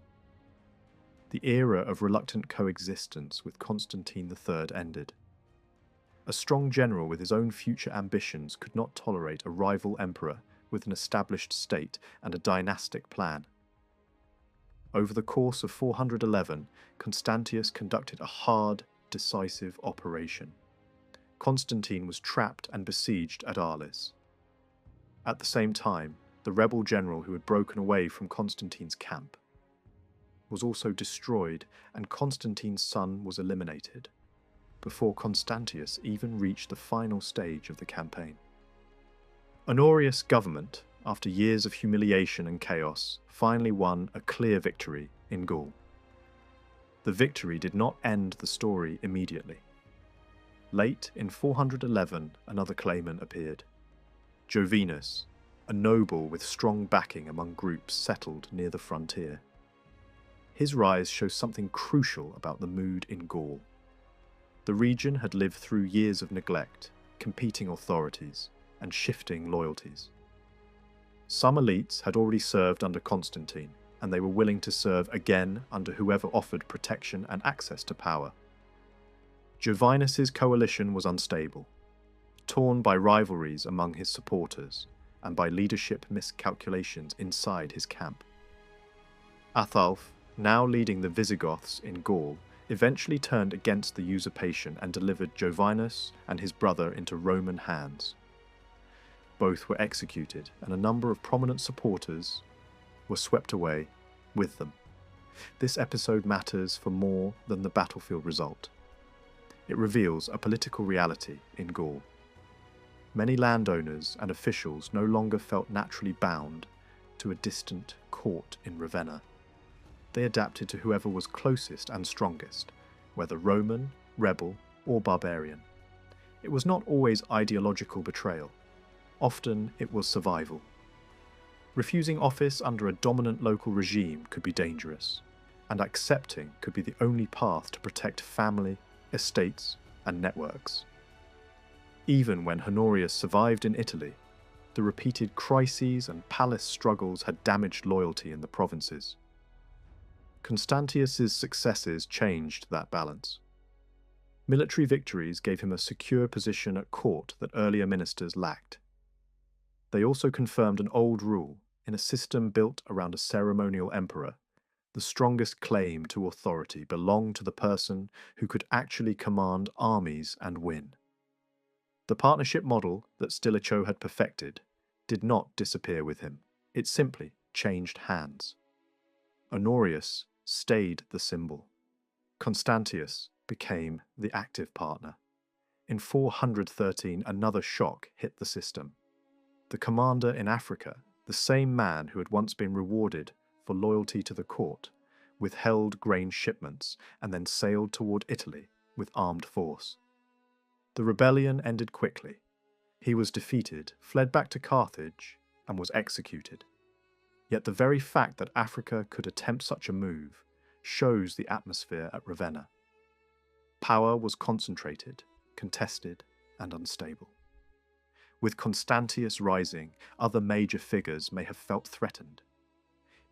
The era of reluctant coexistence with Constantine III ended. A strong general with his own future ambitions could not tolerate a rival emperor with an established state and a dynastic plan. Over the course of 411, Constantius conducted a hard, decisive operation. Constantine was trapped and besieged at Arles. At the same time, the rebel general who had broken away from Constantine's camp was also destroyed, and Constantine's son was eliminated, before Constantius even reached the final stage of the campaign. Honorius' government, after years of humiliation and chaos, finally won a clear victory in Gaul. The victory did not end the story immediately. Late in 411, another claimant appeared. Jovinus, a noble with strong backing among groups settled near the frontier. His rise shows something crucial about the mood in Gaul. The region had lived through years of neglect, competing authorities, and shifting loyalties. Some elites had already served under Constantine, and they were willing to serve again under whoever offered protection and access to power. Jovinus's coalition was unstable, torn by rivalries among his supporters and by leadership miscalculations inside his camp. Athalf, now leading the Visigoths in Gaul, eventually turned against the usurpation and delivered Jovinus and his brother into Roman hands. Both were executed, and a number of prominent supporters were swept away with them. This episode matters for more than the battlefield result. It reveals a political reality in Gaul. Many landowners and officials no longer felt naturally bound to a distant court in Ravenna. They adapted to whoever was closest and strongest, whether Roman, rebel, or barbarian. It was not always ideological betrayal. Often it was survival. Refusing office under a dominant local regime could be dangerous, and accepting could be the only path to protect family, estates, and networks. Even when Honorius survived in Italy, the repeated crises and palace struggles had damaged loyalty in the provinces. Constantius's successes changed that balance. Military victories gave him a secure position at court that earlier ministers lacked. They also confirmed an old rule: in a system built around a ceremonial emperor, the strongest claim to authority belonged to the person who could actually command armies and win. The partnership model that Stilicho had perfected did not disappear with him. It simply changed hands. Honorius stayed the symbol. Constantius became the active partner. In 413, another shock hit the system. The commander in Africa, the same man who had once been rewarded for loyalty to the court, withheld grain shipments and then sailed toward Italy with armed force. The rebellion ended quickly. He was defeated, fled back to Carthage, and was executed. Yet the very fact that Africa could attempt such a move shows the atmosphere at Ravenna. Power was concentrated, contested, and unstable. With Constantius rising, other major figures may have felt threatened.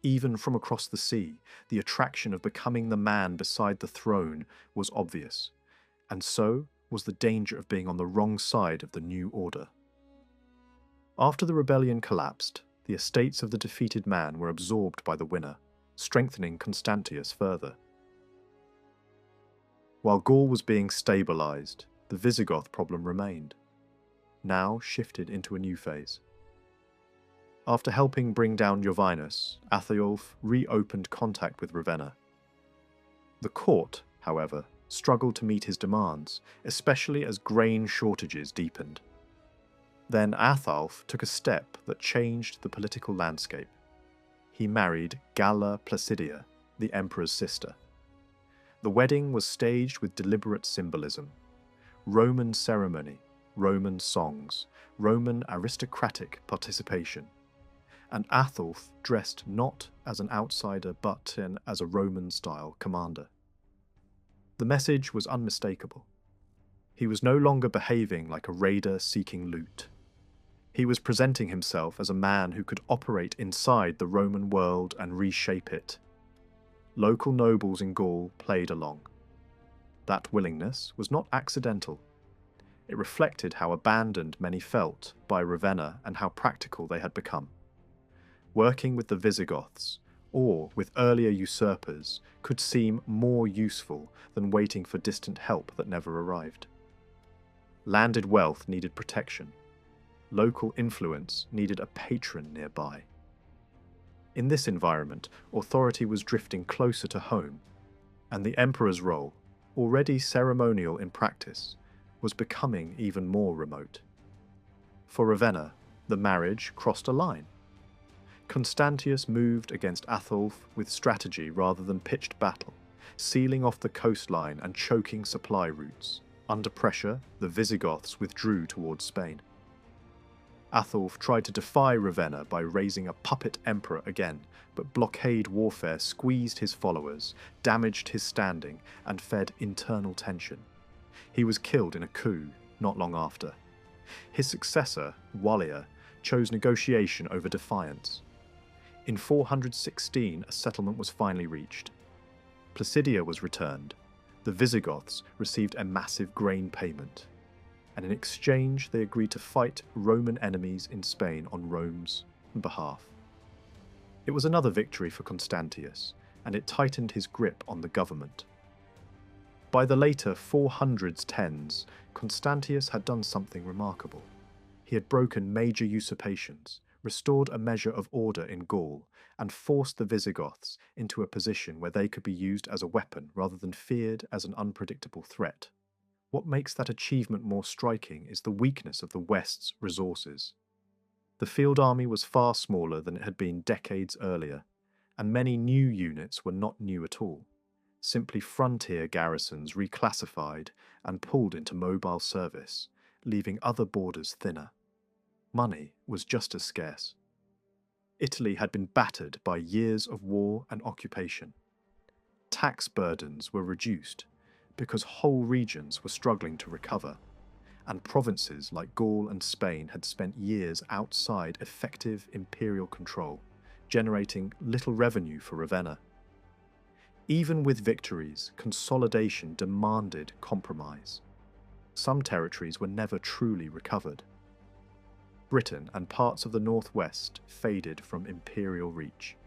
Even from across the sea, the attraction of becoming the man beside the throne was obvious, and so was the danger of being on the wrong side of the new order. After the rebellion collapsed, the estates of the defeated man were absorbed by the winner, strengthening Constantius further. While Gaul was being stabilized, the Visigoth problem remained, now shifted into a new phase. After helping bring down Jovinus, Athiulf reopened contact with Ravenna. The court, however, struggled to meet his demands, especially as grain shortages deepened. Then Athiulf took a step that changed the political landscape. He married Galla Placidia, the emperor's sister. The wedding was staged with deliberate symbolism. Roman ceremony, Roman songs, Roman aristocratic participation. And Athiulf dressed not as an outsider but as a Roman-style commander. The message was unmistakable. He was no longer behaving like a raider seeking loot. He was presenting himself as a man who could operate inside the Roman world and reshape it. Local nobles in Gaul played along. That willingness was not accidental. It reflected how abandoned many felt by Ravenna and how practical they had become. Working with the Visigoths, or with earlier usurpers, could seem more useful than waiting for distant help that never arrived. Landed wealth needed protection. Local influence needed a patron nearby. In this environment, authority was drifting closer to home, and the emperor's role, already ceremonial in practice, was becoming even more remote. For Ravenna, the marriage crossed a line. Constantius moved against Athiulf with strategy rather than pitched battle, sealing off the coastline and choking supply routes. Under pressure, the Visigoths withdrew towards Spain. Athiulf tried to defy Ravenna by raising a puppet emperor again, but blockade warfare squeezed his followers, damaged his standing, and fed internal tension. He was killed in a coup not long after. His successor, Wallia, chose negotiation over defiance. In 416, a settlement was finally reached. Placidia was returned. The Visigoths received a massive grain payment, and in exchange they agreed to fight Roman enemies in Spain on Rome's behalf. It was another victory for Constantius, and it tightened his grip on the government. By the later 410s, Constantius had done something remarkable. He had broken major usurpations, restored a measure of order in Gaul, and forced the Visigoths into a position where they could be used as a weapon rather than feared as an unpredictable threat. What makes that achievement more striking is the weakness of the West's resources. The field army was far smaller than it had been decades earlier, and many new units were not new at all, simply frontier garrisons reclassified and pulled into mobile service, leaving other borders thinner. Money was just as scarce. Italy had been battered by years of war and occupation. Tax burdens were reduced because whole regions were struggling to recover, and provinces like Gaul and Spain had spent years outside effective imperial control, generating little revenue for Ravenna. Even with victories, consolidation demanded compromise. Some territories were never truly recovered. Britain and parts of the northwest faded from imperial reach.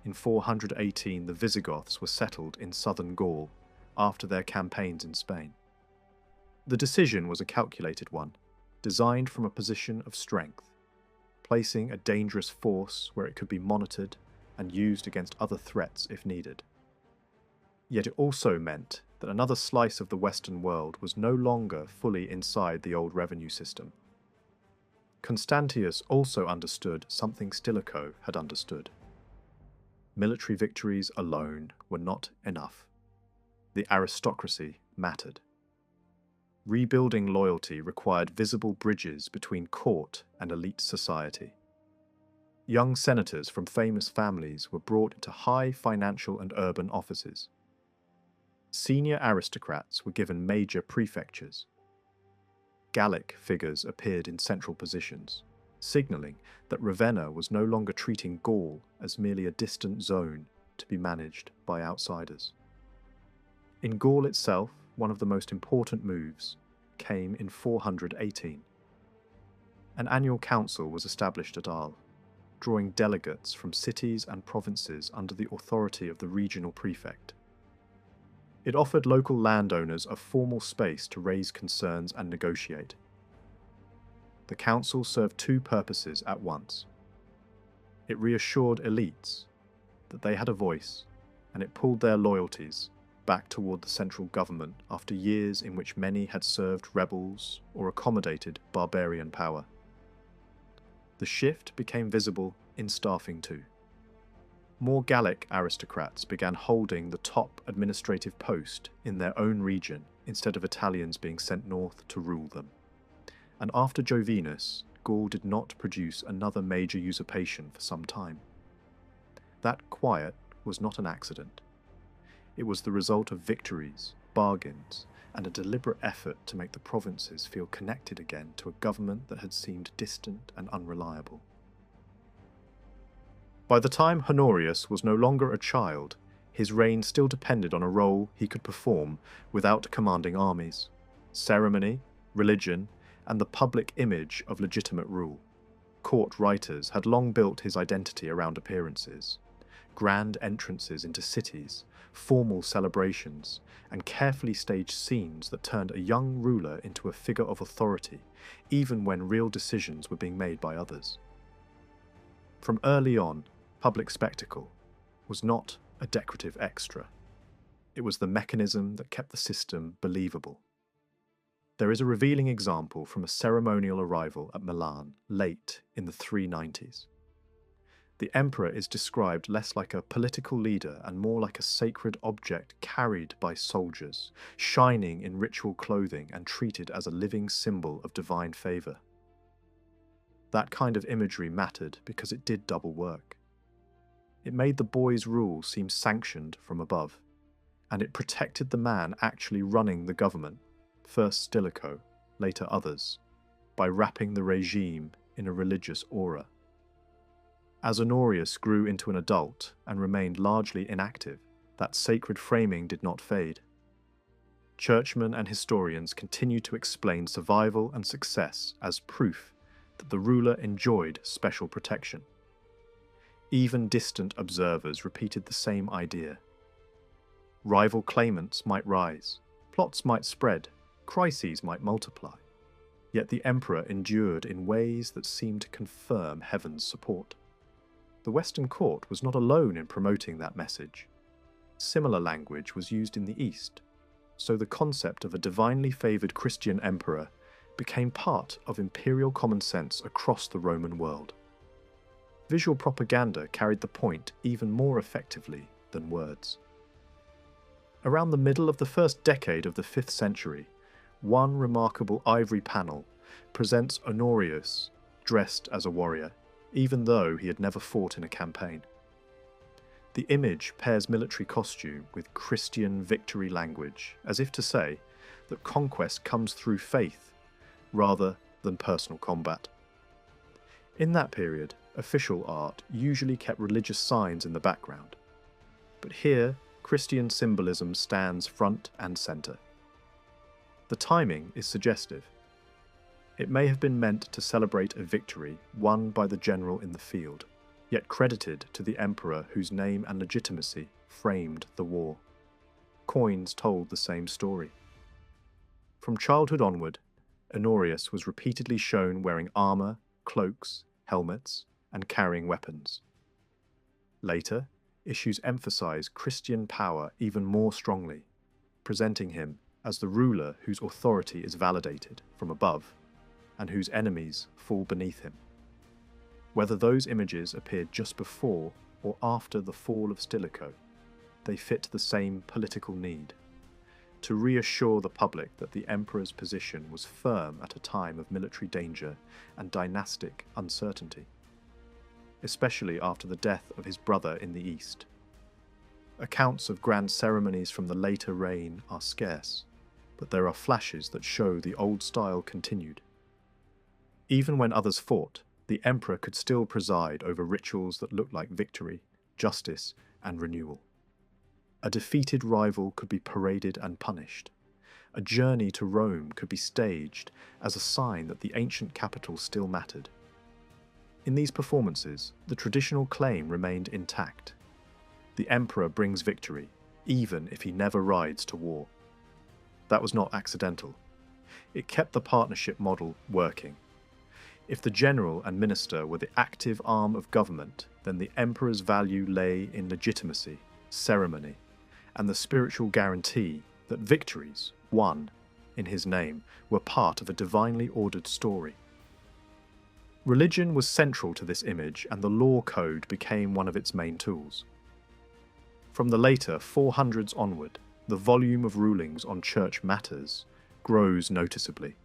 In 418, the Visigoths were settled in southern Gaul after their campaigns in Spain. The decision was a calculated one, designed from a position of strength, placing a dangerous force where it could be monitored and used against other threats if needed. Yet it also meant that another slice of the Western world was no longer fully inside the old revenue system. Constantius also understood something Stilicho had understood. Military victories alone were not enough. The aristocracy mattered. Rebuilding loyalty required visible bridges between court and elite society. Young senators from famous families were brought into high financial and urban offices. Senior aristocrats were given major prefectures. Gallic figures appeared in central positions. signalling that Ravenna was no longer treating Gaul as merely a distant zone to be managed by outsiders. In Gaul itself, one of the most important moves came in 418. An annual council was established at Arles, drawing delegates from cities and provinces under the authority of the regional prefect. It offered local landowners a formal space to raise concerns and negotiate. The council served two purposes at once. It reassured elites that they had a voice, and it pulled their loyalties back toward the central government after years in which many had served rebels or accommodated barbarian power. The shift became visible in staffing too. More Gallic aristocrats began holding the top administrative post in their own region instead of Italians being sent north to rule them. And after Jovinus, Gaul did not produce another major usurpation for some time. That quiet was not an accident. It was the result of victories, bargains, and a deliberate effort to make the provinces feel connected again to a government that had seemed distant and unreliable. By the time Honorius was no longer a child, his reign still depended on a role he could perform without commanding armies, ceremony, religion, and the public image of legitimate rule. Court writers had long built his identity around appearances. Grand entrances into cities, formal celebrations, and carefully staged scenes that turned a young ruler into a figure of authority, even when real decisions were being made by others. From early on, public spectacle was not a decorative extra. It was the mechanism that kept the system believable. There is a revealing example from a ceremonial arrival at Milan late in the 390s. The emperor is described less like a political leader and more like a sacred object carried by soldiers, shining in ritual clothing and treated as a living symbol of divine favour. That kind of imagery mattered because it did double work. It made the boy's rule seem sanctioned from above, and it protected the man actually running the government, first Stilicho, later others, by wrapping the regime in a religious aura. As Honorius grew into an adult and remained largely inactive, that sacred framing did not fade. Churchmen and historians continue to explain survival and success as proof that the ruler enjoyed special protection. Even distant observers repeated the same idea. Rival claimants might rise, plots might spread, crises might multiply, yet the emperor endured in ways that seemed to confirm heaven's support. The Western court was not alone in promoting that message. Similar language was used in the East, so the concept of a divinely favoured Christian emperor became part of imperial common sense across the Roman world. Visual propaganda carried the point even more effectively than words. Around the middle of the first decade of the 5th century, one remarkable ivory panel presents Honorius dressed as a warrior, even though he had never fought in a campaign. The image pairs military costume with Christian victory language, as if to say that conquest comes through faith rather than personal combat. In that period, official art usually kept religious signs in the background, but here Christian symbolism stands front and centre. The timing is suggestive. It may have been meant to celebrate a victory won by the general in the field, yet credited to the emperor whose name and legitimacy framed the war. Coins told the same story. From childhood onward, Honorius was repeatedly shown wearing armour, cloaks, helmets, and carrying weapons. Later, issues emphasise Christian power even more strongly, presenting him as the ruler whose authority is validated from above and whose enemies fall beneath him. Whether those images appeared just before or after the fall of Stilicho, they fit the same political need: to reassure the public that the emperor's position was firm at a time of military danger and dynastic uncertainty, especially after the death of his brother in the east. Accounts of grand ceremonies from the later reign are scarce, but there are flashes that show the old style continued. Even when others fought, the emperor could still preside over rituals that looked like victory, justice, and renewal. A defeated rival could be paraded and punished. A journey to Rome could be staged as a sign that the ancient capital still mattered. In these performances, the traditional claim remained intact. The emperor brings victory, even if he never rides to war. That was not accidental. It kept the partnership model working. If the general and minister were the active arm of government, then the emperor's value lay in legitimacy, ceremony, and the spiritual guarantee that victories, won in his name, were part of a divinely ordered story. Religion was central to this image, and the law code became one of its main tools. From the later 400s onward, the volume of rulings on church matters grows noticeably.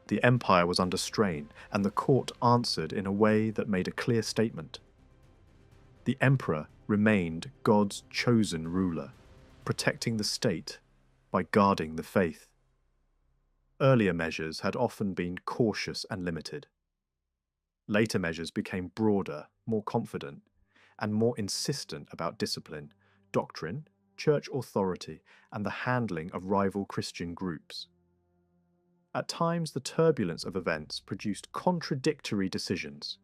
The empire was under strain, and the court answered in a way that made a clear statement. The emperor remained God's chosen ruler, protecting the state by guarding the faith. Earlier measures had often been cautious and limited. Later measures became broader, more confident, and more insistent about discipline, doctrine, church authority, and the handling of rival Christian groups. At times, the turbulence of events produced contradictory decisions,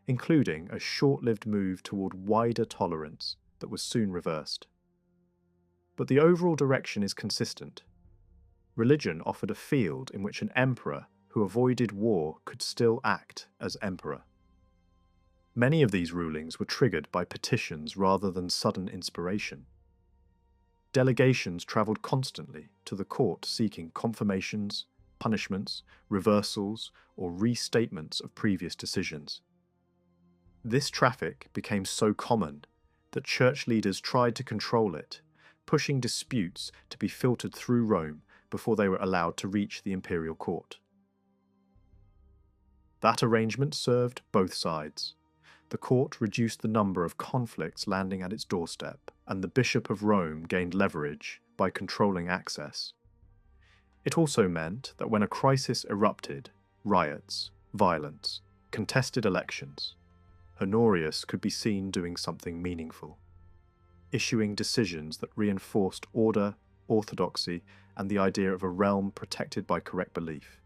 including a short-lived move toward wider tolerance that was soon reversed. But the overall direction is consistent. Religion offered a field in which an emperor who avoided war could still act as emperor. Many of these rulings were triggered by petitions rather than sudden inspiration. Delegations travelled constantly to the court seeking confirmations, punishments, reversals, or restatements of previous decisions. This traffic became so common that church leaders tried to control it, pushing disputes to be filtered through Rome before they were allowed to reach the imperial court. That arrangement served both sides. The court reduced the number of conflicts landing at its doorstep, and the Bishop of Rome gained leverage by controlling access. It also meant that when a crisis erupted, riots, violence, contested elections, Honorius could be seen doing something meaningful, issuing decisions that reinforced order, orthodoxy, and the idea of a realm protected by correct belief.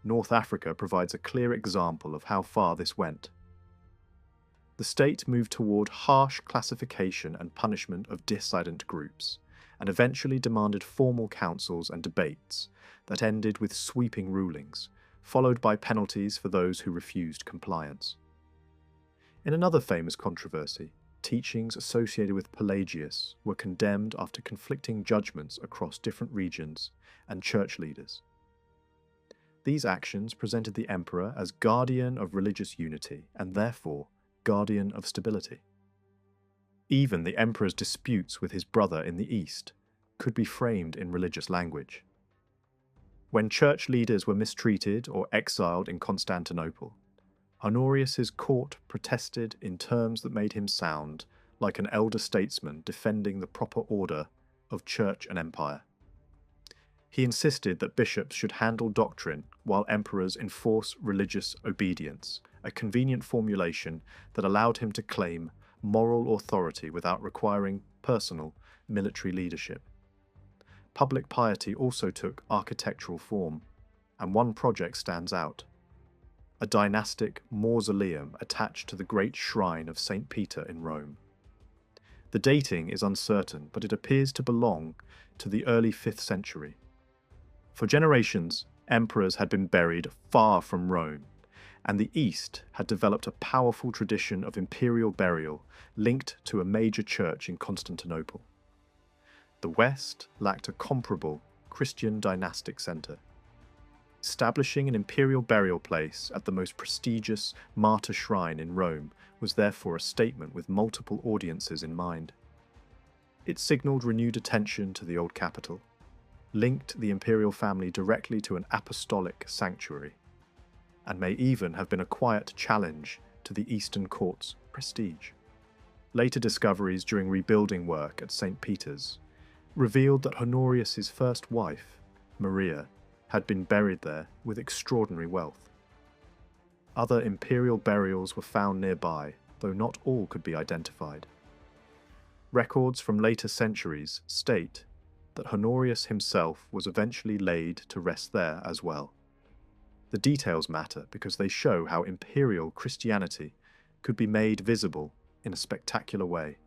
North Africa provides a clear example of how far this went. The state moved toward harsh classification and punishment of dissident groups, and eventually demanded formal councils and debates that ended with sweeping rulings, followed by penalties for those who refused compliance. In another famous controversy, teachings associated with Pelagius were condemned after conflicting judgments across different regions and church leaders. These actions presented the emperor as guardian of religious unity and therefore guardian of stability. Even the emperor's disputes with his brother in the east could be framed in religious language. When church leaders were mistreated or exiled in Constantinople, Honorius's court protested in terms that made him sound like an elder statesman defending the proper order of church and empire. He insisted that bishops should handle doctrine while emperors enforce religious obedience, a convenient formulation that allowed him to claim moral authority without requiring personal military leadership. Public piety also took architectural form, and one project stands out: a dynastic mausoleum attached to the great shrine of St. Peter in Rome. The dating is uncertain, but it appears to belong to the early 5th century. For generations, emperors had been buried far from Rome, and the East had developed a powerful tradition of imperial burial linked to a major church in Constantinople. The West lacked a comparable Christian dynastic centre. Establishing an imperial burial place at the most prestigious martyr shrine in Rome was therefore a statement with multiple audiences in mind. It signalled renewed attention to the old capital, linked the imperial family directly to an apostolic sanctuary, and may even have been a quiet challenge to the Eastern court's prestige. Later discoveries during rebuilding work at St. Peter's revealed that Honorius's first wife, Maria, had been buried there with extraordinary wealth. Other imperial burials were found nearby, though not all could be identified. Records from later centuries state that Honorius himself was eventually laid to rest there as well. The details matter because they show how imperial Christianity could be made visible in a spectacular way.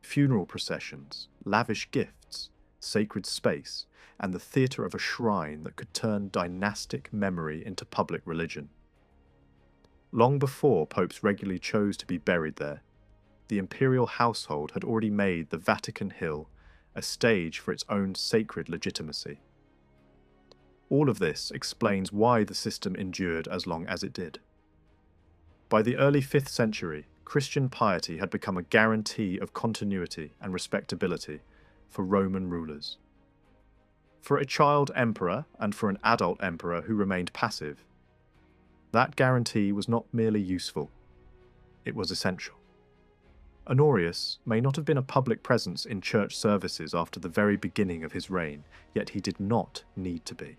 Funeral processions, lavish gifts, sacred space, and the theatre of a shrine that could turn dynastic memory into public religion. Long before popes regularly chose to be buried there, the imperial household had already made the Vatican Hill a stage for its own sacred legitimacy. All of this explains why the system endured as long as it did. By the early 5th century, Christian piety had become a guarantee of continuity and respectability for Roman rulers. For a child emperor and for an adult emperor who remained passive, that guarantee was not merely useful, it was essential. Honorius may not have been a public presence in church services after the very beginning of his reign, yet he did not need to be.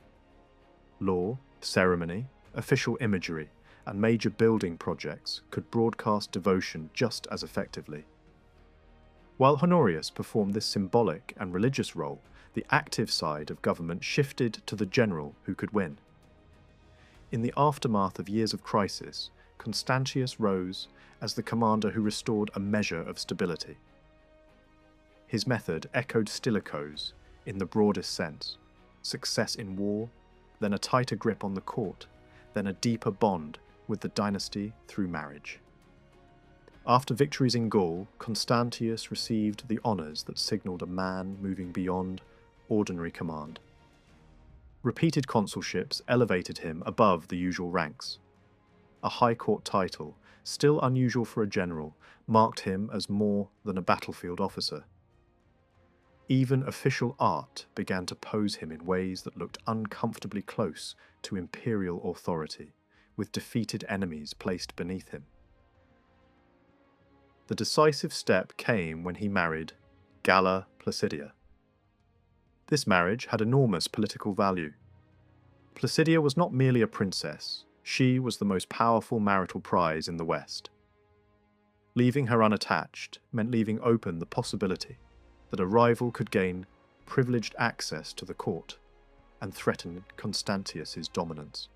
Law, ceremony, official imagery, and major building projects could broadcast devotion just as effectively. While Honorius performed this symbolic and religious role, the active side of government shifted to the general who could win. In the aftermath of years of crisis, Constantius rose as the commander who restored a measure of stability. His method echoed Stilicho's in the broadest sense: success in war, then a tighter grip on the court, then a deeper bond with the dynasty through marriage. After victories in Gaul, Constantius received the honours that signalled a man moving beyond ordinary command. Repeated consulships elevated him above the usual ranks. A high court title, still unusual for a general, marked him as more than a battlefield officer. Even official art began to pose him in ways that looked uncomfortably close to imperial authority, with defeated enemies placed beneath him. The decisive step came when he married Galla Placidia. This marriage had enormous political value. Placidia was not merely a princess, she was the most powerful marital prize in the West. Leaving her unattached meant leaving open the possibility that a rival could gain privileged access to the court and threaten Constantius's dominance.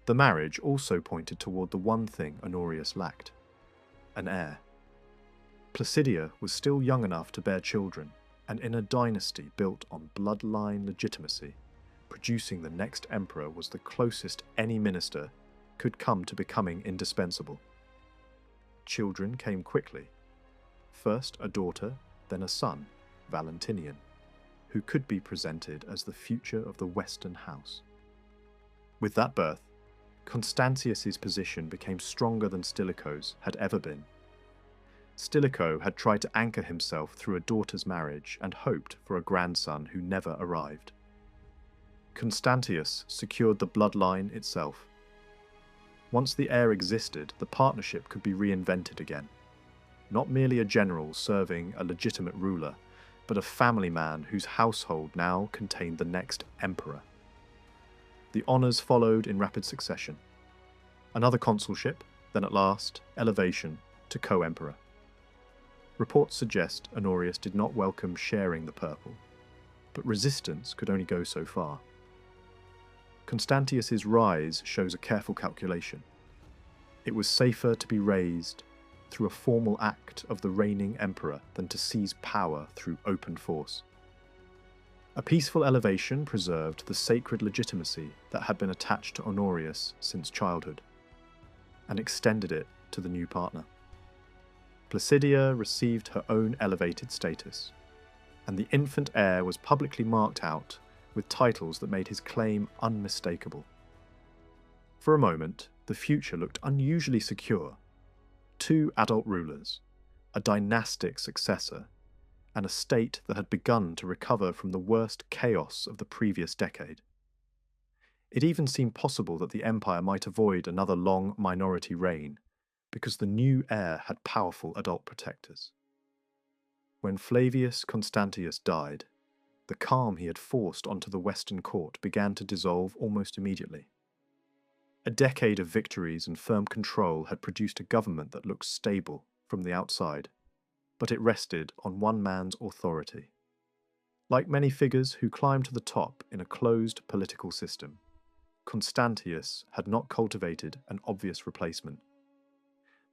The marriage also pointed toward the one thing Honorius lacked: an heir. Placidia was still young enough to bear children, and in a dynasty built on bloodline legitimacy, producing the next emperor was the closest any minister could come to becoming indispensable. Children came quickly. First a daughter, then a son, Valentinian, who could be presented as the future of the Western house. With that birth, Constantius's position became stronger than Stilicho's had ever been. Stilicho had tried to anchor himself through a daughter's marriage and hoped for a grandson who never arrived. Constantius secured the bloodline itself. Once the heir existed, the partnership could be reinvented again. Not merely a general serving a legitimate ruler, but a family man whose household now contained the next emperor. The honours followed in rapid succession. Another consulship, then at last, elevation to co-emperor. Reports suggest Honorius did not welcome sharing the purple, but resistance could only go so far. Constantius's rise shows a careful calculation. It was safer to be raised through a formal act of the reigning emperor than to seize power through open force. A peaceful elevation preserved the sacred legitimacy that had been attached to Honorius since childhood, and extended it to the new partner. Placidia received her own elevated status, and the infant heir was publicly marked out with titles that made his claim unmistakable. For a moment, the future looked unusually secure. 2 adult rulers, a dynastic successor, and a state that had begun to recover from the worst chaos of the previous decade. It even seemed possible that the empire might avoid another long minority reign, because the new heir had powerful adult protectors. When Flavius Constantius died, the calm he had forced onto the Western court began to dissolve almost immediately. A decade of victories and firm control had produced a government that looked stable from the outside, but it rested on one man's authority. Like many figures who climbed to the top in a closed political system, Constantius had not cultivated an obvious replacement.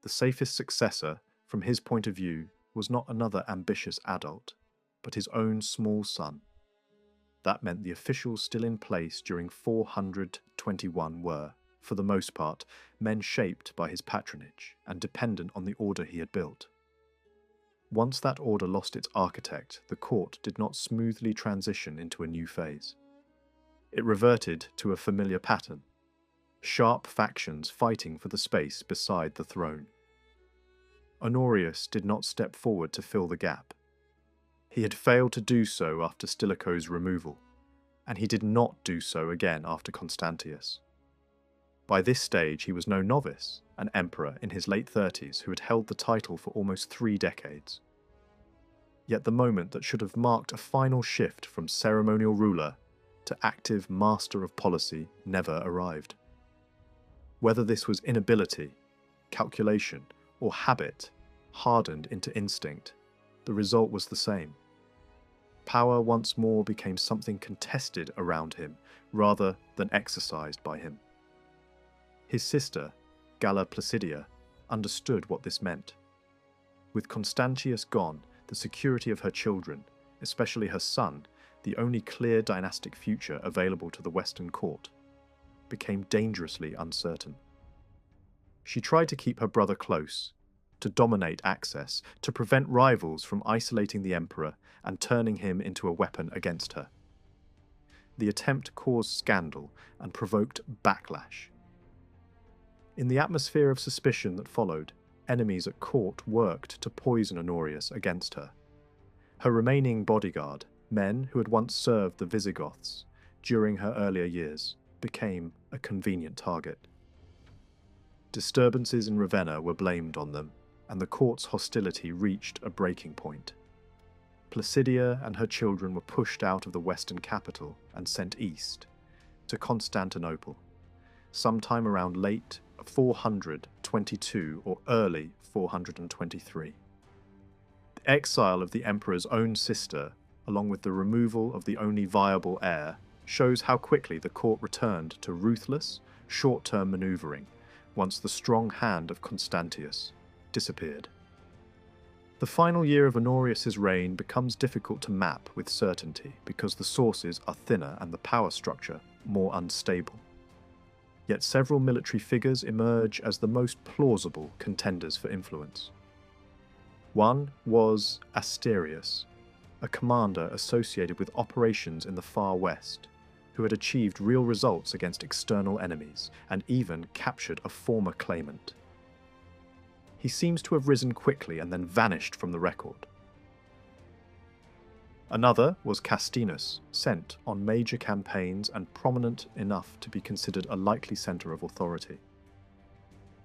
The safest successor, from his point of view, was not another ambitious adult, but his own small son. That meant the officials still in place during 421 were, for the most part, men shaped by his patronage and dependent on the order he had built. Once that order lost its architect, the court did not smoothly transition into a new phase. It reverted to a familiar pattern: sharp factions fighting for the space beside the throne. Honorius did not step forward to fill the gap. He had failed to do so after Stilicho's removal, and he did not do so again after Constantius. By this stage he was no novice, an emperor in his late 30s who had held the title for almost 3 decades. Yet the moment that should have marked a final shift from ceremonial ruler to active master of policy never arrived. Whether this was inability, calculation, or habit hardened into instinct, the result was the same. Power once more became something contested around him rather than exercised by him. His sister, Galla Placidia, understood what this meant. With Constantius gone, the security of her children, especially her son, the only clear dynastic future available to the Western court, became dangerously uncertain. She tried to keep her brother close, to dominate access, to prevent rivals from isolating the emperor and turning him into a weapon against her. The attempt caused scandal and provoked backlash. In the atmosphere of suspicion that followed, enemies at court worked to poison Honorius against her. Her remaining bodyguard, men who had once served the Visigoths during her earlier years, became a convenient target. Disturbances in Ravenna were blamed on them, and the court's hostility reached a breaking point. Placidia and her children were pushed out of the western capital and sent east, to Constantinople, sometime around late 422 or early 423. The exile of the emperor's own sister, along with the removal of the only viable heir, shows how quickly the court returned to ruthless, short-term maneuvering once the strong hand of Constantius disappeared. The final year of Honorius's reign becomes difficult to map with certainty because the sources are thinner and the power structure more unstable. Yet several military figures emerge as the most plausible contenders for influence. One was Asterius, a commander associated with operations in the far west, who had achieved real results against external enemies and even captured a former claimant. He seems to have risen quickly and then vanished from the record. Another was Castinus, sent on major campaigns and prominent enough to be considered a likely centre of authority.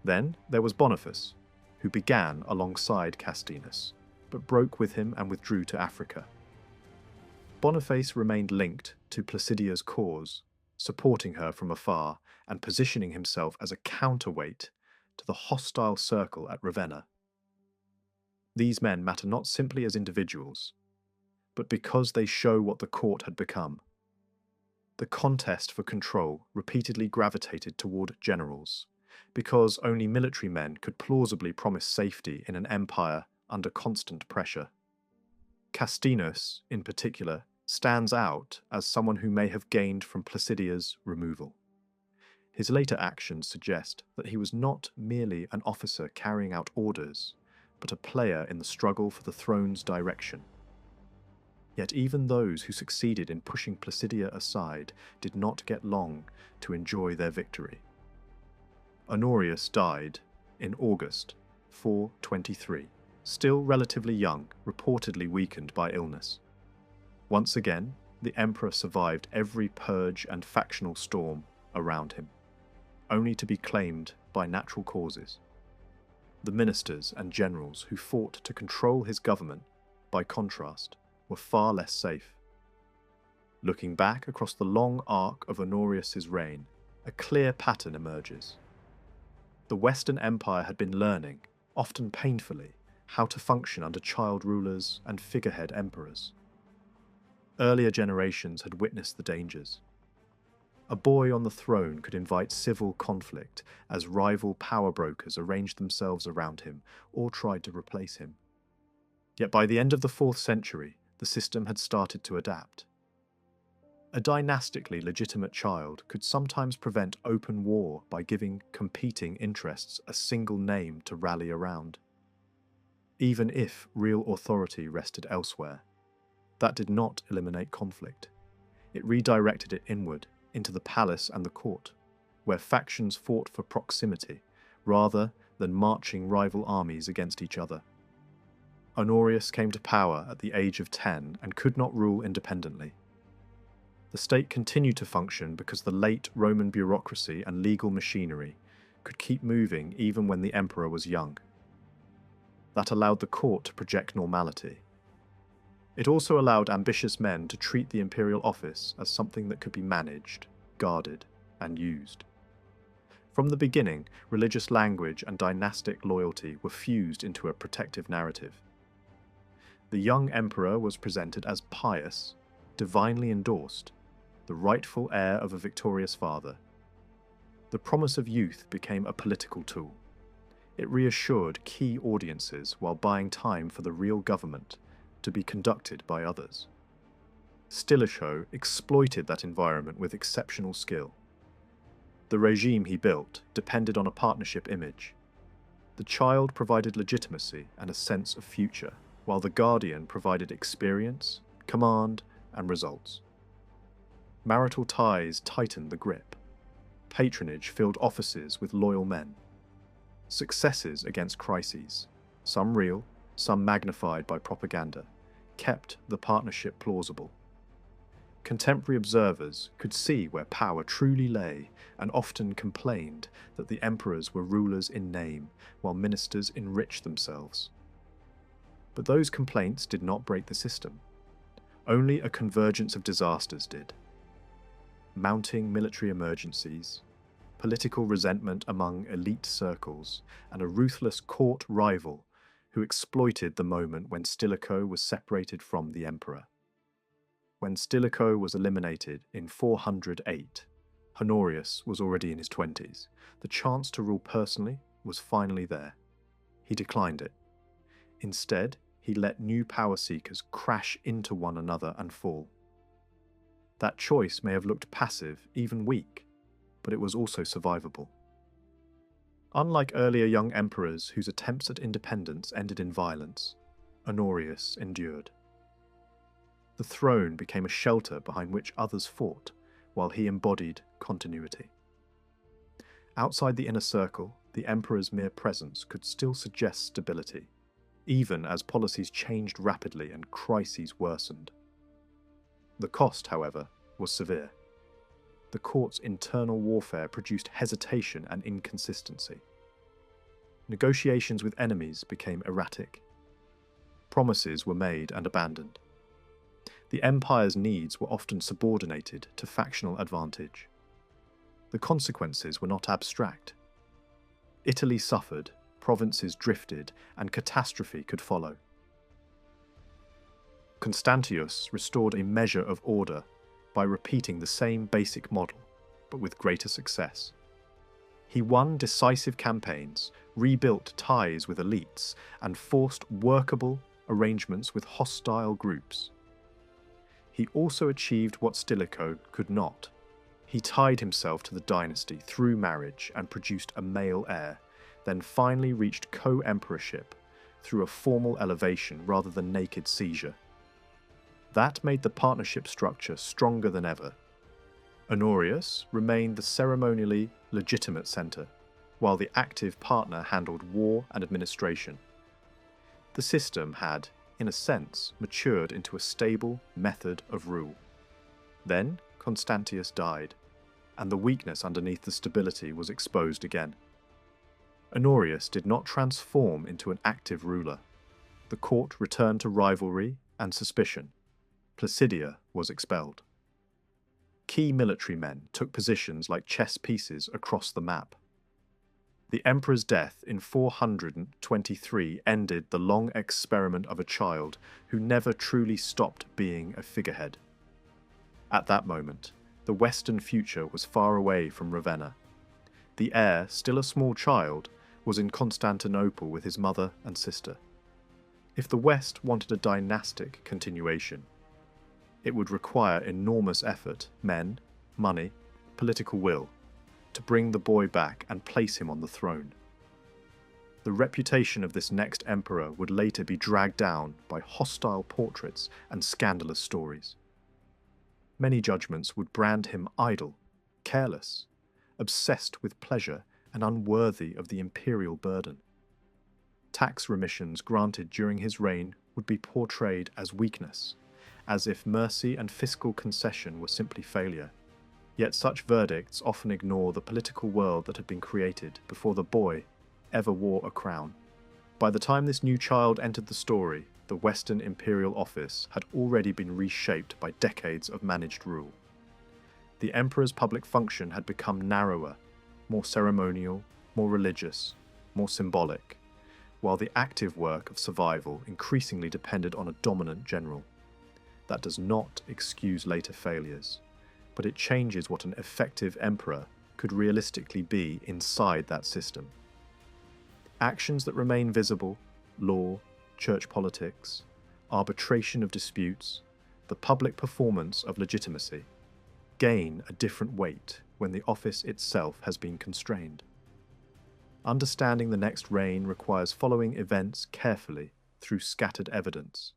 Then there was Boniface, who began alongside Castinus, but broke with him and withdrew to Africa. Boniface remained linked to Placidia's cause, supporting her from afar and positioning himself as a counterweight to the hostile circle at Ravenna. These men matter not simply as individuals, but because they show what the court had become. The contest for control repeatedly gravitated toward generals, because only military men could plausibly promise safety in an empire under constant pressure. Castinus, in particular, stands out as someone who may have gained from Placidia's removal. His later actions suggest that he was not merely an officer carrying out orders, but a player in the struggle for the throne's direction. Yet even those who succeeded in pushing Placidia aside did not get long to enjoy their victory. Honorius died in August 423, still relatively young, reportedly weakened by illness. Once again, the emperor survived every purge and factional storm around him, only to be claimed by natural causes. The ministers and generals who fought to control his government, by contrast, were far less safe. Looking back across the long arc of Honorius's reign, a clear pattern emerges. The Western Empire had been learning, often painfully, how to function under child rulers and figurehead emperors. Earlier generations had witnessed the dangers. A boy on the throne could invite civil conflict as rival power brokers arranged themselves around him or tried to replace him. Yet by the end of the 4th century, the system had started to adapt. A dynastically legitimate child could sometimes prevent open war by giving competing interests a single name to rally around. Even if real authority rested elsewhere, that did not eliminate conflict. It redirected it inward, into the palace and the court, where factions fought for proximity rather than marching rival armies against each other. Honorius came to power at the age of 10 and could not rule independently. The state continued to function because the late Roman bureaucracy and legal machinery could keep moving even when the emperor was young. That allowed the court to project normality. It also allowed ambitious men to treat the imperial office as something that could be managed, guarded, and used. From the beginning, religious language and dynastic loyalty were fused into a protective narrative. The young emperor was presented as pious, divinely endorsed, the rightful heir of a victorious father. The promise of youth became a political tool. It reassured key audiences while buying time for the real government to be conducted by others. Stilicho exploited that environment with exceptional skill. The regime he built depended on a partnership image. The child provided legitimacy and a sense of future, while the guardian provided experience, command, and results. Marital ties tightened the grip. Patronage filled offices with loyal men. Successes against crises, some real, some magnified by propaganda, kept the partnership plausible. Contemporary observers could see where power truly lay and often complained that the emperors were rulers in name while ministers enriched themselves. But those complaints did not break the system. Only a convergence of disasters did. Mounting military emergencies, political resentment among elite circles, and a ruthless court rival who exploited the moment when Stilicho was separated from the emperor. When Stilicho was eliminated in 408, Honorius was already in his 20s. The chance to rule personally was finally there. He declined it. Instead, he let new power seekers crash into one another and fall. That choice may have looked passive, even weak, but it was also survivable. Unlike earlier young emperors whose attempts at independence ended in violence, Honorius endured. The throne became a shelter behind which others fought, while he embodied continuity. Outside the inner circle, the emperor's mere presence could still suggest stability, even as policies changed rapidly and crises worsened. The cost, however, was severe. The court's internal warfare produced hesitation and inconsistency. Negotiations with enemies became erratic. Promises were made and abandoned. The empire's needs were often subordinated to factional advantage. The consequences were not abstract. Italy suffered, provinces drifted, and catastrophe could follow. Constantius restored a measure of order by repeating the same basic model, but with greater success. He won decisive campaigns, rebuilt ties with elites, and forced workable arrangements with hostile groups. He also achieved what Stilicho could not. He tied himself to the dynasty through marriage and produced a male heir, then finally reached co-emperorship through a formal elevation rather than naked seizure. That made the partnership structure stronger than ever. Honorius remained the ceremonially legitimate centre, while the active partner handled war and administration. The system had, in a sense, matured into a stable method of rule. Then Constantius died, and the weakness underneath the stability was exposed again. Honorius did not transform into an active ruler. The court returned to rivalry and suspicion. Placidia was expelled. Key military men took positions like chess pieces across the map. The emperor's death in 423 ended the long experiment of a child who never truly stopped being a figurehead. At that moment, the Western future was far away from Ravenna. The heir, still a small child, was in Constantinople with his mother and sister. If the West wanted a dynastic continuation, it would require enormous effort, men, money, political will, to bring the boy back and place him on the throne. The reputation of this next emperor would later be dragged down by hostile portraits and scandalous stories. Many judgments would brand him idle, careless, obsessed with pleasure, and unworthy of the imperial burden. Tax remissions granted during his reign would be portrayed as weakness, as if mercy and fiscal concession were simply failure. Yet such verdicts often ignore the political world that had been created before the boy ever wore a crown. By the time this new child entered the story, the Western imperial office had already been reshaped by decades of managed rule. The emperor's public function had become narrower, more ceremonial, more religious, more symbolic, while the active work of survival increasingly depended on a dominant general. That does not excuse later failures, but it changes what an effective emperor could realistically be inside that system. Actions that remain visible, law, church politics, arbitration of disputes, the public performance of legitimacy, gain a different weight when the office itself has been constrained. Understanding the next reign requires following events carefully through scattered evidence,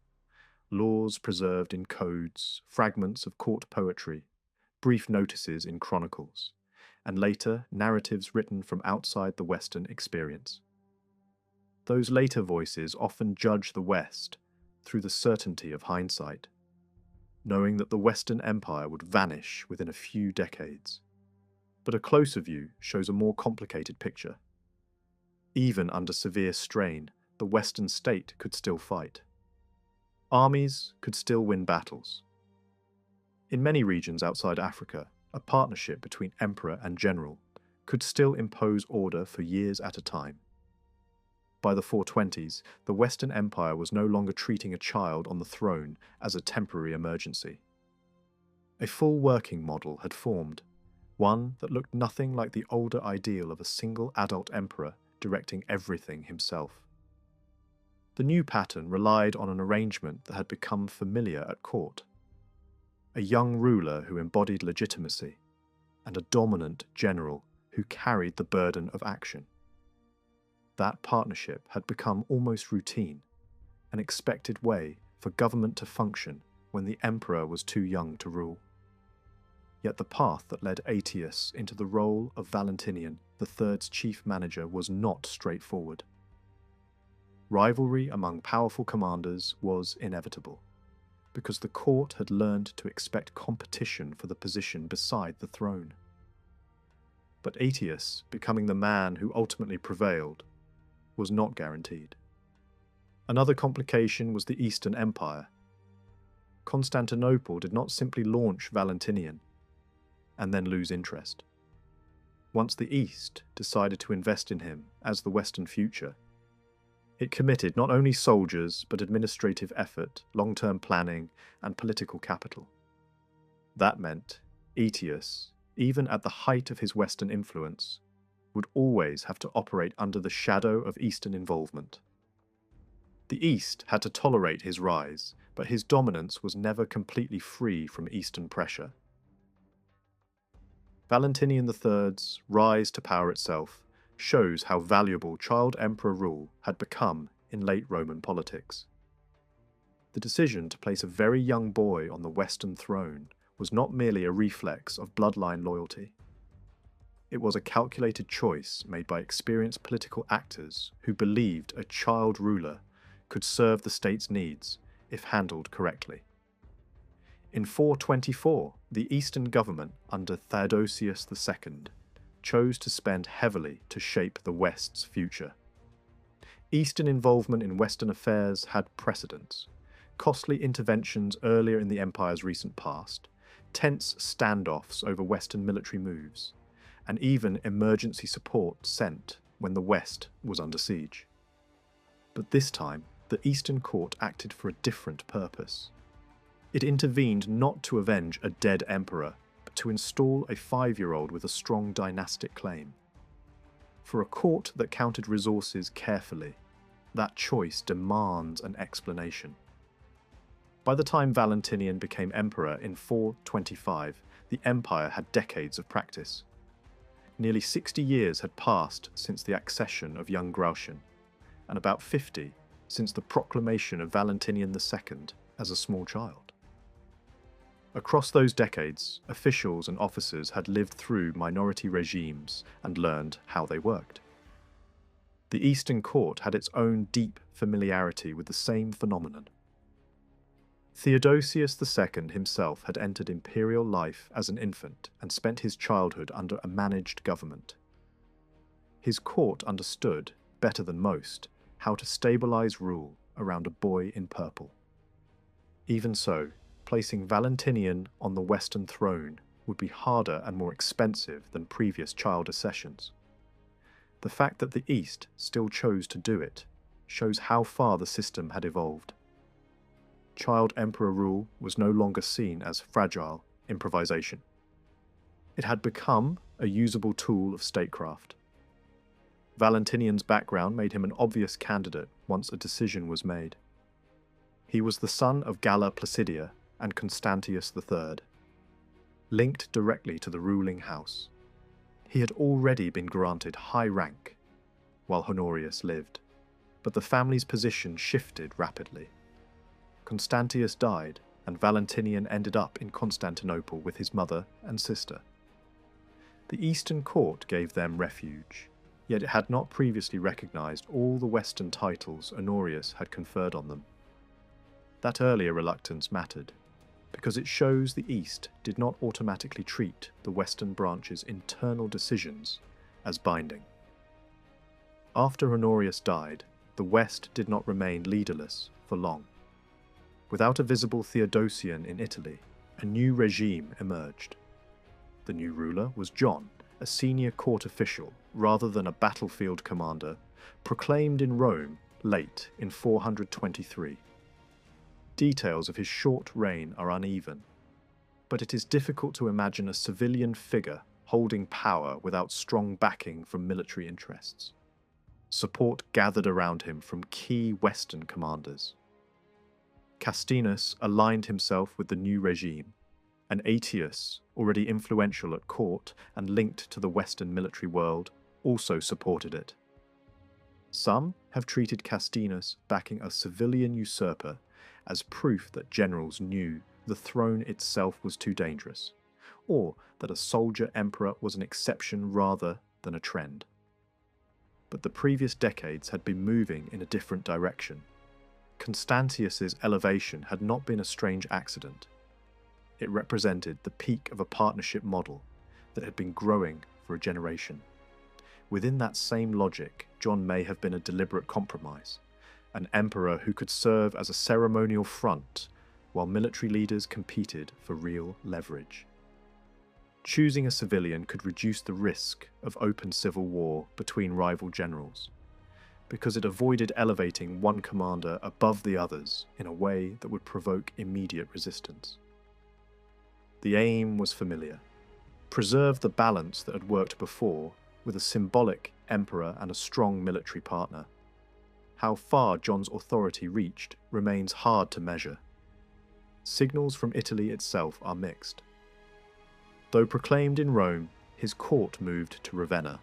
laws preserved in codes, fragments of court poetry, brief notices in chronicles, and later narratives written from outside the Western experience. Those later voices often judge the West through the certainty of hindsight, knowing that the Western Empire would vanish within a few decades. But a closer view shows a more complicated picture. Even under severe strain, the Western state could still fight. Armies could still win battles. In many regions outside Africa, a partnership between emperor and general could still impose order for years at a time. By the 420s, the Western Empire was no longer treating a child on the throne as a temporary emergency. A full working model had formed, one that looked nothing like the older ideal of a single adult emperor directing everything himself. The new pattern relied on an arrangement that had become familiar at court. A young ruler who embodied legitimacy, and a dominant general who carried the burden of action. That partnership had become almost routine, an expected way for government to function when the emperor was too young to rule. Yet the path that led Aetius into the role of Valentinian III's chief manager was not straightforward. Rivalry among powerful commanders was inevitable, because the court had learned to expect competition for the position beside the throne. But Aetius, becoming the man who ultimately prevailed, was not guaranteed. Another complication was the Eastern Empire. Constantinople did not simply launch Valentinian and then lose interest. Once the East decided to invest in him as the Western future, it committed not only soldiers but administrative effort, long-term planning, and political capital. That meant Aetius, even at the height of his Western influence, would always have to operate under the shadow of Eastern involvement. The East had to tolerate his rise, but his dominance was never completely free from Eastern pressure. Valentinian III's rise to power itself shows how valuable child emperor rule had become in late Roman politics. The decision to place a very young boy on the Western throne was not merely a reflex of bloodline loyalty. It was a calculated choice made by experienced political actors who believed a child ruler could serve the state's needs if handled correctly. In 424, the Eastern government under Theodosius II chose to spend heavily to shape the West's future. Eastern involvement in Western affairs had precedents. Costly interventions earlier in the empire's recent past, tense standoffs over Western military moves, and even emergency support sent when the West was under siege. But this time, the Eastern Court acted for a different purpose. It intervened not to avenge a dead emperor, but to install a 5-year-old with a strong dynastic claim. For a court that counted resources carefully, that choice demands an explanation. By the time Valentinian became emperor in 425, the empire had decades of practice. Nearly 60 years had passed since the accession of young Gratian, and about 50 since the proclamation of Valentinian II as a small child. Across those decades, officials and officers had lived through minority regimes and learned how they worked. The Eastern Court had its own deep familiarity with the same phenomenon. Theodosius II himself had entered imperial life as an infant and spent his childhood under a managed government. His court understood, better than most, how to stabilize rule around a boy in purple. Even so, placing Valentinian on the Western throne would be harder and more expensive than previous child accessions. The fact that the East still chose to do it shows how far the system had evolved. Child emperor rule was no longer seen as fragile improvisation. It had become a usable tool of statecraft. Valentinian's background made him an obvious candidate once a decision was made. He was the son of Galla Placidia and Constantius III, linked directly to the ruling house. He had already been granted high rank while Honorius lived, but the family's position shifted rapidly. Constantius died, and Valentinian ended up in Constantinople with his mother and sister. The Eastern Court gave them refuge, yet it had not previously recognized all the Western titles Honorius had conferred on them. That earlier reluctance mattered, because it shows the East did not automatically treat the Western branch's internal decisions as binding. After Honorius died, the West did not remain leaderless for long. Without a visible Theodosian in Italy, a new regime emerged. The new ruler was John, a senior court official rather than a battlefield commander, proclaimed in Rome late in 423. Details of his short reign are uneven, but it is difficult to imagine a civilian figure holding power without strong backing from military interests. Support gathered around him from key Western commanders. Castinus aligned himself with the new regime, and Aetius, already influential at court and linked to the Western military world, also supported it. Some have treated Castinus backing a civilian usurper as proof that generals knew the throne itself was too dangerous, or that a soldier emperor was an exception rather than a trend. But the previous decades had been moving in a different direction. Constantius's elevation had not been a strange accident. It represented the peak of a partnership model that had been growing for a generation. Within that same logic, John may have been a deliberate compromise, an emperor who could serve as a ceremonial front while military leaders competed for real leverage. Choosing a civilian could reduce the risk of open civil war between rival generals, because it avoided elevating one commander above the others in a way that would provoke immediate resistance. The aim was familiar: preserve the balance that had worked before with a symbolic emperor and a strong military partner. How far John's authority reached remains hard to measure. Signals from Italy itself are mixed. Though proclaimed in Rome, his court moved to Ravenna.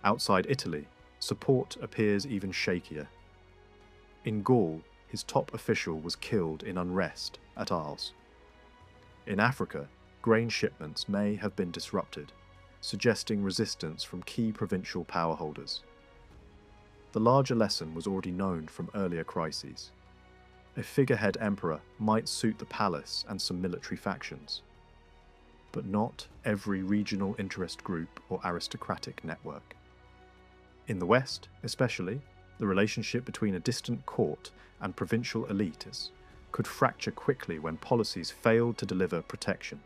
Outside Italy, support appears even shakier. In Gaul, his top official was killed in unrest at Arles. In Africa, grain shipments may have been disrupted, suggesting resistance from key provincial powerholders. The larger lesson was already known from earlier crises. A figurehead emperor might suit the palace and some military factions, but not every regional interest group or aristocratic network. In the West, especially, the relationship between a distant court and provincial elites could fracture quickly when policies failed to deliver protection.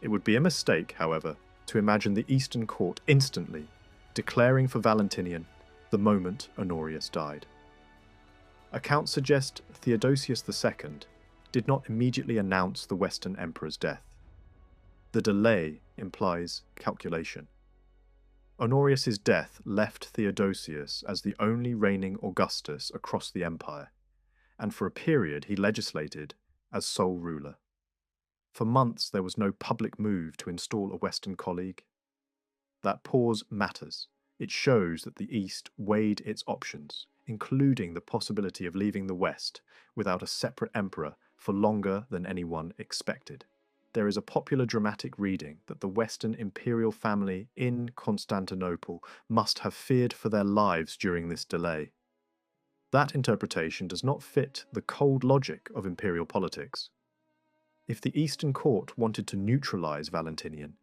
It would be a mistake, however, to imagine the Eastern Court instantly declaring for Valentinian the moment Honorius died. Accounts suggest Theodosius II did not immediately announce the Western Emperor's death. The delay implies calculation. Honorius's death left Theodosius as the only reigning Augustus across the empire, and for a period he legislated as sole ruler. For months there was no public move to install a Western colleague. That pause matters. It shows that the East weighed its options, including the possibility of leaving the West without a separate emperor for longer than anyone expected. There is a popular dramatic reading that the Western imperial family in Constantinople must have feared for their lives during this delay. That interpretation does not fit the cold logic of imperial politics. If the Eastern Court wanted to neutralize Valentinian,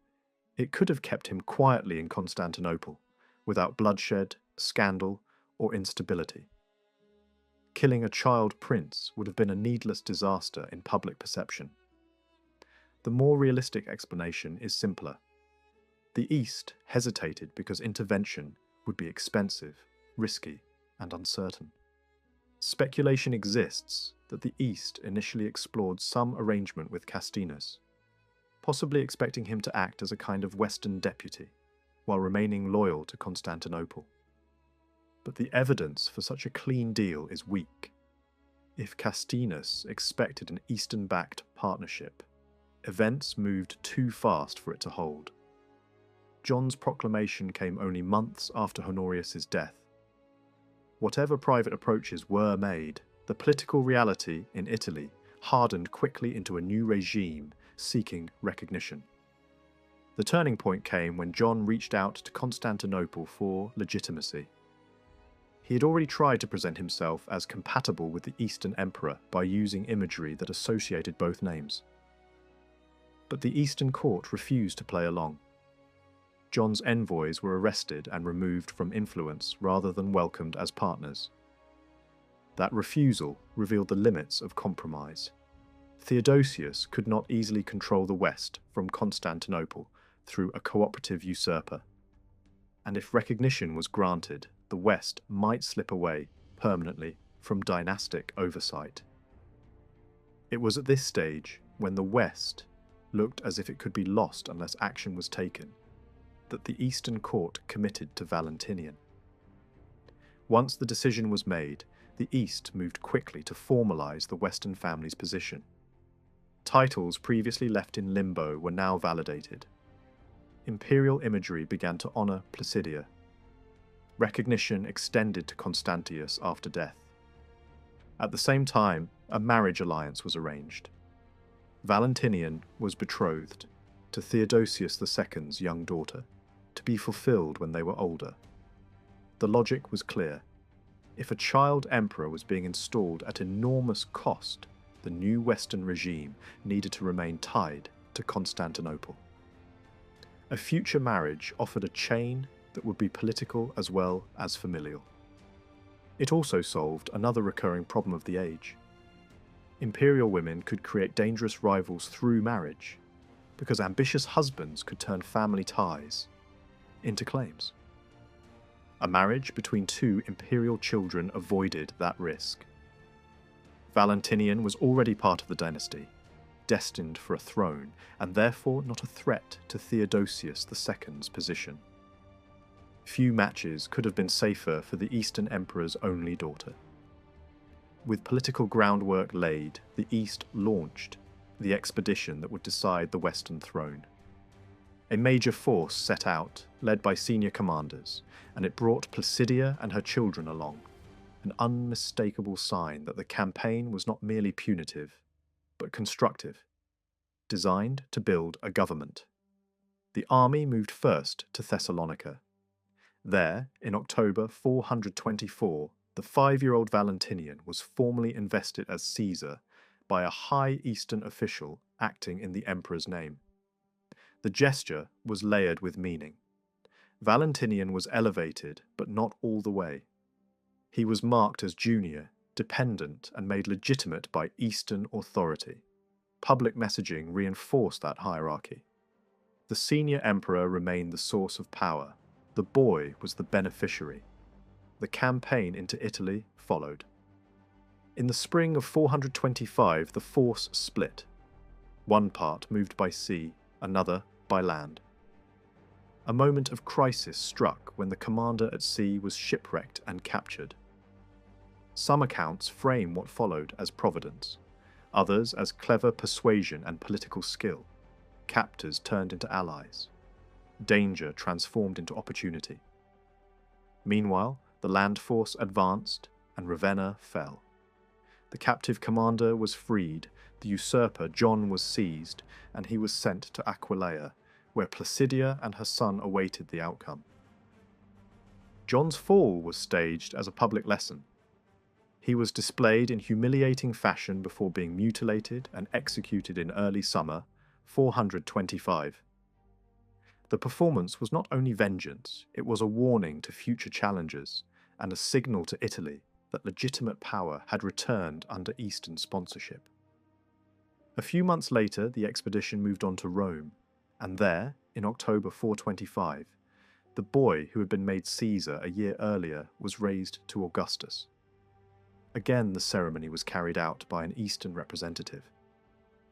it could have kept him quietly in Constantinople, without bloodshed, scandal, or instability. Killing a child prince would have been a needless disaster in public perception. The more realistic explanation is simpler. The East hesitated because intervention would be expensive, risky, and uncertain. Speculation exists that the East initially explored some arrangement with Castinus, possibly expecting him to act as a kind of Western deputy, while remaining loyal to Constantinople. But the evidence for such a clean deal is weak. If Castinus expected an Eastern-backed partnership, events moved too fast for it to hold. John's proclamation came only months after Honorius's death. Whatever private approaches were made, the political reality in Italy hardened quickly into a new regime seeking recognition. The turning point came when John reached out to Constantinople for legitimacy. He had already tried to present himself as compatible with the Eastern Emperor by using imagery that associated both names. But the Eastern Court refused to play along. John's envoys were arrested and removed from influence rather than welcomed as partners. That refusal revealed the limits of compromise. Theodosius could not easily control the West from Constantinople through a cooperative usurper. And if recognition was granted, the West might slip away permanently from dynastic oversight. It was at this stage, when the West looked as if it could be lost unless action was taken, that the Eastern Court committed to Valentinian. Once the decision was made, the East moved quickly to formalize the Western family's position. Titles previously left in limbo were now validated. Imperial imagery began to honor Placidia. Recognition extended to Constantius after death. At the same time, a marriage alliance was arranged. Valentinian was betrothed to Theodosius II's young daughter, to be fulfilled when they were older. The logic was clear. If a child emperor was being installed at enormous cost, the new Western regime needed to remain tied to Constantinople. A future marriage offered a chain that would be political as well as familial. It also solved another recurring problem of the age. Imperial women could create dangerous rivals through marriage, because ambitious husbands could turn family ties into claims. A marriage between two imperial children avoided that risk. Valentinian was already part of the dynasty, destined for a throne, and therefore not a threat to Theodosius II's position. Few matches could have been safer for the Eastern Emperor's only daughter. With political groundwork laid, the East launched the expedition that would decide the Western throne. A major force set out, led by senior commanders, and it brought Placidia and her children along, an unmistakable sign that the campaign was not merely punitive, but constructive, designed to build a government. The army moved first to Thessalonica. There, in October 424, the 5-year-old Valentinian was formally invested as Caesar by a high Eastern official acting in the emperor's name. The gesture was layered with meaning. Valentinian was elevated, but not all the way. He was marked as junior, dependent and made legitimate by Eastern authority. Public messaging reinforced that hierarchy. The senior emperor remained the source of power. The boy was the beneficiary. The campaign into Italy followed. In the spring of 425, the force split. One part moved by sea, another by land. A moment of crisis struck when the commander at sea was shipwrecked and captured. Some accounts frame what followed as providence, others as clever persuasion and political skill. Captors turned into allies. Danger transformed into opportunity. Meanwhile, the land force advanced and Ravenna fell. The captive commander was freed, the usurper John was seized, and he was sent to Aquileia, where Placidia and her son awaited the outcome. John's fall was staged as a public lesson. He was displayed in humiliating fashion before being mutilated and executed in early summer 425. The performance was not only vengeance, it was a warning to future challengers and a signal to Italy that legitimate power had returned under Eastern sponsorship. A few months later, the expedition moved on to Rome, and there, in October 425, the boy who had been made Caesar a year earlier was raised to Augustus. Again, the ceremony was carried out by an Eastern representative.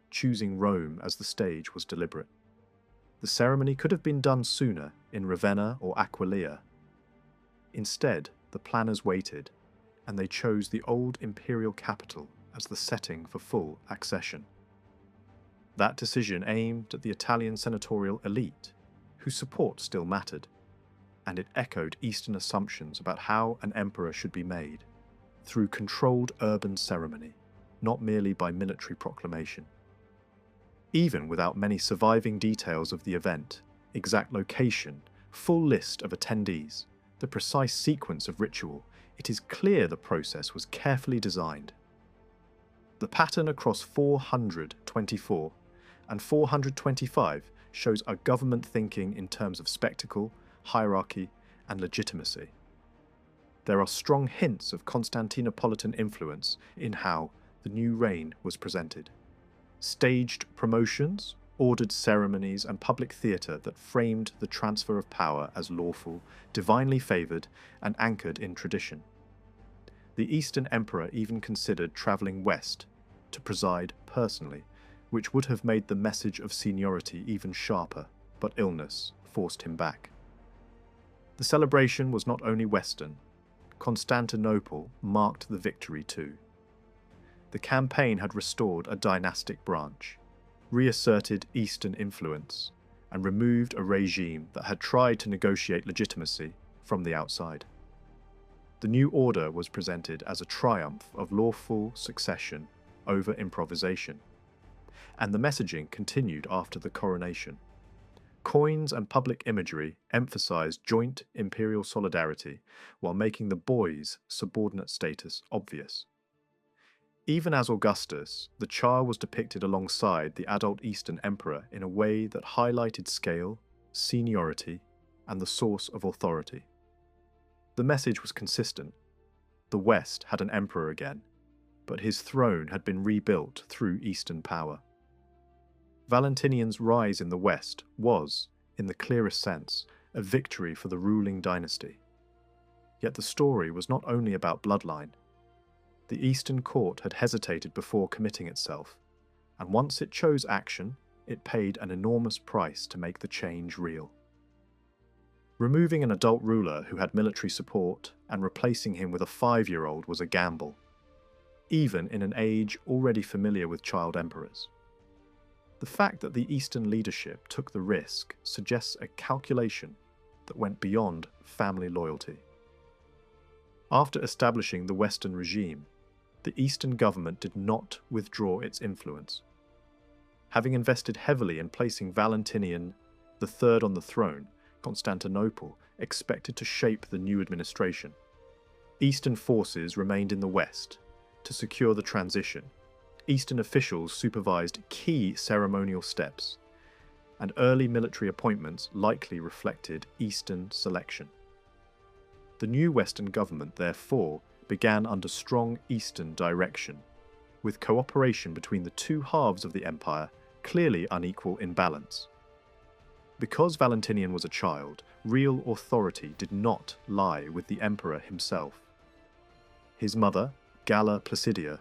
Choosing Rome as the stage was deliberate. The ceremony could have been done sooner in Ravenna or Aquileia. Instead, the planners waited, and they chose the old imperial capital as the setting for full accession. That decision aimed at the Italian senatorial elite, whose support still mattered, and it echoed Eastern assumptions about how an emperor should be made, through controlled urban ceremony, not merely by military proclamation. Even without many surviving details of the event, exact location, full list of attendees, the precise sequence of ritual, it is clear the process was carefully designed. The pattern across 424 and 425 shows a government thinking in terms of spectacle, hierarchy, and legitimacy. There are strong hints of Constantinopolitan influence in how the new reign was presented. Staged promotions, ordered ceremonies, and public theatre that framed the transfer of power as lawful, divinely favoured, and anchored in tradition. The Eastern Emperor even considered travelling west to preside personally, which would have made the message of seniority even sharper, but illness forced him back. The celebration was not only Western. Constantinople marked the victory too. The campaign had restored a dynastic branch, reasserted Eastern influence, and removed a regime that had tried to negotiate legitimacy from the outside. The new order was presented as a triumph of lawful succession over improvisation, and the messaging continued after the coronation. Coins and public imagery emphasized joint imperial solidarity while making the boy's subordinate status obvious. Even as Augustus, the child was depicted alongside the adult Eastern emperor in a way that highlighted scale, seniority, and the source of authority. The message was consistent. The West had an emperor again, but his throne had been rebuilt through Eastern power. Valentinian's rise in the West was, in the clearest sense, a victory for the ruling dynasty. Yet the story was not only about bloodline. The Eastern court had hesitated before committing itself, and once it chose action, it paid an enormous price to make the change real. Removing an adult ruler who had military support and replacing him with a 5-year-old was a gamble, even in an age already familiar with child emperors. The fact that the Eastern leadership took the risk suggests a calculation that went beyond family loyalty. After establishing the Western regime, the Eastern government did not withdraw its influence. Having invested heavily in placing Valentinian III on the throne, Constantinople expected to shape the new administration. Eastern forces remained in the West to secure the transition. Eastern officials supervised key ceremonial steps, and early military appointments likely reflected Eastern selection. The new Western government, therefore, began under strong Eastern direction, with cooperation between the two halves of the empire clearly unequal in balance. Because Valentinian was a child, real authority did not lie with the emperor himself. His mother, Galla Placidia,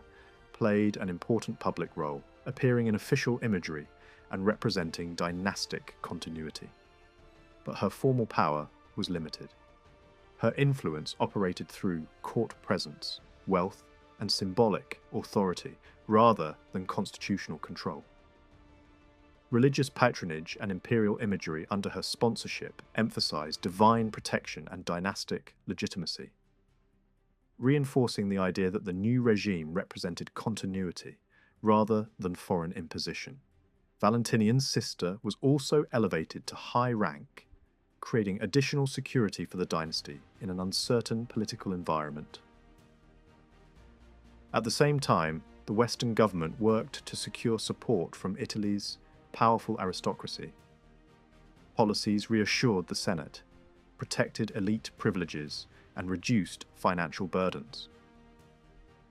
played an important public role, appearing in official imagery and representing dynastic continuity. But her formal power was limited. Her influence operated through court presence, wealth, and symbolic authority rather than constitutional control. Religious patronage and imperial imagery under her sponsorship emphasized divine protection and dynastic legitimacy, reinforcing the idea that the new regime represented continuity rather than foreign imposition. Valentinian's sister was also elevated to high rank, creating additional security for the dynasty in an uncertain political environment. At the same time, the Western government worked to secure support from Italy's powerful aristocracy. Policies reassured the Senate, protected elite privileges, and reduced financial burdens.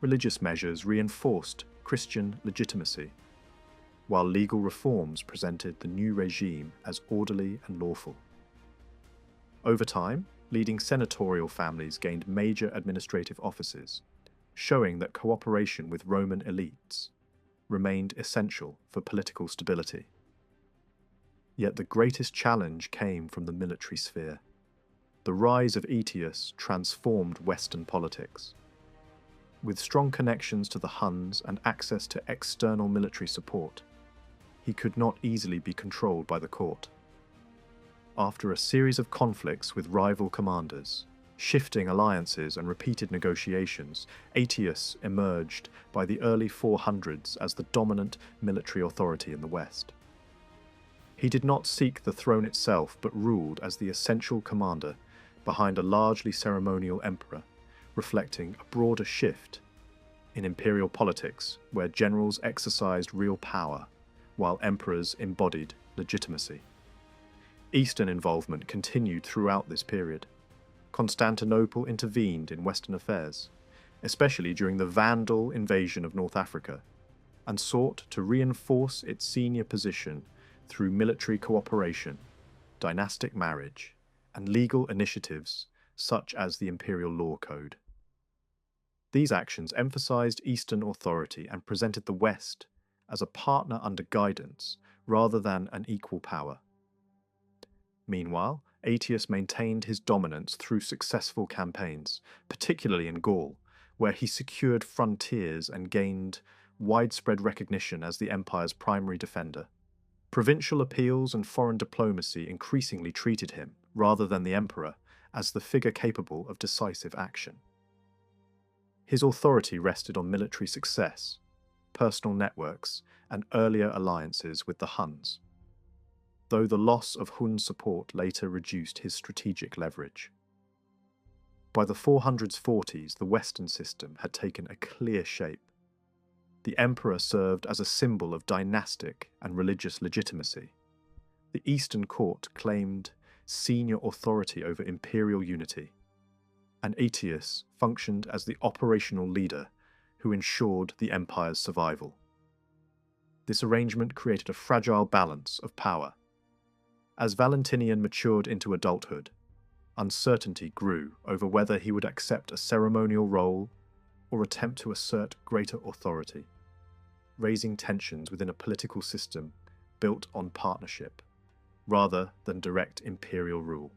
Religious measures reinforced Christian legitimacy, while legal reforms presented the new regime as orderly and lawful. Over time, leading senatorial families gained major administrative offices, showing that cooperation with Roman elites remained essential for political stability. Yet the greatest challenge came from the military sphere. The rise of Aetius transformed Western politics. With strong connections to the Huns and access to external military support, he could not easily be controlled by the court. After a series of conflicts with rival commanders, shifting alliances and repeated negotiations, Aetius emerged by the early 400s as the dominant military authority in the West. He did not seek the throne itself, but ruled as the essential commander behind a largely ceremonial emperor, reflecting a broader shift in imperial politics where generals exercised real power while emperors embodied legitimacy. Eastern involvement continued throughout this period. Constantinople intervened in Western affairs, especially during the Vandal invasion of North Africa, and sought to reinforce its senior position through military cooperation, dynastic marriage, and legal initiatives such as the Imperial Law Code. These actions emphasized Eastern authority and presented the West as a partner under guidance rather than an equal power. Meanwhile, Aetius maintained his dominance through successful campaigns, particularly in Gaul, where he secured frontiers and gained widespread recognition as the empire's primary defender. Provincial appeals and foreign diplomacy increasingly treated him, rather than the emperor, as the figure capable of decisive action. His authority rested on military success, personal networks, and earlier alliances with the Huns, though the loss of Hun support later reduced his strategic leverage. By the 440s, the Western system had taken a clear shape. The emperor served as a symbol of dynastic and religious legitimacy. The Eastern court claimed senior authority over imperial unity, and Aetius functioned as the operational leader who ensured the empire's survival. This arrangement created a fragile balance of power. As Valentinian matured into adulthood, uncertainty grew over whether he would accept a ceremonial role or attempt to assert greater authority, raising tensions within a political system built on partnership rather than direct imperial rule.